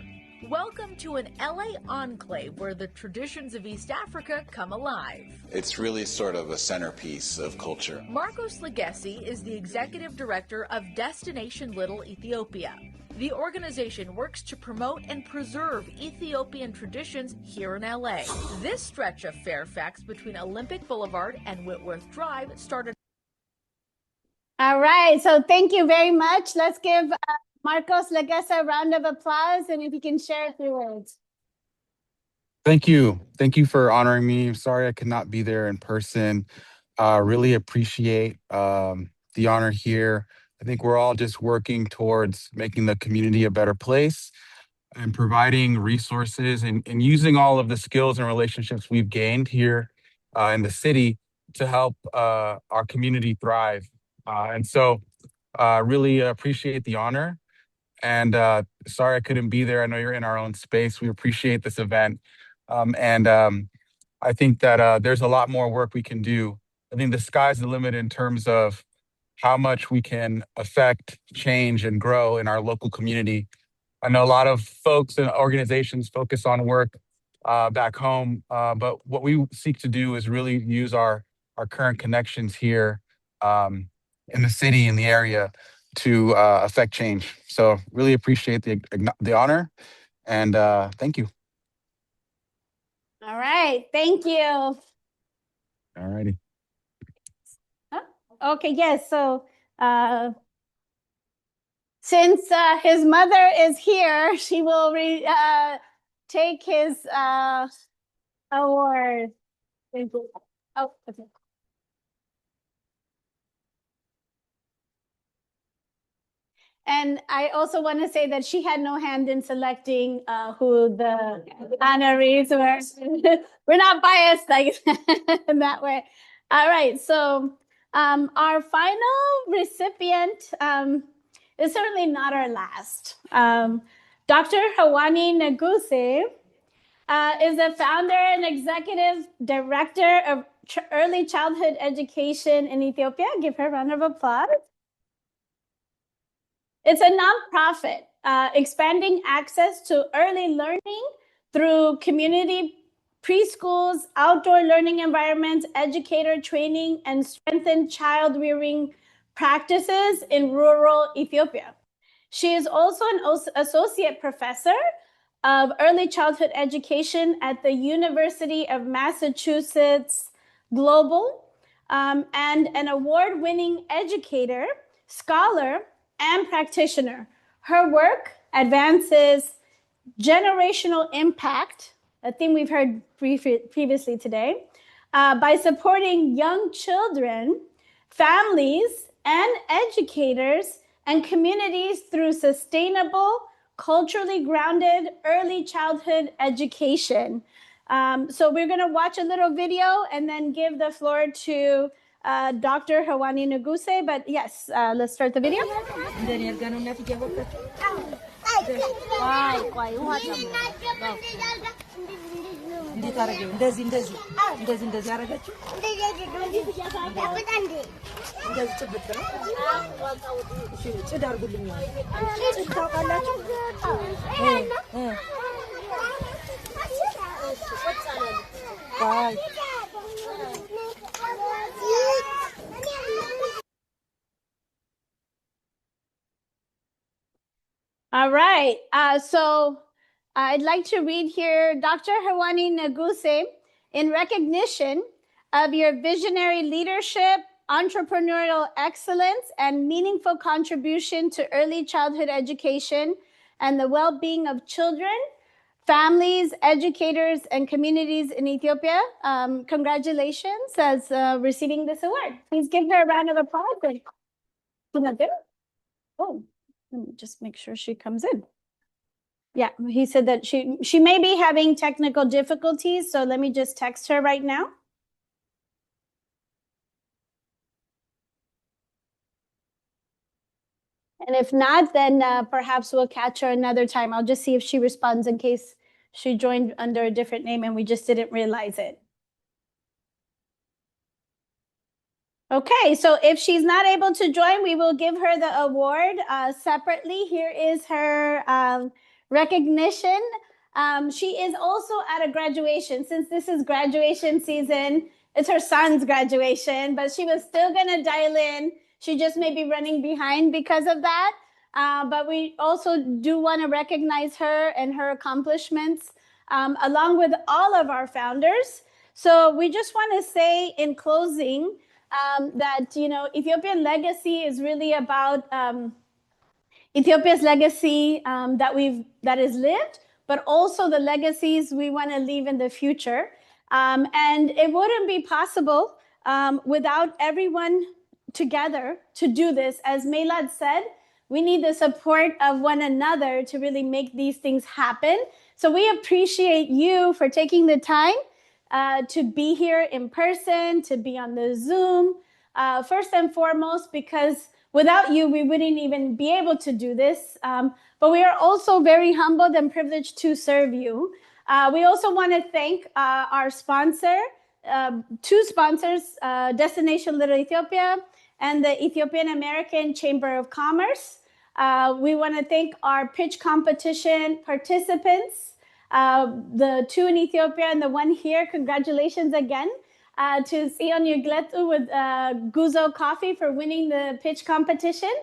Welcome to an LA enclave where the traditions of East Africa come alive. It's really sort of a centerpiece of culture. Marcos Legesi is the executive director of Destination Little Ethiopia. The organization works to promote and preserve Ethiopian traditions here in LA. This stretch of Fairfax between Olympic Boulevard and Whitworth Drive started. All right, so thank you very much. Let's give Marcos Legesa a round of applause, and if you can share a few words. Thank you. Thank you for honoring me. I'm sorry I could not be there in person. Really appreciate the honor here. I think we're all just working towards making the community a better place and providing resources and using all of the skills and relationships we've gained here in the city to help our community thrive. And so really appreciate the honor. And sorry I couldn't be there. I know you're in our own space. We appreciate this event. I think that there's a lot more work we can do. I think the sky's the limit in terms of how much we can affect, change, and grow in our local community. I know a lot of folks and organizations focus on work back home, but what we seek to do is really use our current connections here in the city, in the area, to affect change. So really appreciate the honor, and thank you. All right, thank you. All righty. Okay, yes. So since his mother is here, she will take his award. Thank you. Oh, okay. And I also want to say that she had no hand in selecting who the honorees were. We're not biased like in that way. All right, so our final recipient is certainly not our last. Dr. Hawani Naguse is the founder and executive director of early childhood education in Ethiopia. Give her a round of applause. It's a nonprofit expanding access to early learning through community preschools, outdoor learning environments, educator training, and strengthened child rearing practices in rural Ethiopia. She is also an associate professor of early childhood education at the University of Massachusetts Global, and an award-winning educator, scholar, and practitioner. Her work advances generational impact, a theme we've heard previously today, by supporting young children, families, and educators and communities through sustainable, culturally grounded early childhood education. So we're going to watch a little video and then give the floor to Dr. Hawani Naguse. But yes, let's start the video. እንዴት አረገው እንደዚህ እንደዚህ እንደዚህ እንደዚህ አረጋችሁ እንደዚህ ጭብጥ ነው እሺ ጭድ አርጉልኝ ጭድ ታውቃላችሁ ባይ All right. So I'd like to read here Dr. Hawani Naguse, in recognition of your visionary leadership, entrepreneurial excellence, and meaningful contribution to early childhood education and the well-being of children, families, educators, and communities in Ethiopia. Congratulations as receiving this award. Please give her a round of applause. Oh. Let me just make sure she comes in. Yeah, he said that she may be having technical difficulties, so let me just text her right now. And if not, then perhaps we'll catch her another time. I'll just see if she responds in case she joined under a different name and we just didn't realize it. Okay, so if she's not able to join, we will give her the award separately. Here is her recognition. She is also at a graduation. Since this is graduation season, it's her son's graduation, but she was still going to dial in. She just may be running behind because of that. But we also do want to recognize her and her accomplishments, along with all of our founders. So we just want to say in closing, that, you know, Ethiopian legacy is really about Ethiopia's legacy that is lived, but also the legacies we want to leave in the future. And it wouldn't be possible without everyone together to do this. As Maylad said, we need the support of one another to really make these things happen. So we appreciate you for taking the time to be here in person, to be on the Zoom, first and foremost, because without you, we wouldn't even be able to do this. But we are also very humbled and privileged to serve you. We also want to thank our sponsor, two sponsors, Destination Little Ethiopia and the Ethiopian American Chamber of Commerce. We want to thank our pitch competition participants, the two in Ethiopia and the one here. Congratulations again. to Sion Yugletu with Guzo Coffee for winning the pitch competition.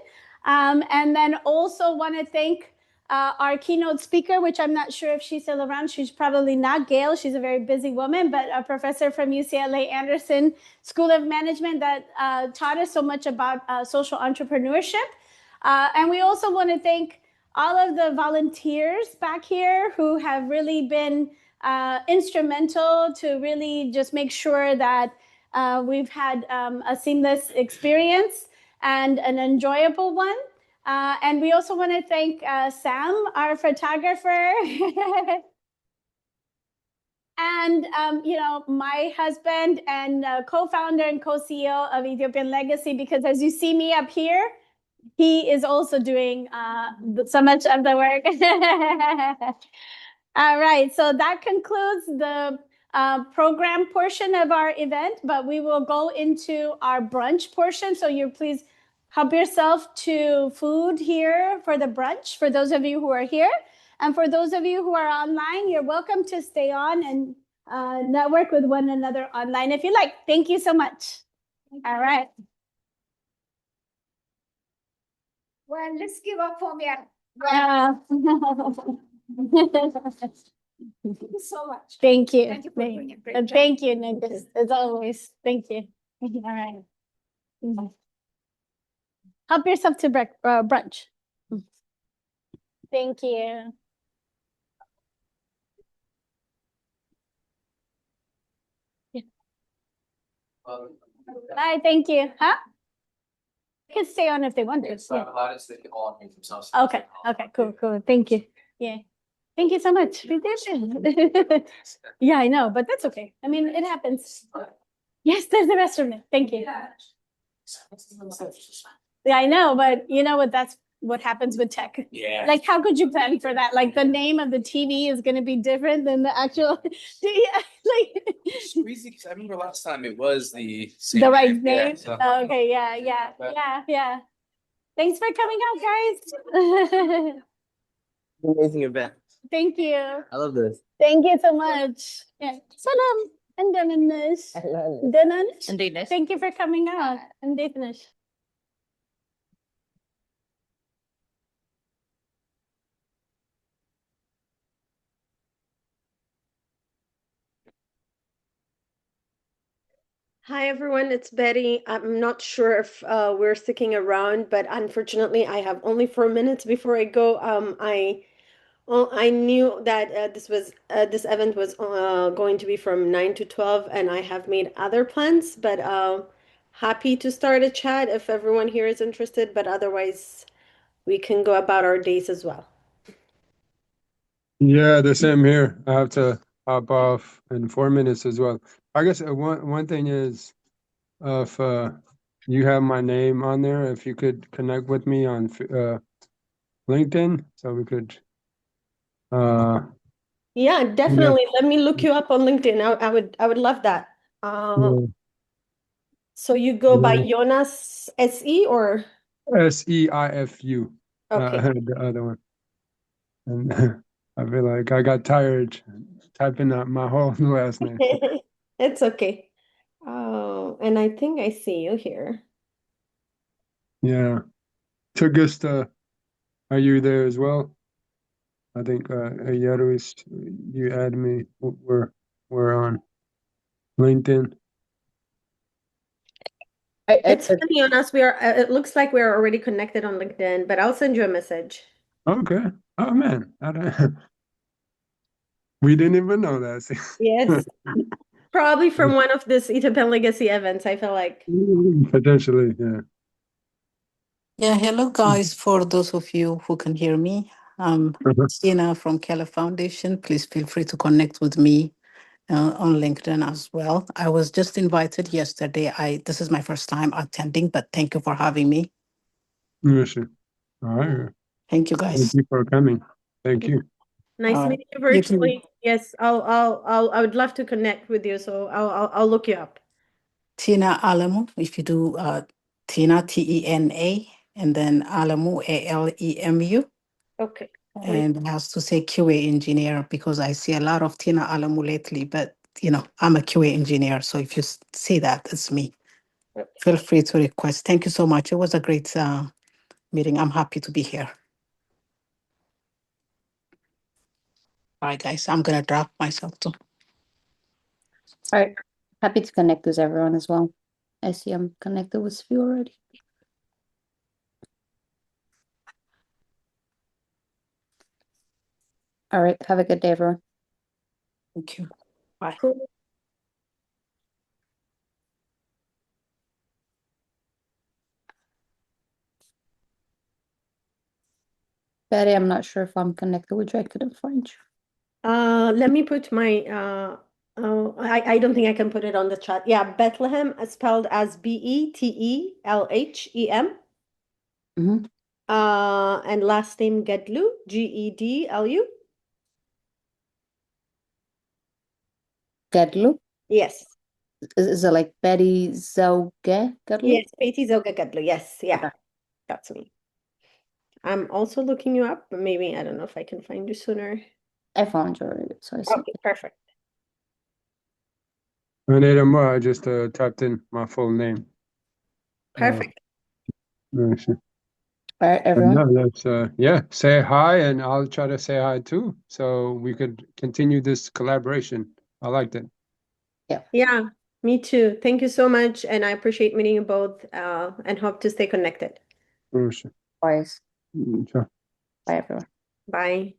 And then also want to thank our keynote speaker, which I'm not sure if she's still around. She's probably not Gail. She's a very busy woman, but a professor from UCLA Anderson School of Management that taught us so much about social entrepreneurship. And we also want to thank all of the volunteers back here who have really been instrumental to really just make sure that we've had a seamless experience and an enjoyable one. And we also want to thank Sam, our photographer. And, you know, my husband and co-founder and co-CEO of Ethiopian Legacy, because as you see me up here, he is also doing so much of the work. All right, so that concludes the program portion of our event, but we will go into our brunch portion. So you please help yourself to food here for the brunch, for those of you who are here. And for those of you who are online, you're welcome to stay on and network with one another online if you like. Thank you so much. All right. Well, let's give up for me. Yeah. Thank you so much. Thank you. Thank you for doing a great job. Thank you, Nicholas, as always. Thank you. All right. Help yourself to brunch. Thank you. Bye, thank you. Huh? They can stay on if they want to. Yeah. Okay, okay, cool. Thank you. Yeah. Thank you so much. We did. Yeah, I know, but that's okay. I mean, it happens. Yes, there's the restroom. Thank you. Yeah, I know, but you know what? That's what happens with tech. Yeah. Like, how could you plan for that? Like, the name of the TV is going to be different than the actual. Yeah, like. It's crazy because I remember last time it was the same The right name. Yeah, name. so- Okay. Yeah. Thanks for coming out, guys. Amazing event. Thank you. I love this. Thank you so much. Yeah. Salam. And Danish. Danish. Thank you for coming out. And Danish. Hi, everyone. It's Betty. I'm not sure if we're sticking around, but unfortunately, I have only 4 minutes before I go. I knew that this event was going to be from 9 to 12, and I have made other plans, but happy to start a chat if everyone here is interested, but otherwise, we can go about our days as well. Yeah, the same here. I have to hop off in 4 minutes as well. I guess one thing is, if you have my name on there, if you could connect with me on LinkedIn, so we could. Yeah, definitely. Let me look you up on LinkedIn. I would love that. Yeah. So you go by Yeah. Jonas SE or? SEIFU. Okay. The other one. And I feel like I got tired typing out my whole last name. It's okay. Oh, and I think I see you here. Yeah. Augusta, are you there as well? I think Yaruis, you add me. We're on LinkedIn. It's funny on us. We are. It looks like we're already connected on LinkedIn, but I'll send you a message. Okay. Oh man, we didn't even know that. See? Yes, probably from one of this Ethiopian Legacy events. I feel like. Potentially, yeah. Yeah, hello guys. For those of you who can hear me, I'm Tina from Keller Foundation. Please feel free to connect with me on LinkedIn as well. I was just invited yesterday. This is my first time attending, but thank you for having me. Yeah, sure. All right. Thank you, guys. Thank you for coming. Thank you. Nice meeting you virtually. Yes, I would love to connect with you. So I'll look you up. Tina Alamu. If you do Tina TENA and then Alamu ALEMU. Okay. And it has to say QA engineer because I see a lot of Tina Alamu lately, but I'm a QA engineer. So if you see that, it's me. Feel free to request. Thank you so much. It was a great meeting. I'm happy to be here. All right, guys, I'm going to drop myself too. All right. Happy to connect with everyone as well. I see I'm connected with you already. All right. Have a good day, everyone. Thank you. Bye. Cool. Betty, I'm not sure if I'm connected with you. I couldn't find you. Let me put my I don't think I can put it on the chat. Yeah, Bethlehem spelled as Betelhem. And last name Gedlu, Gedlu. Gedlu? Yes. Is it like Betty Zauge Gedlu? Yes, Betty Zoga Gedlu. Yes, yeah. That's me. I'm also looking you up, but maybe I don't know if I can find you sooner. I found you already, so I see. Okay, perfect. I just typed in my full name. Perfect. Let me see. All right, But everyone. no, that's yeah. Say hi, and I'll try to say hi too, so we could continue this collaboration. I liked it. Yeah, me too. Thank you so much, and I appreciate meeting you both, and hope to stay connected. Oh, sure. Bye. Sure. Bye, everyone. Bye.